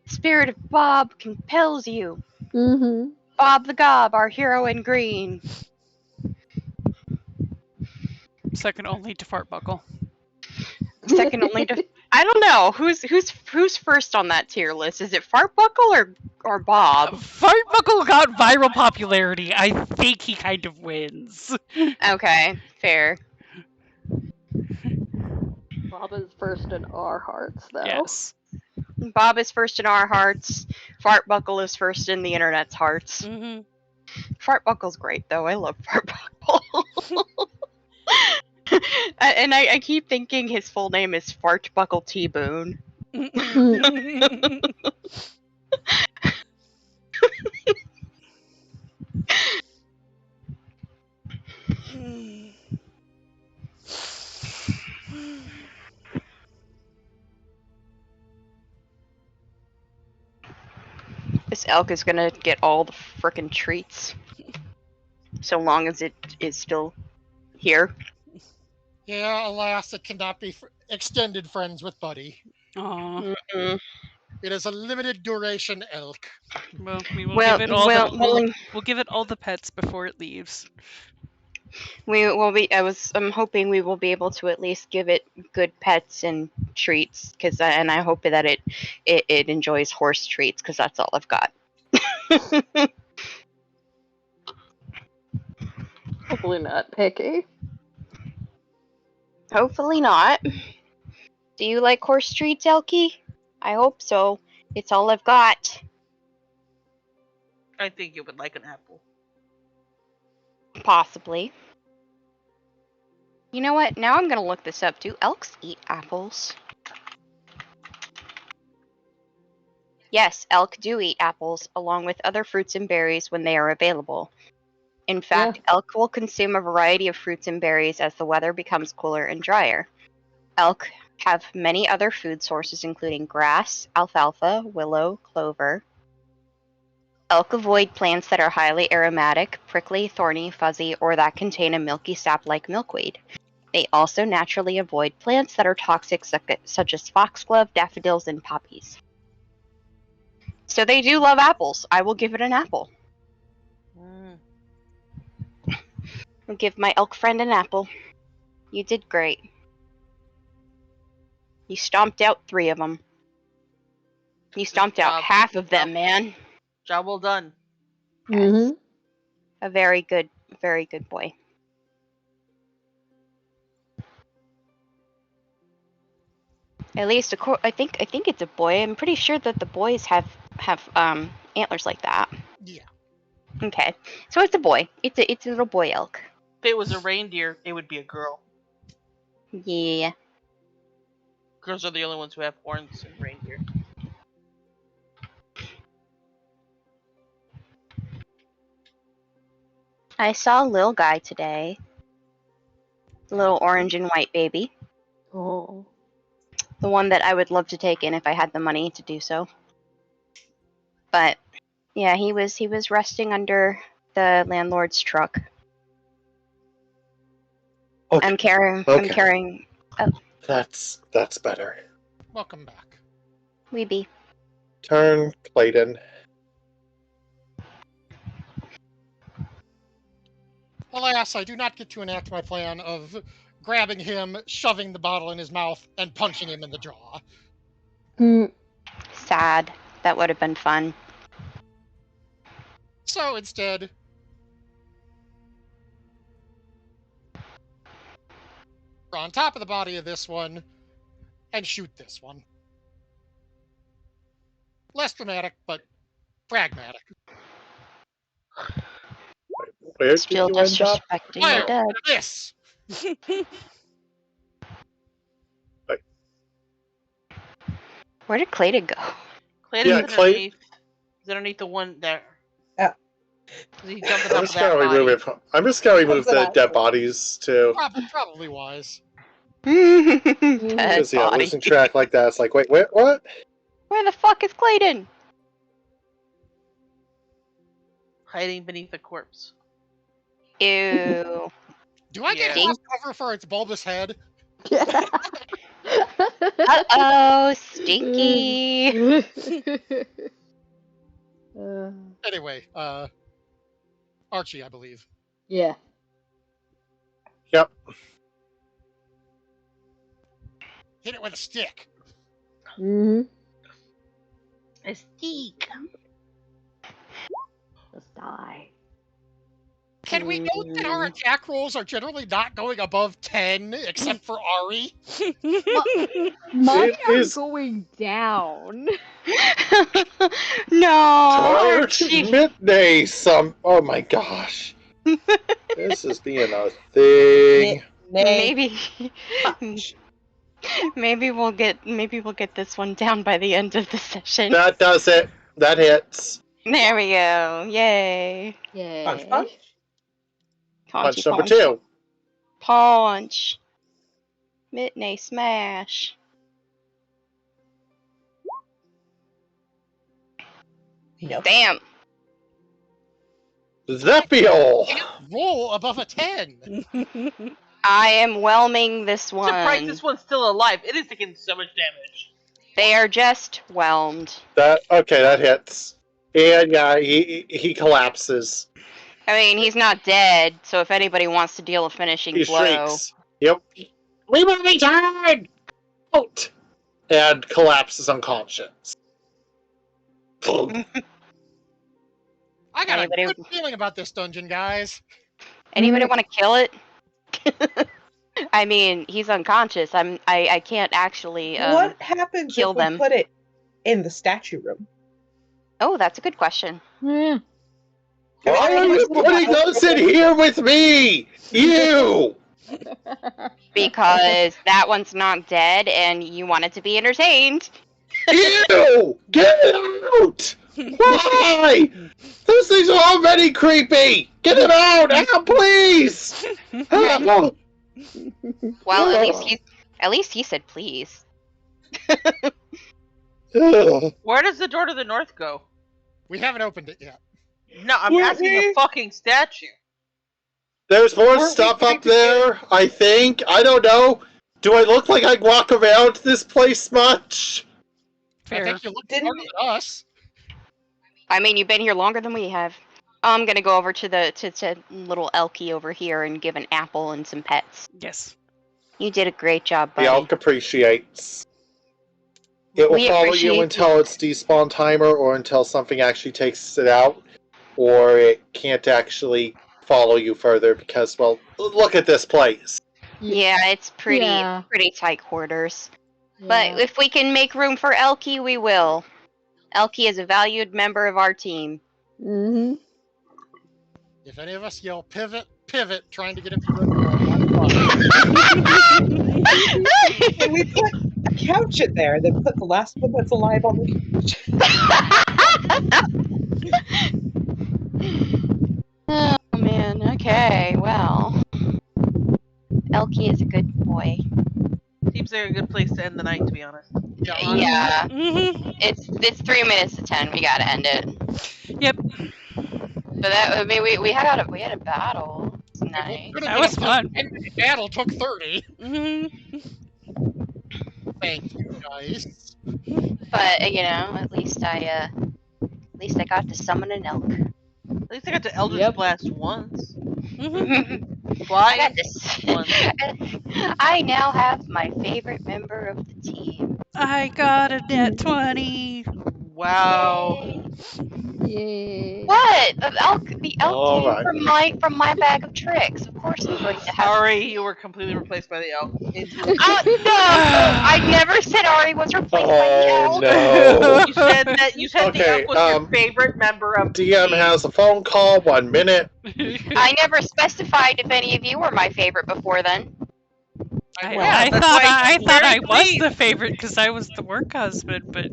Spirit of Bob compels you. Mm-hmm. Bob the Gob, our hero in green. Second only to Fart Buckle. Second only to I don't know who's first on that tier list. Is it Fartbuckle or Bob? Fart Buckle got viral popularity. I think he kind of wins. Okay, fair. Bob is first in our hearts, though. Yes. Bob is first in our hearts. Fartbuckle is first in the internet's hearts. Mm-hmm. Fartbuckle's great though. I love Fartbuckle. And I keep thinking his full name is Fartbuckle T. Boone. This elk is gonna get all the frickin' treats. So long as it is still here. Yeah, alas, it cannot be extended friends with Buddy. Aw. Mm-mm. It is a limited duration elk. Well, we will Well, give it all well, the well, we'll give it all the pets before it leaves. we will be. I'm hoping we will be able to at least give it good pets and treats, and I hope that it enjoys horse treats, because that's all I've got. Hopefully not picky. Hopefully not. Do you like horse treats, Elkie? I hope so. It's all I've got. I think you would like an apple. Possibly. You know what? Now I'm gonna look this up. Do elks eat apples? Yes, elk do eat apples, along with other fruits and berries when they are available. In fact, elk will consume a variety of fruits and berries as the weather becomes cooler and drier. Elk have many other food sources, including grass, alfalfa, willow, clover. Elk avoid plants that are highly aromatic, prickly, thorny, fuzzy, or that contain a milky sap like milkweed. They also naturally avoid plants that are toxic, such as foxglove, daffodils, and poppies. So they do love apples. I will give it an apple. Mm. I'll give my elk friend an apple. You did great. You stomped out 3 of them. You stomped out job. half of them, man. Job well done. Mm-hmm. A very good boy. At least, I think it's a boy. I'm pretty sure that the boys have antlers like that. Yeah. Okay, so it's a boy. It's a little boy elk. If it was a reindeer, it would be a girl. Yeah. Girls are the only ones who have horns in reindeer. I saw a little guy today. Little orange and white baby. Oh. The one that I would love to take in if I had the money to do so. But yeah, he was resting under the landlord's truck. Okay. I'm carrying That's better. Welcome back. Weeby. Turn, Clayton. Alas, I do not get to enact my plan of grabbing him, shoving the bottle in his mouth, and punching him in the jaw. Sad. That would have been fun. So instead, we're on top of the body of this one and shoot this one. Less dramatic, but pragmatic. Where did Still you end up? disrespecting Fire the dead. this! Where did Clayton go? Clayton's Yeah, Clay- underneath. He's underneath the one there. Yeah. He jumped on I'm top of just that gonna body. remove it. I'm just gonna remove What's the that? dead bodies too. Probably wise. Dead Because yeah, body. losing track like that, it's like, wait, what? Where the fuck is Clayton? Hiding beneath the corpse. Ew. Do I get Yeah. glossed over for its bulbous head? Uh-oh, stinky. Anyway, Archie, I believe. Yeah. Yep. Hit it with a stick. Mm-hmm. A steak. Just die. Can we note that our attack rolls are generally not going above 10, except for Ari? Mine It are is- going down. No. Archie midday. Oh my gosh. This is being a thing. Maybe we'll get this one down by the end of the session. That does it. That hits. There we go. Yay. Yay. Punch, punch. Punch number 2. Punch. Midnight smash. Yep. Damn. Zephiel. Roll above a 10. I am whelming this one. Surprised this one's still alive. It is taking so much damage. They are just whelmed. That hits. And yeah, he collapses. I mean, he's not dead, so if anybody wants to deal a finishing He blow. shrieks. Yep. We will return! Out! And collapses unconscious. I got Anybody- a good feeling about this dungeon, guys. Anybody want to kill it? I mean, he's unconscious. I can't actually. What happens kill if we them. put it in the statue room? Oh, that's a good question. Yeah. Why are you putting us in here with me? You! Because that one's not dead, and you want it to be entertained. You! Get out! Why? This thing's already creepy! Get it out! Now, please! Help! Well, at least he said please. Ugh. Where does the door to the north go? We haven't opened it yet. No, I'm asking the fucking statue. There's more Aren't we stuff trying up to get- there, I think. I don't know. Do I look like I walk around this place much? I Fair. think you look Didn't- smarter than us. I mean, you've been here longer than we have. I'm gonna go over to the to little Elkie over here and give an apple and some pets. Yes. You did a great job, The buddy. elk appreciates. It will We follow appreciate you until its despawn timer or until something actually takes it out, or it can't actually follow you further because, well, look at this place. Yeah, it's pretty Yeah. pretty tight quarters. Yeah. But if we can make room for Elkie, we will. Elkie is a valued member of our team. Mm-hmm. If any of us yell pivot, pivot, trying to get him to go to the Can we put a couch in there, then put the last one that's alive on the couch? Oh man, okay, well. Elkie is a good boy. Seems like a good place to end the night, to be honest. Yeah, honestly, Yeah, Mm-hmm. it's 3 minutes to 10. We gotta end it. Yep. But that, I mean, we had a battle tonight. could've That been was a fun. And the battle took 30. Mm-hmm. Thank you, guys. But you know, at least I got to summon an elk. At least I got to Eldritch Yep. Blast once. Mm-hmm. I Twice. got this. Once. I now have my favorite member of the team. I got a net 20. Wow. Yay. What? The elk came Alright. from my bag of tricks. Of course I'm going to have. Sorry, you were completely replaced by the elk. It's No, I never said Ari was replaced by the Oh elk. no. You said that the Okay, elk was your favorite member of the DM team. has a phone call, 1 minute. I never specified if any of you were my favorite before then. I that's thought why I I'm thought I very was pleased. the favorite because I was the work husband, but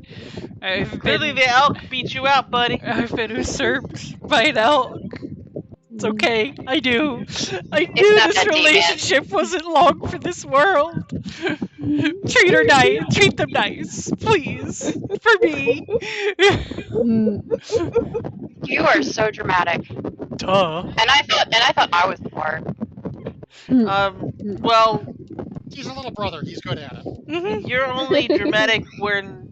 I've Clearly, been the elk beat you out, buddy. I've been usurped by an elk. It's okay. I knew not this that deep, man. relationship wasn't long for this world. Treat her nice. Treat them nice, please, for me. You are so dramatic. Duh. And I thought I was the part. Well, He's a little brother. He's good at it. Mm-hmm. you're only dramatic when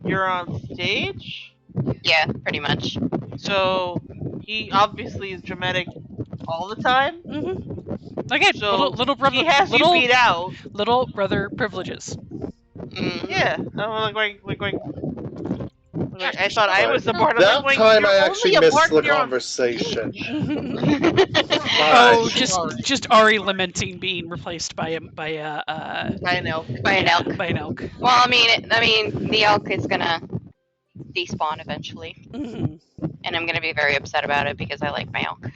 you're on stage. Yeah, pretty much. So he obviously is dramatic all the time. Mm-hmm. Again, So little brother, he has little, you beat out. little brother privileges. Mm. Yeah. I thought I was the part. That time I actually you're only a missed the partner on- conversation. Oh, Alright. just Ari lamenting being replaced by a by an elk. By an elk. By an elk. Well, I mean, the elk is gonna despawn eventually, Mhm. and I'm gonna be very upset about it because I like my elk.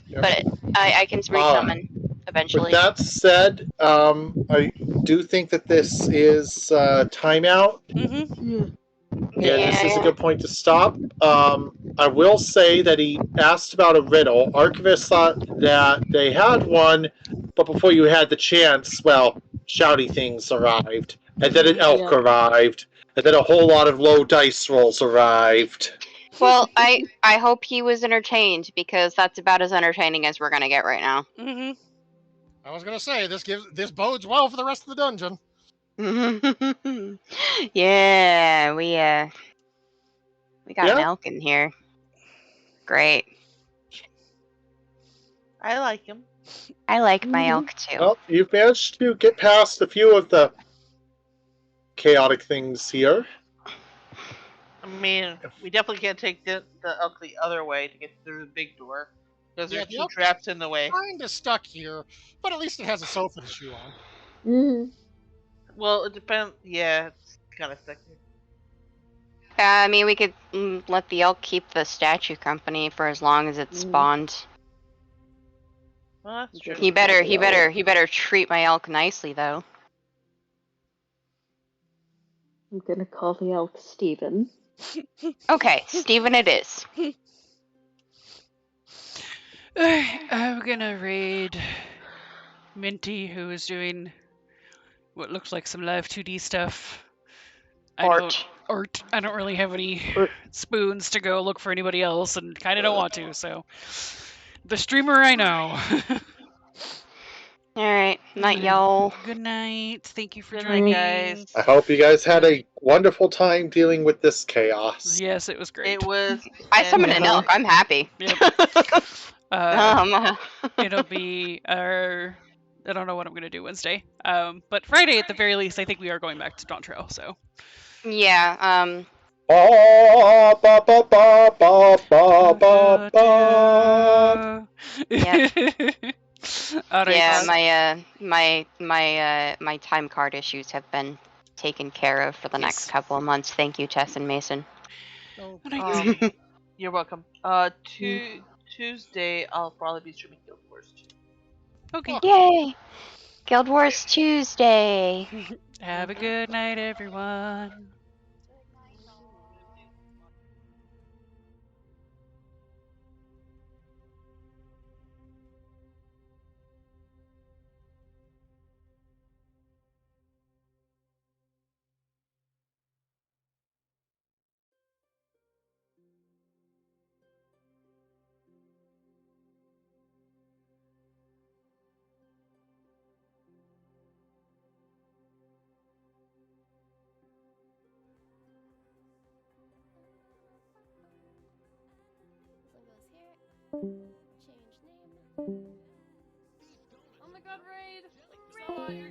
Yep. But I can resummon eventually. With that said, I do think that this is timeout. Mhm. Yeah, this is a good point to stop. I will say that he asked about a riddle. Archivist thought that they had one, but before you had the chance, well, shouty things arrived. And then an elk arrived. And then a whole lot of low dice rolls arrived. Well, I hope he was entertained because that's about as entertaining as we're gonna get right now. Mhm. I was gonna say this bodes well for the rest of the dungeon. Yeah, we got an Yeah. elk in here. Great. I like him. I like my elk too. Well, you've managed to get past a few of the chaotic things here. I mean, we definitely can't take the elk the other way to get through the big door because Yeah, there's the two elk- traps in the way. Kinda stuck here, but at least it has a sofa to chew on. Mm-hmm. Well, it depends. Yeah, it's kind of stuck here. I mean, we could let the elk keep the statue company for as long as it's spawned. Well, that's true. He better treat my elk nicely, though. I'm gonna call the elk Steven. Okay, Steven it is. I'm gonna raid Minty, who is doing what looks like some live 2D stuff. Art. I don't really have any Art. spoons to go look for anybody else, and kind of don't want to. So The streamer I know. All right, night, y'all. Good night. Thank you for Good joining. night, guys. I hope you guys had a wonderful time dealing with this chaos. Yes, it was great. It was. I summoned an elk. fantastic. I'm happy. Yep. It'll be our. I don't know what I'm gonna do Wednesday. But Friday at the very least, I think we are going back to Dawn Trail. So. Yeah. Ba, ba, ba, ba, ba, ba, ba, ba. Yep. All right. Yeah. My time card issues have been taken care of for the next Yes. couple of months. Thank you, Tess and Mason. Oh, All right. You're welcome. Tuesday, I'll probably be streaming Guild Wars 2. Okay. Yay! Guild Wars Tuesday. Have a good night, everyone. Change name. Oh my god, Raid! So, you're